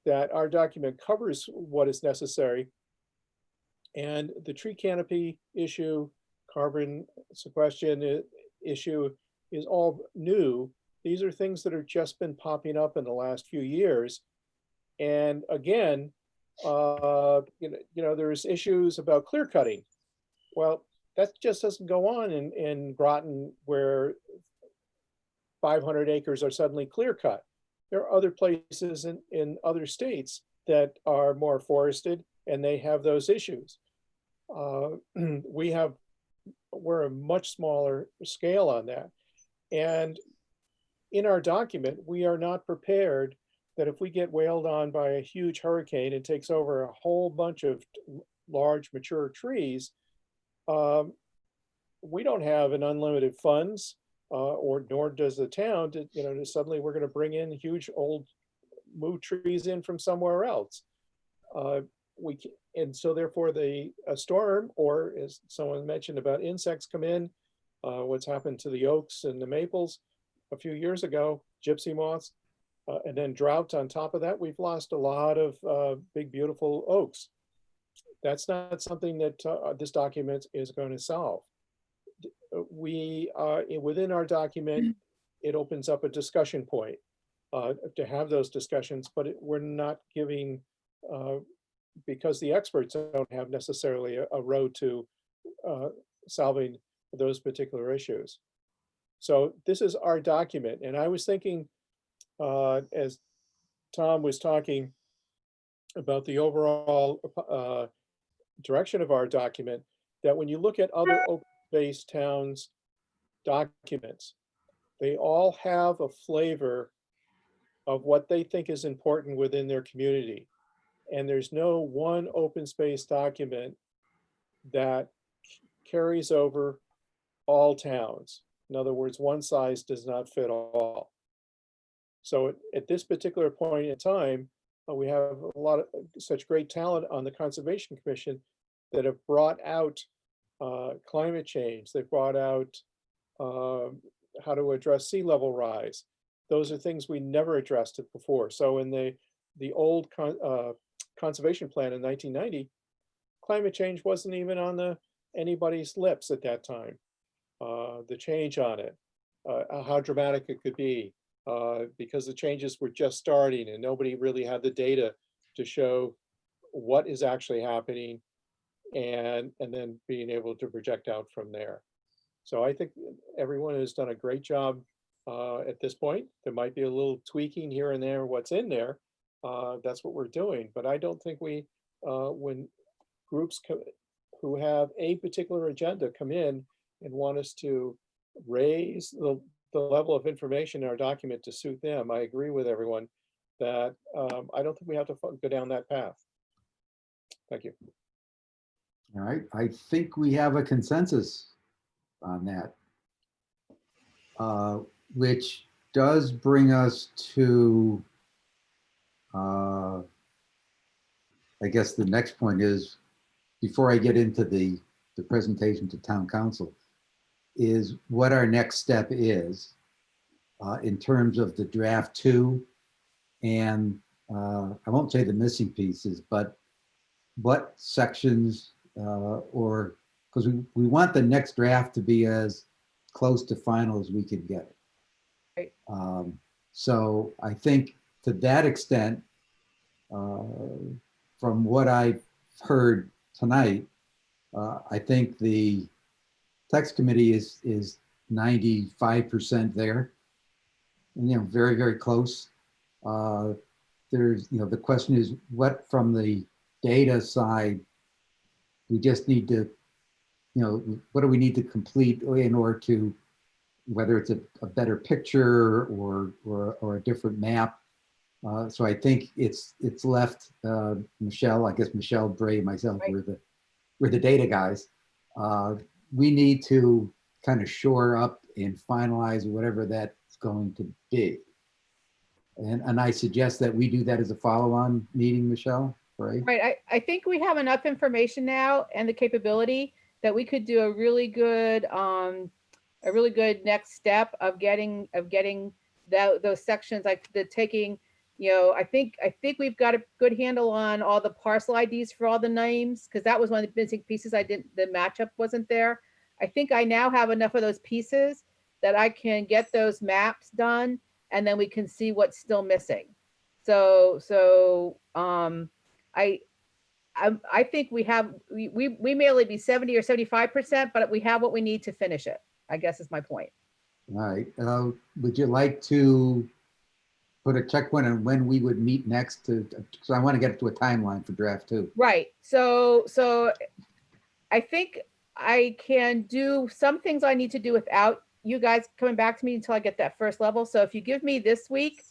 that our document covers what is necessary, and the tree canopy issue, carbon sequestration issue is all new. These are things that have just been popping up in the last few years. And again, there's issues about clear cutting. Well, that just doesn't go on in Groton, where 500 acres are suddenly clear cut. There are other places in other states that are more forested, and they have those issues. We're a much smaller scale on that. And in our document, we are not prepared that if we get whaled on by a huge hurricane and takes over a whole bunch of large mature trees, we don't have an unlimited funds, nor does the town to suddenly we're going to bring in huge old move trees in from somewhere else. And so therefore a storm, or as someone mentioned about insects come in, what's happened to the oaks and the maples a few years ago, gypsy moths, and then drought on top of that, we've lost a lot of big, beautiful oaks. That's not something that this document is going to solve. We within our document, it opens up a discussion point to have those discussions, but we're not giving, because the experts don't have necessarily a road to solving those particular issues. So this is our document. And I was thinking, as Tom was talking about the overall direction of our document, that when you look at other open space towns' documents, they all have a flavor of what they think is important within their community. And there's no one open space document that carries over all towns. In other words, one size does not fit all. So at this particular point in time, we have a lot of such great talent on the Conservation Commission that have brought out climate change. They've brought out how to address sea level rise. Those are things we never addressed it before. So in the old conservation plan in 1990, climate change wasn't even on anybody's lips at that time. The change on it, how dramatic it could be, because the changes were just starting and nobody really had the data to show what is actually happening and then being able to project out from there. So I think everyone has done a great job at this point. There might be a little tweaking here and there, what's in there. That's what we're doing. But I don't think when groups who have a particular agenda come in and want us to raise the level of information in our document to suit them, I agree with everyone that I don't think we have to go down that path. Thank you. All right, I think we have a consensus on that, which does bring us to, I guess the next point is, before I get into the presentation to town council, is what our next step is in terms of the draft 2 and I won't say the missing pieces, but what sections or because we want the next draft to be as close to final as we could get it. Right. So I think to that extent, from what I've heard tonight, I think the text committee is 95% there. And, very, very close. There's, the question is what from the data side, we just need to, what do we need to complete in order to, whether it's a better picture or a different map. So I think it's left Michelle, I guess Michelle, Bray, myself, Right. we're the data guys. We need to kind of shore up and finalize whatever that's going to be. And I suggest that we do that as a follow-on meeting, Michelle, right? Right, I think we have enough information now and the capability that we could do a really good next step of getting those sections, like the taking, I think we've got a good handle on all the parcel IDs for all the names, because that was one of the missing pieces. The matchup wasn't there. I think I now have enough of those pieces that I can get those maps done, and then we can see what's still missing. So I think we may only be 70 or 75%, but we have what we need to finish it, I guess is my point. All right. Would you like to put a checkpoint on when we would meet next so I want to get it to a timeline for draft 2. Right. So I think I can do some things I need to do without you guys coming back to me until I get that first level. So if you give me this week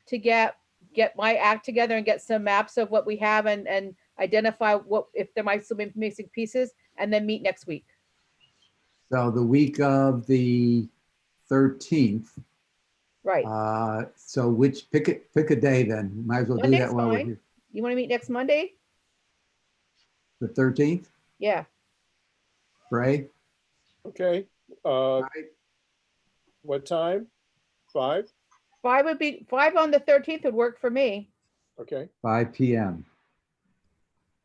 to get my act together and get some maps of what we have and identify what, if there might still be missing pieces, and then meet next week. So the week of the 13th. Right. So pick a day then. Might as well do Monday's that while we're fine. here. You want to meet next Monday? The 13th, Yeah. Ray? Okay. All right. What time? 5? 5 on the 13th would work for me. Okay. 5 p.m.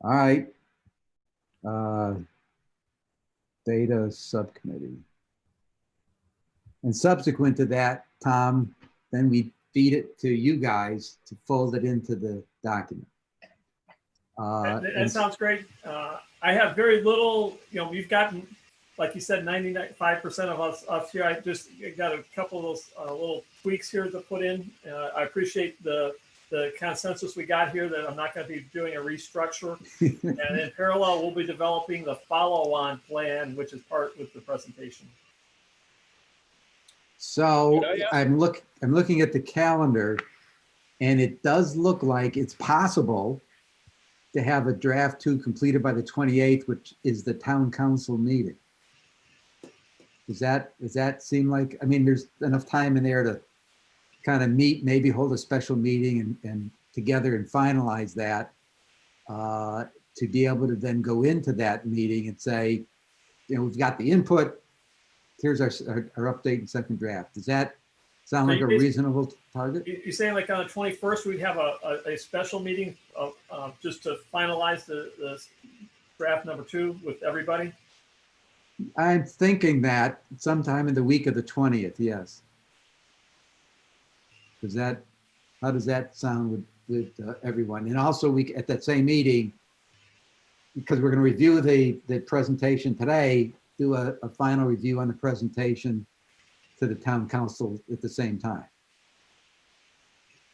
All right. Data subcommittee. And subsequent to that, Tom, then we feed it to you guys to fold it into the document. That sounds great. I have very little, we've gotten like you said, 95% of us here, I just got a couple of those little tweaks here to put in. I appreciate the consensus we got here that I'm not going to be doing a restructure. And in parallel, we'll be developing the follow-on plan, which is part with the presentation. So Good idea. I'm looking at the calendar, and it does look like it's possible to have a draft 2 completed by the 28th, which is the town council meeting. Does that seem like, I mean, there's enough time in there to kind of meet, maybe hold a special meeting and together and finalize that, to be able to then go into that meeting and say, you know, we've got the input, here's our update and second draft. Does that sound So like you a basically- reasonable target? You're saying like on the 21st, we'd have a special meeting of just to finalize the draft number 2 with everybody? I'm thinking that sometime in the week of the 20th, yes. How does that sound with everyone? And also at that same meeting, because we're going to review the presentation today, do a final review on the presentation to the town council at the same time.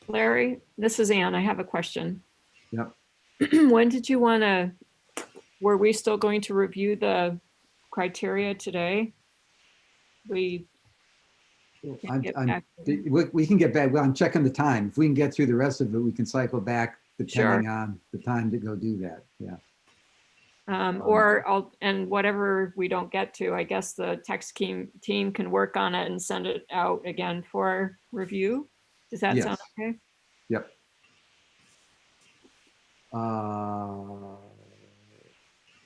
Larry, this is Ann. I have a question. Yep. When did you want to, were we still going to review the criteria today? We can get back. We can get back. Well, I'm checking the time. If we can get through the rest of it, we can cycle back depending on the time to go do that. Yeah. And whatever we don't get to, I guess the text team can work on it and send it out again for review. Does that sound Yes. okay? Yep.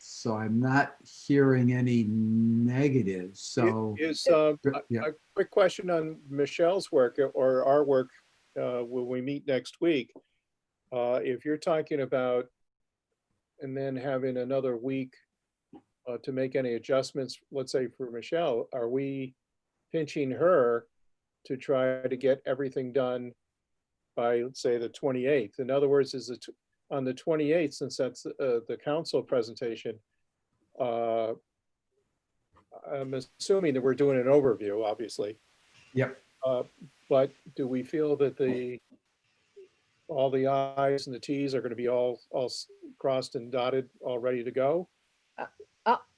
So I'm not hearing any negatives. So yeah. A quick question on Michelle's work or our work when we meet next week. If you're talking about and then having another week to make any adjustments, let's say for Michelle, are we pinching her to try to get everything done by, let's say, the 28th? In other words, is it on the 28th, since that's the council presentation, I'm assuming that we're doing an overview, obviously. Yep. But do we feel that all the I's and the T's are going to be all crossed and dotted, all ready to go?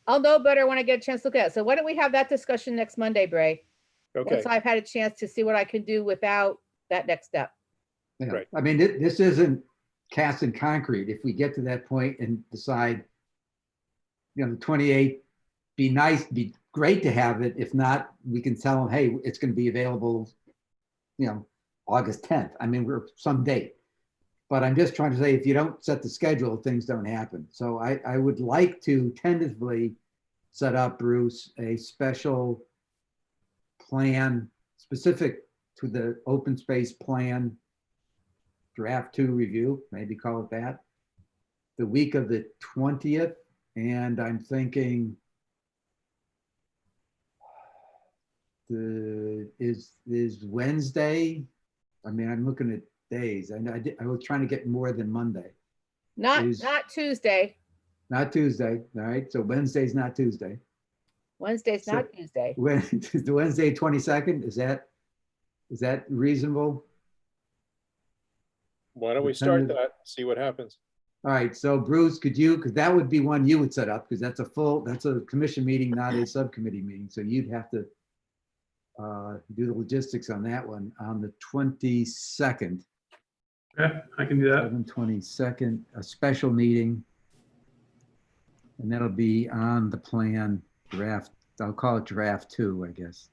I'll know better when I get a chance to look at it. So why don't we have that discussion next Monday, Bray? Okay, Once I've had a chance to see what I can do without that next step. Yeah. Right. I mean, this isn't cast in concrete. If we get to that point and decide, you know, the 28th, be great to have it. If not, we can tell them, hey, it's going to be available, you know, August 10th. I mean, we're some date. But I'm just trying to say, if you don't set the schedule, things don't happen. So I would like to tentatively set up, Bruce, a special plan specific to the open space plan draft 2 review, maybe call it that, the week of the 20th. And I'm thinking is Wednesday. I mean, I'm looking at days. I was trying to get more than Monday. Not Tuesday. Not Tuesday. All right. So Wednesday's not Tuesday. Wednesday's not Tuesday. The Wednesday 22nd, is that reasonable? why don't we start that, see what happens? All right, so Bruce, because that would be one you would set up, because that's a commission meeting, not a subcommittee meeting. So you'd have to do the logistics on that one on the 22nd. Yeah, I can do that. 22nd, a special meeting. And that'll be on the plan draft. I'll call it draft 2, I guess.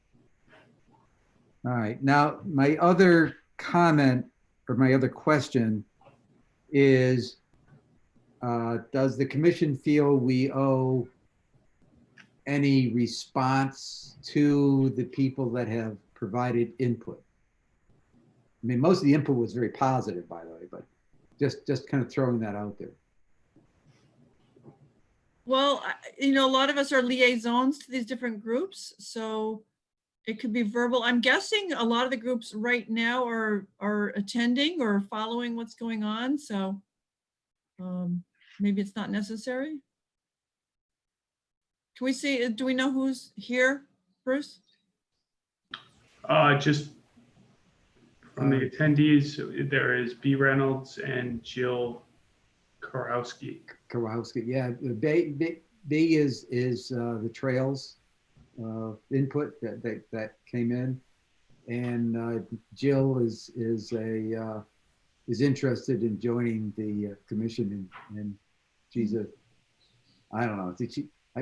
All right, now my other comment or my other question is, does the commission feel we owe any response to the people that have provided input? I mean, most of the input was very positive, by the way, but just kind of throwing that out there. Well, a lot of us are liaisons to these different groups, so it could be verbal. I'm guessing a lot of the groups right now are attending or following what's going on, so maybe it's not necessary. Can we see, do we know who's here, Bruce? Just from the attendees, there is B. Reynolds and Jill Karowski. Kowalski, yeah, the B is the trails input that came in, and Jill is interested in joining the commission, and she's I don't know,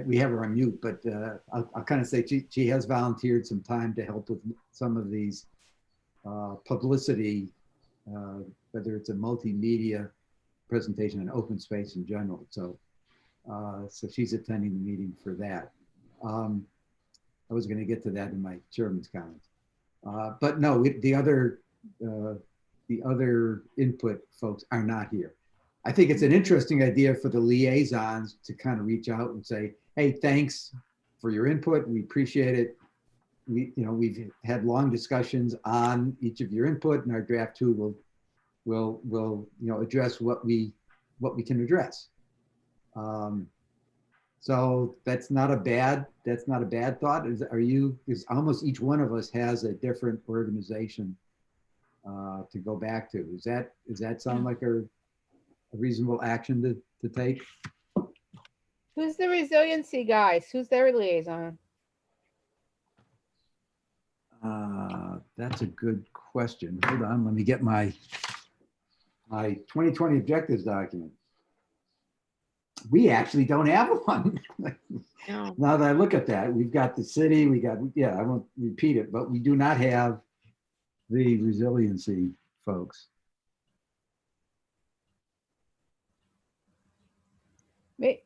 we have her on mute, but I'll kind of say she has volunteered some time to help with some of these publicity, whether it's a multimedia presentation and open space in general. So she's attending the meeting for that. I was going to get to that in my chairman's comments, but no, the other input folks are not here. I think it's an interesting idea for the liaisons to kind of reach out and say, hey, thanks for your input. We appreciate it. We've had long discussions on each of your input, and our draft 2 will address what we can address. So that's not a bad thought. Is almost each one of us has a different organization to go back to. Does that sound like a reasonable action to take? Who's the resiliency guys? Who's their liaison? That's a good question. Hold on, let me get my 2020 objectives document. We actually don't have one. No. Now that I look at that, we've got the city, I won't repeat it, but we do not have the resiliency folks.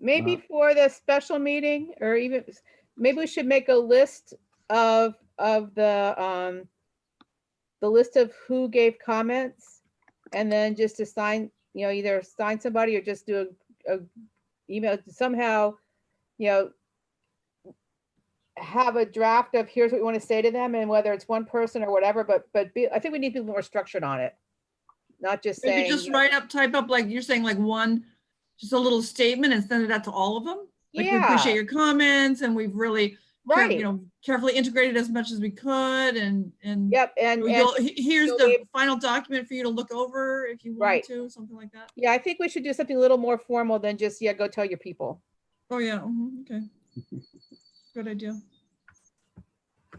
Maybe for the special meeting, or even maybe we should make a list of the list of who gave comments, and then just assign, either assign somebody or just do a email to somehow, have a draft of here's what we want to say to them, and whether it's one person or whatever, but I think we need to be more structured on it, not just Maybe saying. just type up, like you're saying, like just a little statement and send it out to all of them. Like, we appreciate your comments, and we've really Right. carefully integrated as much as we could, and Yep. And here's you'll the be- final document for you to look over if you want Right. to, something like that. yeah, I think we should do something a little more formal than just, go tell your people. Oh yeah, okay. Good idea.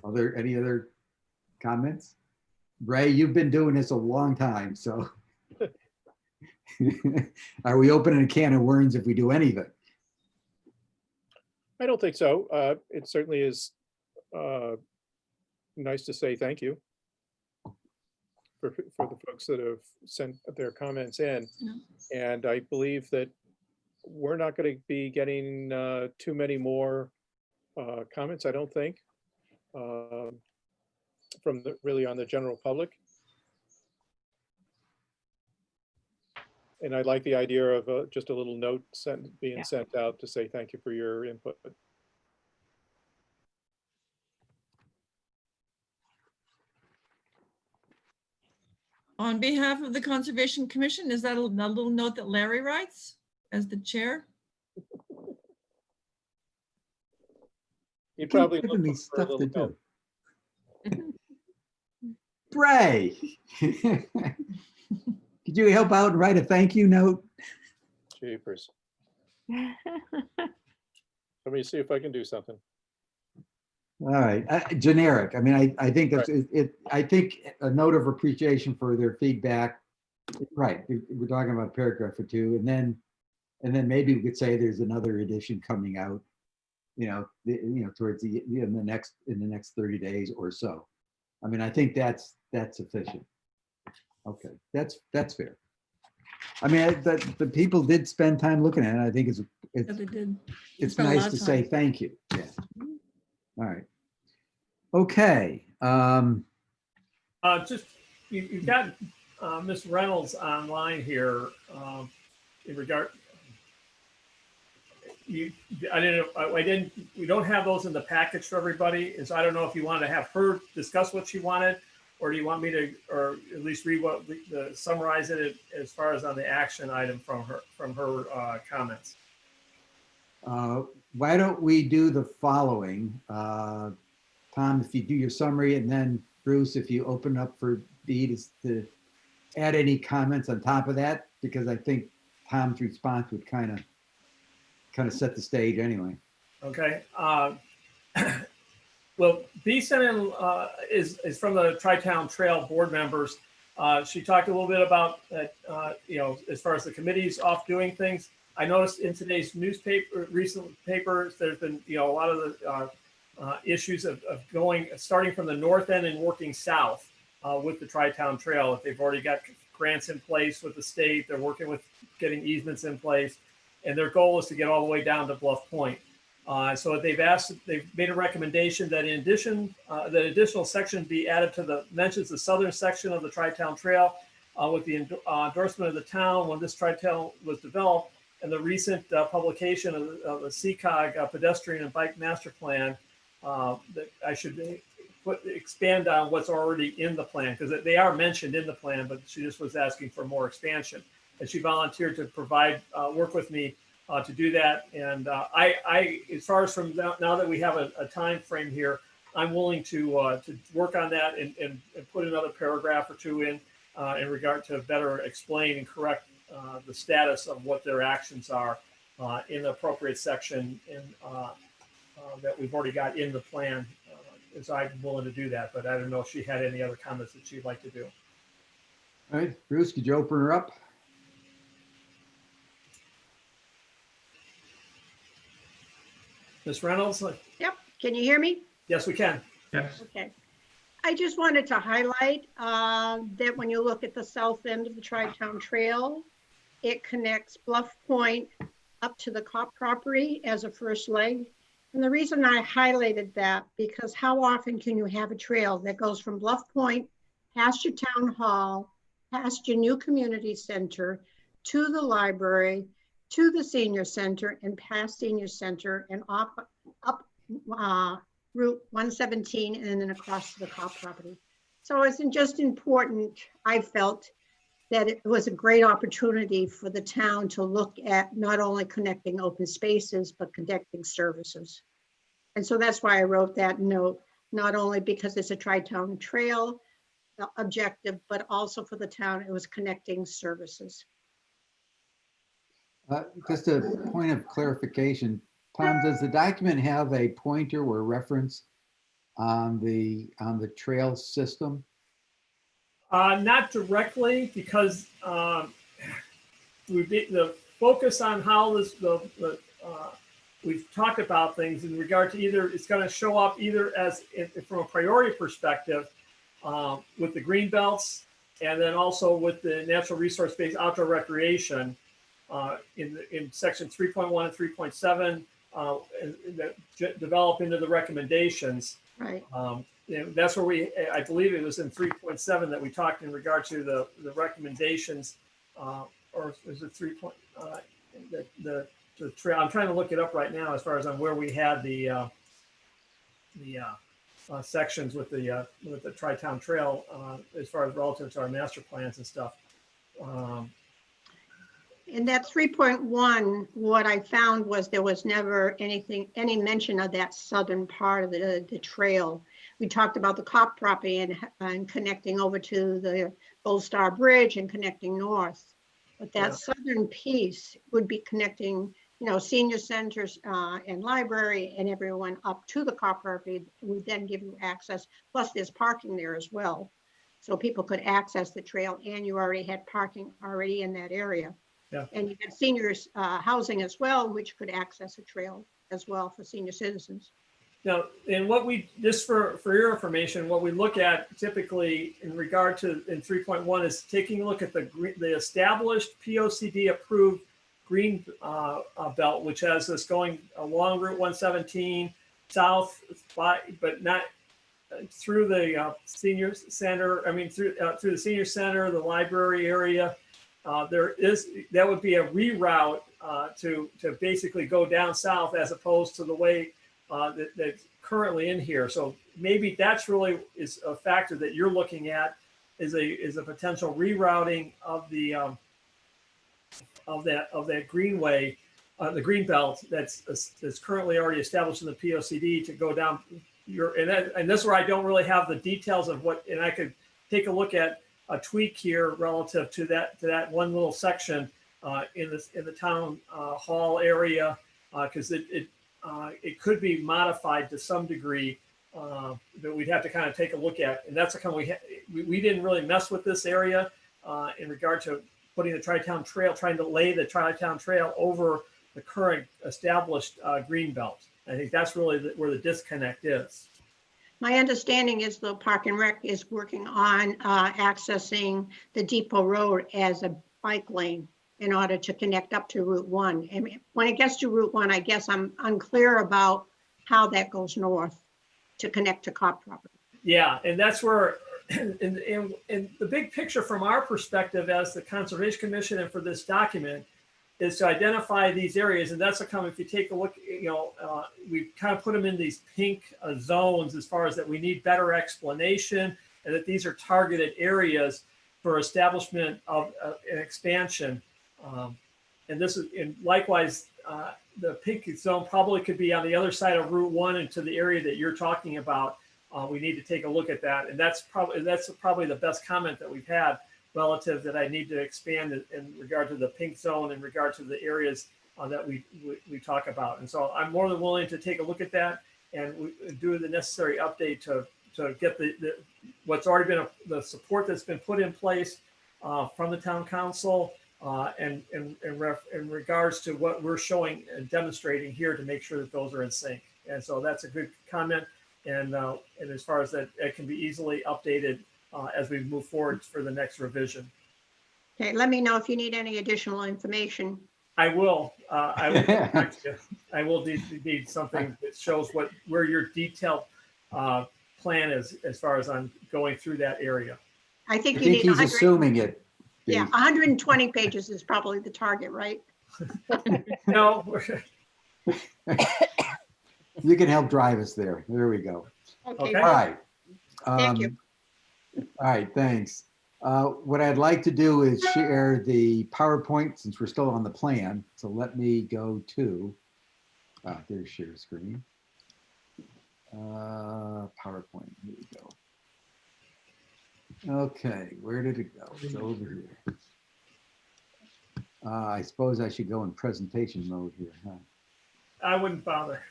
Are there any other comments? Ray, you've been doing this a long time, so. Are we opening a can of worms if we do anything? I don't think so. It certainly is nice to say thank you for the folks that have sent their comments in. Yeah. And I believe that we're not going to be getting too many more comments, I don't think, from really on the general public. And I like the idea of just a little note being sent out to say thank you for your input. On behalf of the Conservation Commission, is that a little note that Larry writes as the chair? You probably Giving me look for a stuff to little do. note. Ray, could you help out and write a thank you note? Jeepers. Let me see if I can do something. All right, generic. I mean, I think that's it. I think a note of appreciation for their feedback. Right, we're talking about paragraph or two, and then maybe we could say there's another edition coming out. Towards in the next 30 days or so. I mean, I think that's sufficient. Okay, that's fair. I mean, the people did spend time looking at it. I think Yeah, they did. it's Spent a lot nice of to time. say thank you. Yeah. All right. Okay. Just, you've got Ms. Reynolds online here in regard. We don't have those in the package for everybody. And so I don't know if you want to have her discuss what she wanted, or do you want me to, or at least read summarize it as far as on the action item from her comments? Why don't we do the following? Tom, if you do your summary, and then Bruce, if you open up for Dee to add any comments on top of that, because I think Tom's response would kind of set the stage anyway. Okay. Well, Bee sent in is from the Tri-Town Trail board members. She talked a little bit about that, as far as the committees off doing things. I noticed in today's recent papers, there's been, a lot of the issues of starting from the north end and working south with the Tri-Town Trail. If they've already got grants in place with the state, they're working with getting easements in place, and their goal is to get all the way down to Bluff Point. So they've made a recommendation that in addition, that additional section be added to mentions the southern section of the Tri-Town Trail with the endorsement of the town when this Tri-Town was developed, and the recent publication of the CCOG pedestrian and bike master plan. That I should expand on what's already in the plan, because they are mentioned in the plan, but she just was asking for more expansion. And she volunteered to provide, work with me to do that. And I, as far as from now that we have a time frame here, I'm willing to work on that and put another paragraph or two in regard to better explain and correct the status of what their actions are in the appropriate section that we've already got in the plan. So I'm willing to do that, but I don't know if she had any other comments that she'd like to do. All right, Bruce, could you open her up? Ms. Reynolds? Yep, can you hear me? Yes, we can. Yes. Okay. I just wanted to highlight that when you look at the south end of the Tri-Town Trail, it connects Bluff Point up to the Cop property as a first leg. And the reason I highlighted that, because how often can you have a trail that goes from Bluff Point past your town hall, past your new community center, to the library, to the senior center, and past senior center, and up Route 117, and then across to the Cop property. So it's just important, I felt, that it was a great opportunity for the town to look at not only connecting open spaces, but connecting services. And so that's why I wrote that note, not only because it's a Tri-Town Trail objective, but also for the town, it was connecting services. Just a point of clarification, Tom, does the document have a pointer or reference on the trail system? Not directly, because the focus on how this we've talked about things in regard to either it's going to show up either as from a priority perspective with the green belts, and then also with the natural resource based outdoor recreation in section 3.1 and 3.7 that develop into the recommendations. Right. That's where I believe it was in 3.7 that we talked in regard to the recommendations, or is it 3. The trail. I'm trying to look it up right now as far as on where we had the sections with the Tri-Town Trail as far as relative to our master plans and stuff. In that 3.1, what I found was there was never any mention of that southern part of the trail. We talked about the Cop property and connecting over to the Gold Star Bridge and connecting north. But that southern piece would be connecting, senior centers and library and everyone up to the Cop property. Would then give you access. Plus there's parking there as well. So people could access the trail, and you already had parking already in that area. Yeah. And you had seniors housing as well, which could access a trail as well for senior citizens. Now, and what just for your information, what we look at typically in regard to in 3.1 is taking a look at the established POCD approved green belt, which has us going along Route 117 south, but not through the senior center. I mean, through the senior center, the library area. That would be a reroute to basically go down south as opposed to the way that's currently in here. So maybe that's really is a factor that you're looking at is a potential rerouting of the of that greenway the green belt that's currently already established in the POCD to go down and this is where I don't really have the details of what, and I could take a look at a tweak here relative to that one little section in the town hall area, because it could be modified to some degree that we'd have to kind of take a look at. And that's we didn't really mess with this area in regard to putting the Tri-Town Trail, trying to lay the Tri-Town Trail over the current established green belt. I think that's really where the disconnect is. My understanding is the Park and Rec is working on accessing the Depot Road as a bike lane in order to connect up to Route 1. And when it gets to Route 1, I guess I'm unclear about how that goes north to connect to Cop property. Yeah, and that's where, in the big picture from our perspective as the Conservation Commission and for this document, is to identify these areas. And that's if you take a look, we kind of put them in these pink zones as far as that we need better explanation and that these are targeted areas for establishment of an expansion. And this is, and likewise, the pink zone probably could be on the other side of Route 1 into the area that you're talking about. We need to take a look at that. And that's probably the best comment that we've had relative that I need to expand in regard to the pink zone, in regard to the areas that we talk about. And so I'm more than willing to take a look at that and do the necessary update to get what's already been the support that's been put in place from the town council and in regards to what we're showing and demonstrating here to make sure that those are in sync. And so that's a good comment. And as far as that, it can be easily updated as we move forward for the next revision. Okay, let me know if you need any additional information. I will. I will get back to you. I will need something that shows where your detailed plan is as far as I'm going through that area. I think I you think need he's assuming it. Yeah, 120 pages is probably the target, right? No. You can help drive us there. There we go. Okay. All right. Thank you. All right, thanks. What I'd like to do is share the PowerPoint since we're still on the plan. So let me go to, there's share screen. PowerPoint, here we go. Okay, where did it go? It's over here. I suppose I should go in presentation mode here, huh? I wouldn't bother.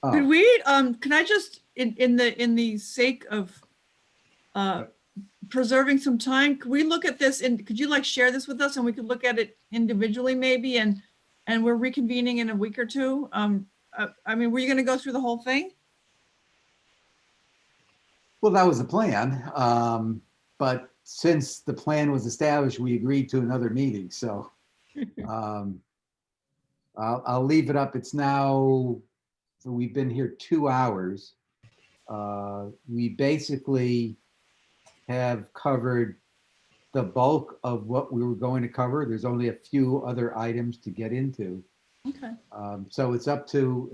Oh, Could we, can I just, in the sake of preserving some time, could we look at this and could you share this with us and we could look at it individually maybe and we're reconvening in a week or two? I mean, were you going to go through the whole thing? well, that was the plan. But since the plan was established, we agreed to another meeting. So I'll leave it up. It's now, so we've been here 2 hours. We basically have covered the bulk of what we were going to cover. There's only a few other items to get into. Okay. So it's up to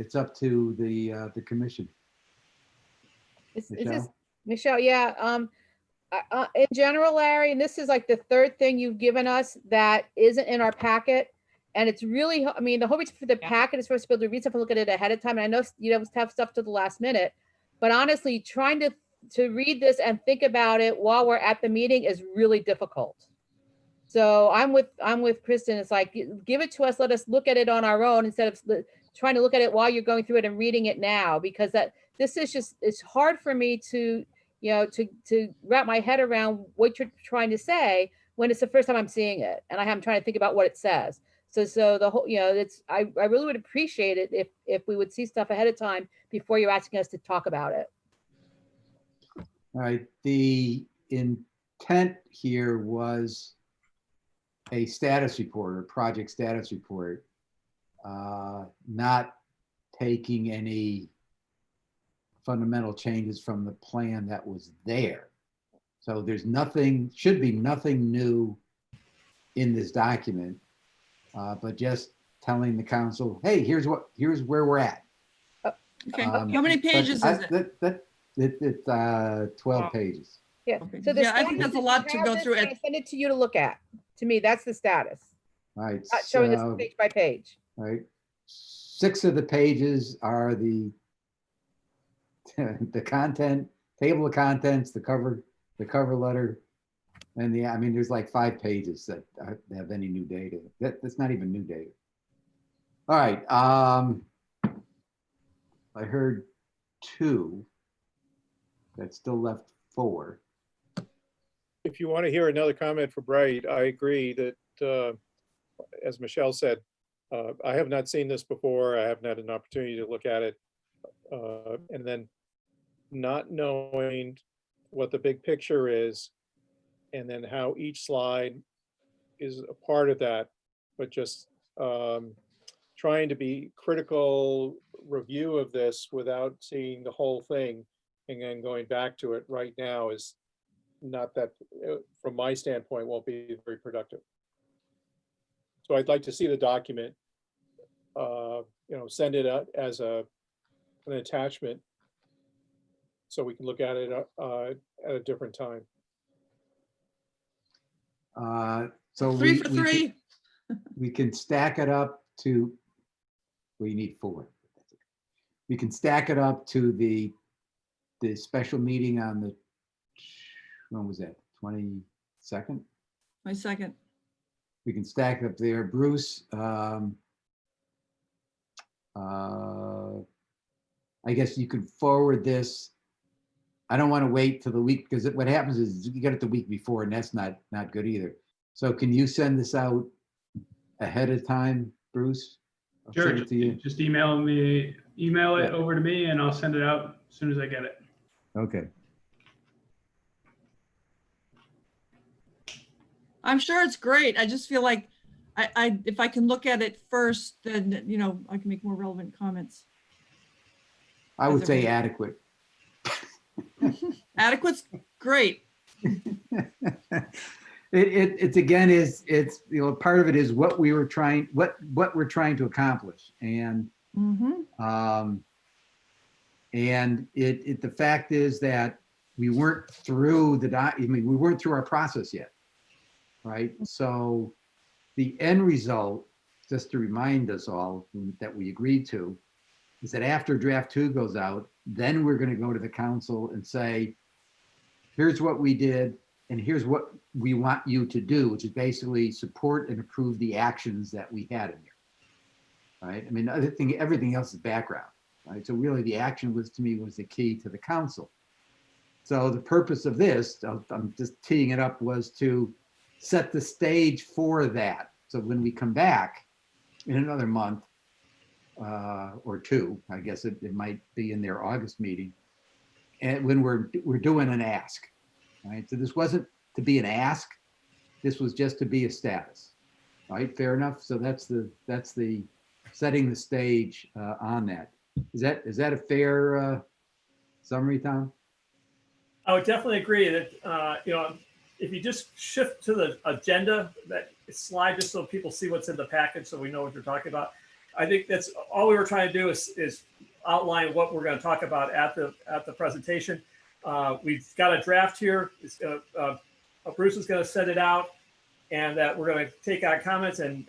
the commission. Is this Michelle? Michelle? Yeah. In general, Larry, and this is like the third thing you've given us that isn't in our packet. And it's really, I mean, the whole reason for the packet is for us to be able to read stuff and look at it ahead of time. And I know you don't have stuff to the last minute, but honestly, trying to read this and think about it while we're at the meeting is really difficult. So I'm with Kristen. It's like, give it to us, let us look at it on our own instead of trying to look at it while you're going through it and reading it now, because this is just, it's hard for me to wrap my head around what you're trying to say when it's the first time I'm seeing it. And I'm trying to think about what it says. So the whole, I really would appreciate it if we would see stuff ahead of time before you're asking us to talk about it. All right, the intent here was a status report or project status report, not taking any fundamental changes from the plan that was there. So there's nothing, should be nothing new in this document, but just telling the council, hey, here's where we're at. Okay. How many pages is it? It's 12 pages. Yeah. Okay. So the Yeah, I think status that's a is lot to have go this through. and I send it to you to look at. To me, that's the status. All right, Not showing us so, page by page. right? 6 of the pages are the the content, table of contents, the cover letter, and I mean, there's like 5 pages that have any new data. That's not even new data. All right. I heard 2. That still left 4. If you want to hear another comment for Bright, I agree that, as Michelle said, I have not seen this before. I haven't had an opportunity to look at it. And then not knowing what the big picture is, and then how each slide is a part of that, but just trying to be critical review of this without seeing the whole thing and then going back to it right now is not that, from my standpoint, won't be very productive. So I'd like to see the document, send it out as an attachment so we can look at it at a different time. So 3 for 3. we can stack it up to, we need 4. We can stack it up to the special meeting on the, when was that, 22nd? My second. We can stack it up there. Bruce, I guess you could forward this. I don't want to wait till the week, because what happens is you get it the week before, and that's not good either. So can you send this out ahead of time, Bruce? I'll Sure, send it to you. just email it over to me and I'll send it out as soon as I get it. Okay. I'm sure it's great. I just feel like if I can look at it first, then, I can make more relevant comments. I would say adequate. Adequate's great. It's again, it's part of it is what we're trying to accomplish, and the fact is that we weren't through we weren't through our process yet, right? So the end result, just to remind us all that we agreed to, is that after draft 2 goes out, then we're going to go to the council and say, here's what we did, and here's what we want you to do, which is basically support and approve the actions that we had in there. Right? I mean, everything else is background. Right? So really the action was, to me, was the key to the council. So the purpose of this, I'm just teeing it up, was to set the stage for that. So when we come back in another month, or 2, I guess it might be in their August meeting, and when we're doing an ask, right? So this wasn't to be an ask, this was just to be a status, right? Fair enough. So that's the setting the stage on that. Is that a fair summary, Tom? I would definitely agree that, if you just shift to the agenda, that slide, just so people see what's in the package, so we know what you're talking about. I think that's all we were trying to do is outline what we're going to talk about at the presentation. We've got a draft here. Bruce is going to send it out, and that we're going to take our comments and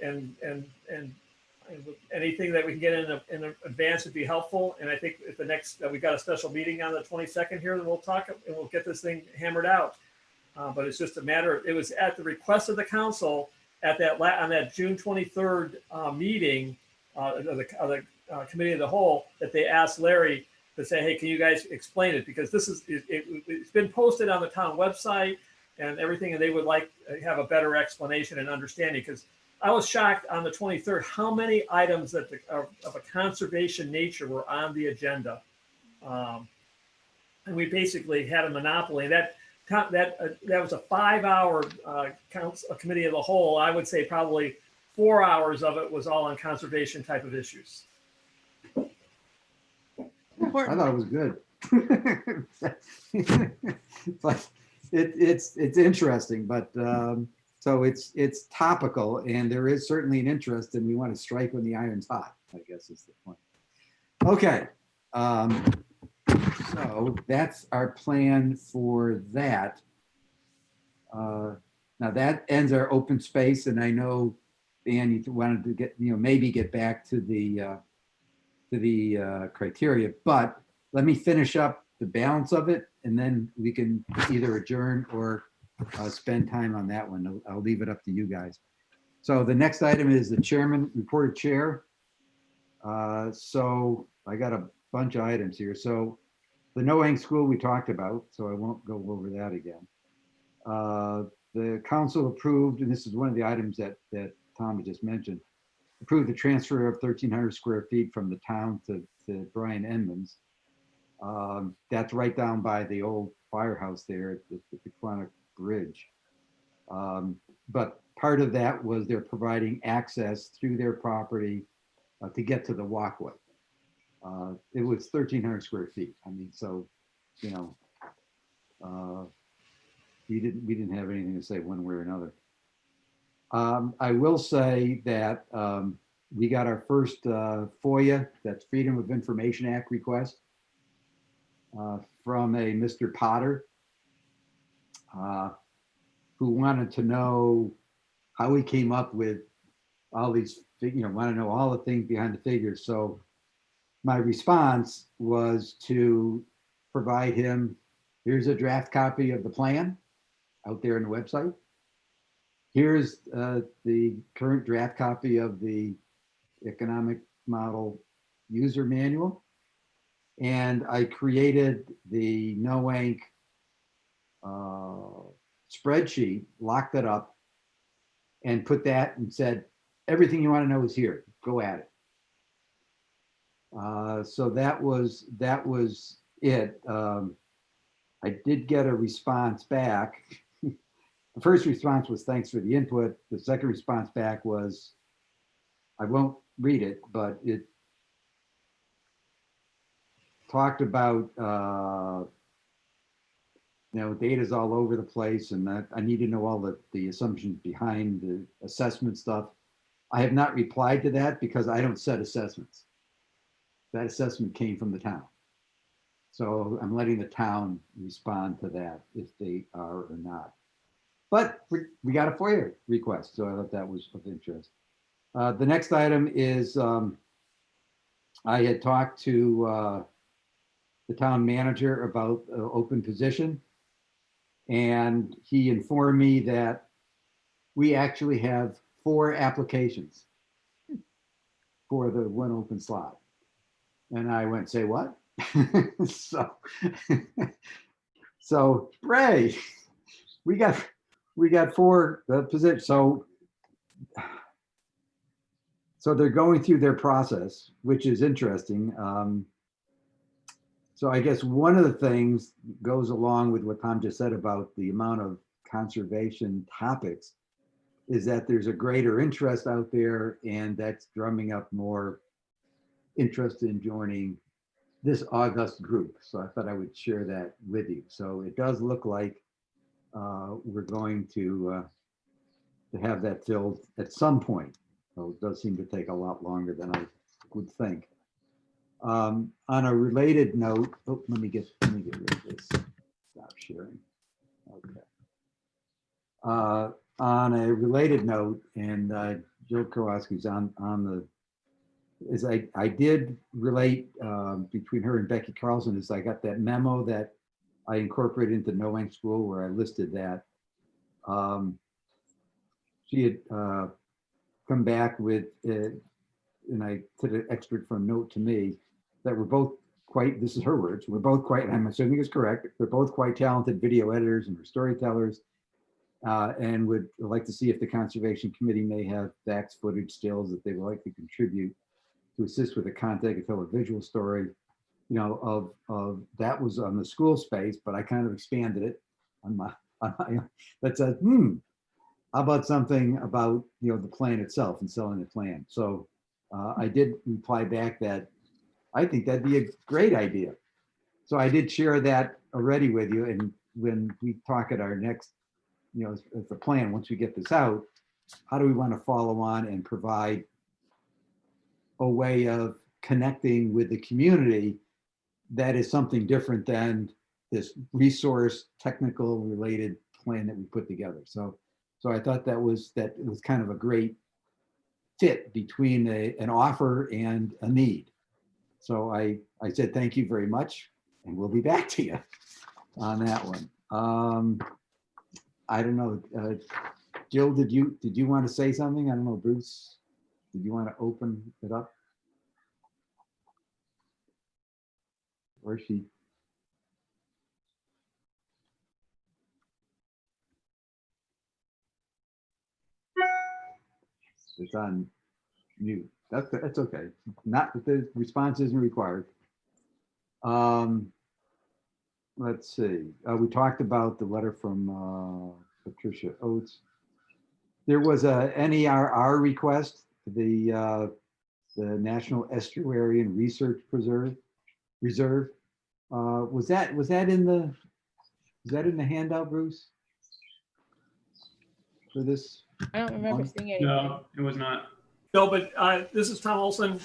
anything that we can get in advance would be helpful. And I think if we've got a special meeting on the 22nd here, then we'll talk and we'll get this thing hammered out. But it's just a matter. It was at the request of the council on that June 23rd meeting. Of the committee of the whole, that they asked Larry to say, hey, can you guys explain it? Because it's been posted on the town website and everything, and they would like to have a better explanation and understanding. Because I was shocked on the 23rd how many items that of a conservation nature were on the agenda, and we basically had a monopoly. That was a 5-hour committee of the whole. I would say probably 4 hours of it was all on conservation type of issues. I thought it was good. But it's interesting, but so it's topical, and there is certainly an interest, and we want to strike when the iron's hot, I guess is the point. Okay. So that's our plan for that. Now that ends our open space, and I know and you wanted to get, maybe get back to the criteria, but let me finish up the balance of it, and then we can either adjourn or spend time on that one. I'll leave it up to you guys. So the next item is the chairman, reported chair. So I got a bunch of items here. So the Noang School we talked about, so I won't go over that again. The council approved, and this is one of the items that Tom had just mentioned, approved the transfer of 1,300 square feet from the town to Brian Edmonds. That's right down by the old firehouse there at the Quantic Bridge. But part of that was they're providing access through their property to get to the walkway. It was 1,300 square feet. I mean, so, we didn't have anything to say one way or another. I will say that we got our first FOIA, that's Freedom of Information Act request, from a Mr. Potter, who wanted to know how we came up with all these, want to know all the things behind the figures. So my response was to provide him, here's a draft copy of the plan out there on the website. Here's the current draft copy of the economic model user manual. And I created the Noang spreadsheet, locked it up, and put that and said, everything you want to know is here, go at it. So that was it. I did get a response back. The first response was thanks for the input. The second response back was, I won't read it, but it talked about, data's all over the place, and that I need to know all the assumptions behind the assessment stuff. I have not replied to that because I don't set assessments. That assessment came from the town. So I'm letting the town respond to that if they are or not. But we got a FOIA request, so I thought that was of interest. The next item is I had talked to the town manager about an open position, and he informed me that we actually have 4 applications for the one open slot. And I went, say what? so Ray, we got 4 positions. So they're going through their process, which is interesting. So I guess one of the things goes along with what Tom just said about the amount of conservation topics is that there's a greater interest out there, and that's drumming up more interest in joining this august group. So I thought I would share that with you. So it does look like we're going to have that filled at some point. So it does seem to take a lot longer than I would think. On a related note, let me get rid of this. Stop sharing. Okay. On a related note, and Joe Kowalski's on the, is I did relate between her and Becky Carlson, is I got that memo that I incorporated into Noang School where I listed that. She had come back with, and I put an excerpt from a note to me, that we're both quite, this is her words, we're both quite, and I'm assuming it's correct, we're both quite talented video editors and storytellers, and would like to see if the Conservation Committee may have facts, footage, stills that they would like to contribute to assist with the content and tell a visual story, of that was on the school space, but I kind of expanded it on my that said, how about something about, the plan itself and selling the plan. So I did reply back that I think that'd be a great idea. So I did share that already with you. And when we talk at our next, as the plan, once we get this out, how do we want to follow on and provide a way of connecting with the community that is something different than this resource technical related plan that we put together. So I thought that was kind of a great fit between an offer and a need. So I said, thank you very much, and we'll be back to you on that one. I don't know, Jill, did you want to say something? I don't know, Bruce, did you want to open it up? Or she? It's on mute. That's okay. Not that the response isn't required. Let's see. We talked about the letter from Patricia Oates. There was a NERR request to the National Estuarian Research Reserve. Was that in the handout, Bruce? For this? I don't remember seeing anything. No, it was not. No, but this is Tom Olson.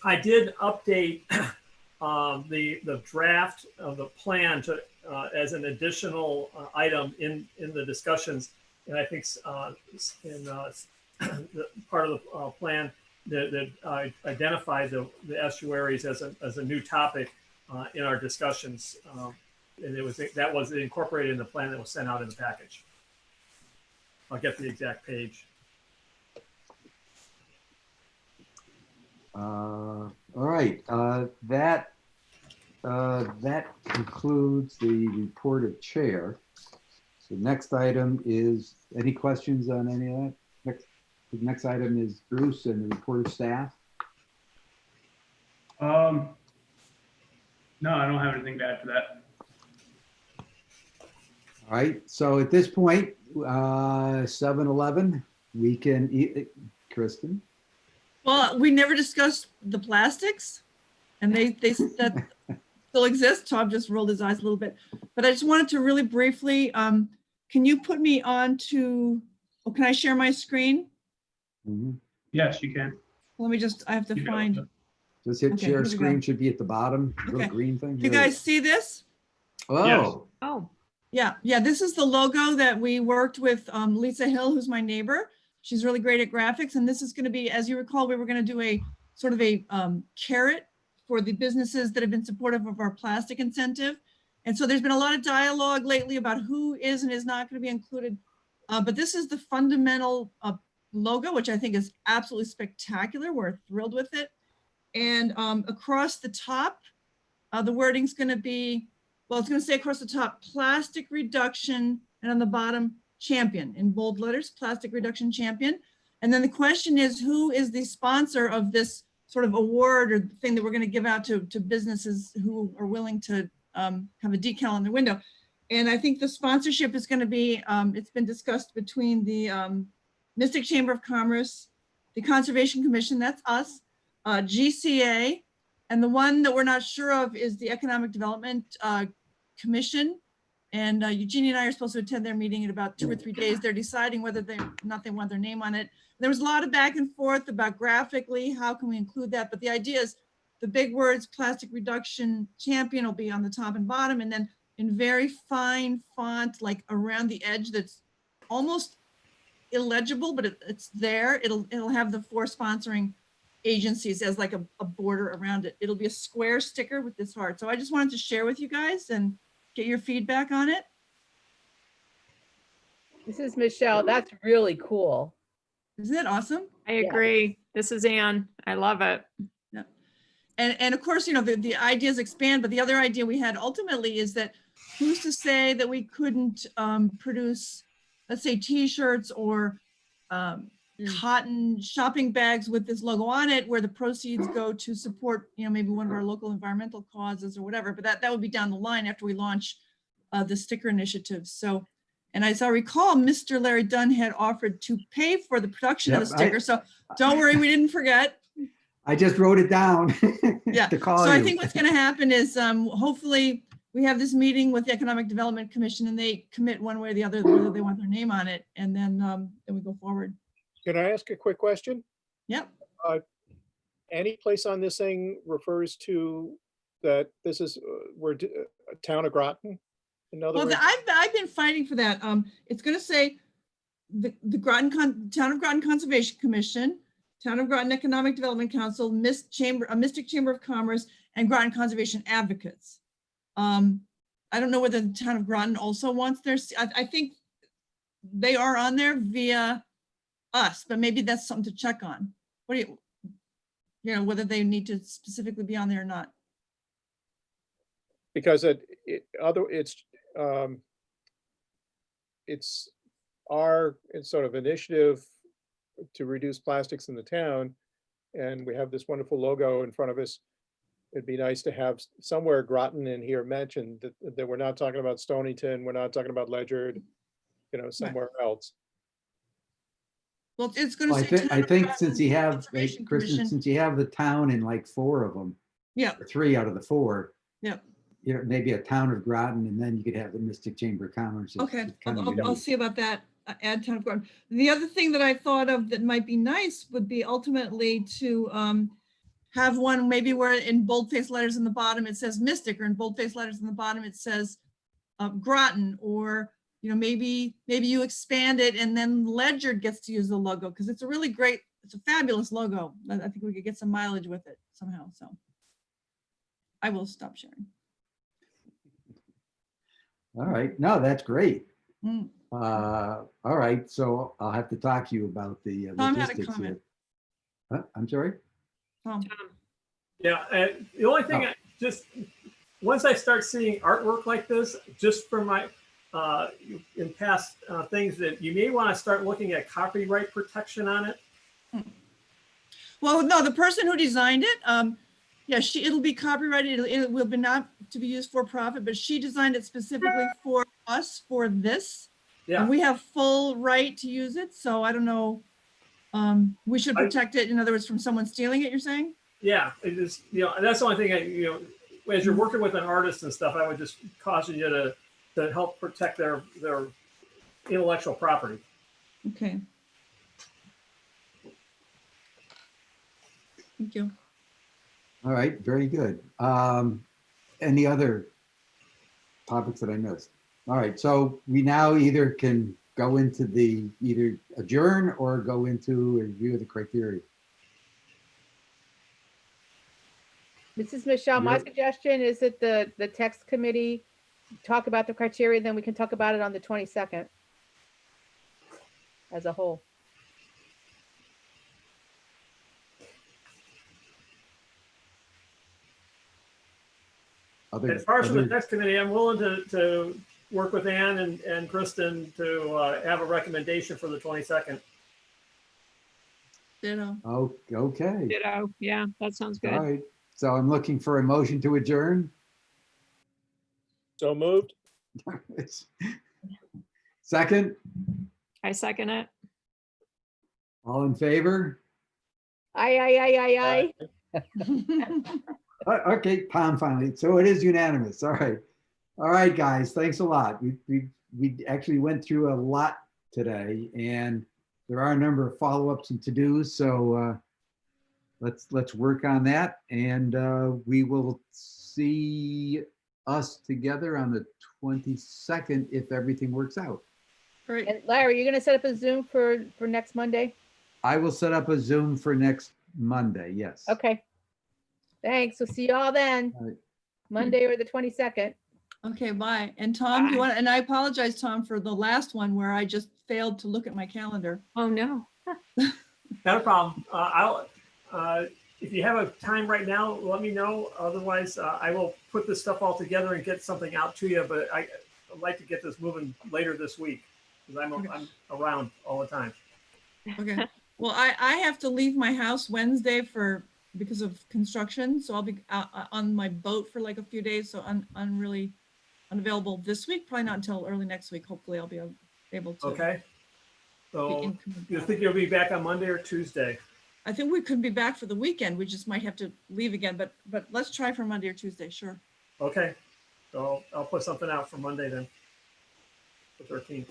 I did update the draft of the plan to as an additional item in the discussions, and I think in the part of the plan that identified the estuaries as a new topic in our discussions, and that was incorporated in the plan that was sent out in the package. I'll get the exact page. All right, that concludes the report of chair. The next item is, any questions on any of that? The next item is Bruce and the report of staff. No, I don't have anything to add to that. All right, so at this point, 7:11, we can eat. Kristen? Well, we never discussed the plastics, and they that still exist. Tom just rolled his eyes a little bit, but I just wanted to really briefly, can you put me on to, oh, can I share my screen? Mhm. Yes, you can. Let me just, I have to You can find, open Just hit Okay, share here we screen, go. should be at the bottom, little Okay. green thing. do you There guys see this? Oh, Oh, Yeah, this is the logo that we worked with Lisa Hill, who's my neighbor. She's really great at graphics, and this is going to be, as you recall, we were going to do a sort of a carrot for the businesses that have been supportive of our plastic incentive. And so there's been a lot of dialogue lately about who is and is not going to be included. But this is the fundamental logo, which I think is absolutely spectacular. We're thrilled with it. And across the top, the wording's going to be, well, it's going to say across the top, plastic reduction, and on the bottom, champion, in bold letters, plastic reduction champion. And then the question is, who is the sponsor of this sort of award or thing that we're going to give out to businesses who are willing to have a decal on their window? And I think the sponsorship is going to be, it's been discussed between the Mystic Chamber of Commerce, the Conservation Commission, that's us, GCA, and the one that we're not sure of is the Economic Development Commission. And Eugenie and I are supposed to attend their meeting in about 2 or 3 days. They're deciding whether they want their name on it. There was a lot of back and forth about graphically, how can we include that? But the idea is the big words, plastic reduction champion, will be on the top and bottom, and then in very fine font, like around the edge, that's almost illegible, but it's there. It'll have the 4 sponsoring agencies as like a border around it. It'll be a square sticker with this heart. So I just wanted to share with you guys and get your feedback on it. This is Michelle. That's really cool. Isn't it awesome? I agree. This is Anne. I love it. Yeah. And of course, you know, the ideas expand, but the other idea we had ultimately is that who's to say that we couldn't produce, let's say, t-shirts or cotton shopping bags with this logo on it, where the proceeds go to support, you know, maybe one of our local environmental causes or whatever, but that would be down the line after we launch the sticker initiatives. So, and as I recall, Mr. Larry Dunn had offered to pay for the production of the sticker. So don't worry, we didn't forget. I just wrote it down. Yeah. To call So you. I think what's going to happen is hopefully we have this meeting with the Economic Development Commission and they commit one way or the other whether they want their name on it, and then we go forward. Can I ask a quick question? Yep. Any place on this thing refers to that this is town of Groton? In other Well, words, I've been fighting for that. It's going to say the Town of Groton Conservation Commission, Town of Groton Economic Development Council, Mystic Chamber of Commerce, and Groton Conservation Advocates. I don't know whether the Town of Groton also wants their, I think they are on there via us, but maybe that's something to check on. What do you know, whether they need to specifically be on there or not. Because it's our sort of initiative to reduce plastics in the town, and we have this wonderful logo in front of us. It'd be nice to have somewhere Groton in here mentioned that we're not talking about Stonington, we're not talking about Ledyard, you know, somewhere else. Well, it's going Well, to say. I think since you have, Conservation Kristen, Commission. since you have the town in like 4 of them, Yeah, or 3 out of the 4, yeah. you know, maybe a town of Groton, and then you could have the Mystic Chamber of Commerce. It's Okay, kind of I'll unique. see about that. Add Town of Groton. The other thing that I thought of that might be nice would be ultimately to have one maybe where in boldface letters in the bottom it says Mystic, or in boldface letters in the bottom it says Groton, or you know, maybe you expand it and then Ledyard gets to use the logo, because it's a really great, it's a fabulous logo. I think we could get some mileage with it somehow. So I will stop sharing. All right, no, that's great. Mm. All right, so I'll have to talk to you about the Tom had a logistics here. comment. Huh? I'm sorry? Tom. Yeah, the only thing, Oh. just, once I start seeing artwork like this, just from my, in past things, that you may want to start looking at copyright protection on it. Well, no, the person who designed it, yeah, it'll be copyrighted. It will be not to be used for profit, but she designed it specifically for us for this. Yeah. And we have full right to use it. So I don't know. We should protect it. In other words, from someone stealing it, you're saying? Yeah, it is, you know, and that's the only thing, you know, as you're working with an artist and stuff, I would just caution you to help protect their intellectual property. Okay. Thank you. All right, very good. Any other topics that I missed? All right, so we now either can go into either adjourn or go into a review of the criteria. Mrs. Michelle, my Yep. suggestion is that the text committee talk about the criteria, then we can talk about it on the 22nd as a whole. Other- As far as from the other- next committee, I'm willing to work with Ann and Kristen to have a recommendation for the 22nd. Ditto. Oh, okay, Ditto. Yeah, that sounds all good. right. So I'm looking for a motion to adjourn. So moved? Second, I second it. all in favor? Aye. Okay, Tom finally. So it is unanimous. All right. All right, guys, thanks a lot. We actually went through a lot today, and there are a number of follow-ups and to-dos. So let's work on that, and we will see us together on the 22nd if everything works out. Great. And Larry, you're gonna set up a Zoom for next Monday? I will set up a Zoom for next Monday. Yes. Okay. Thanks. We'll see you all then. All right. Monday or the 22nd. Okay, bye. And Tom, do you Bye. want, and I apologize, Tom, for the last one where I just failed to look at my calendar. Oh, no. Not a problem. If you have a time right now, let me know. Otherwise, I will put this stuff all together and get something out to you. But I'd like to get this moving later this week because I'm around all the time. Okay. Well, I have to leave my house Wednesday because of construction. So I'll be out on my boat for like a few days. So I'm really unavailable this week, probably not until early next week. Hopefully I'll be able to. Okay. be So in- you think you'll be back on Monday or Tuesday? I think we could be back for the weekend. We just might have to leave again, but let's try for Monday or Tuesday. Sure. Okay. So I'll put something out for Monday then. The 13th.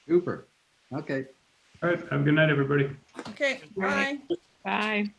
Super. Okay. All right, have a good night, everybody. Okay. Right. Bye. Bye.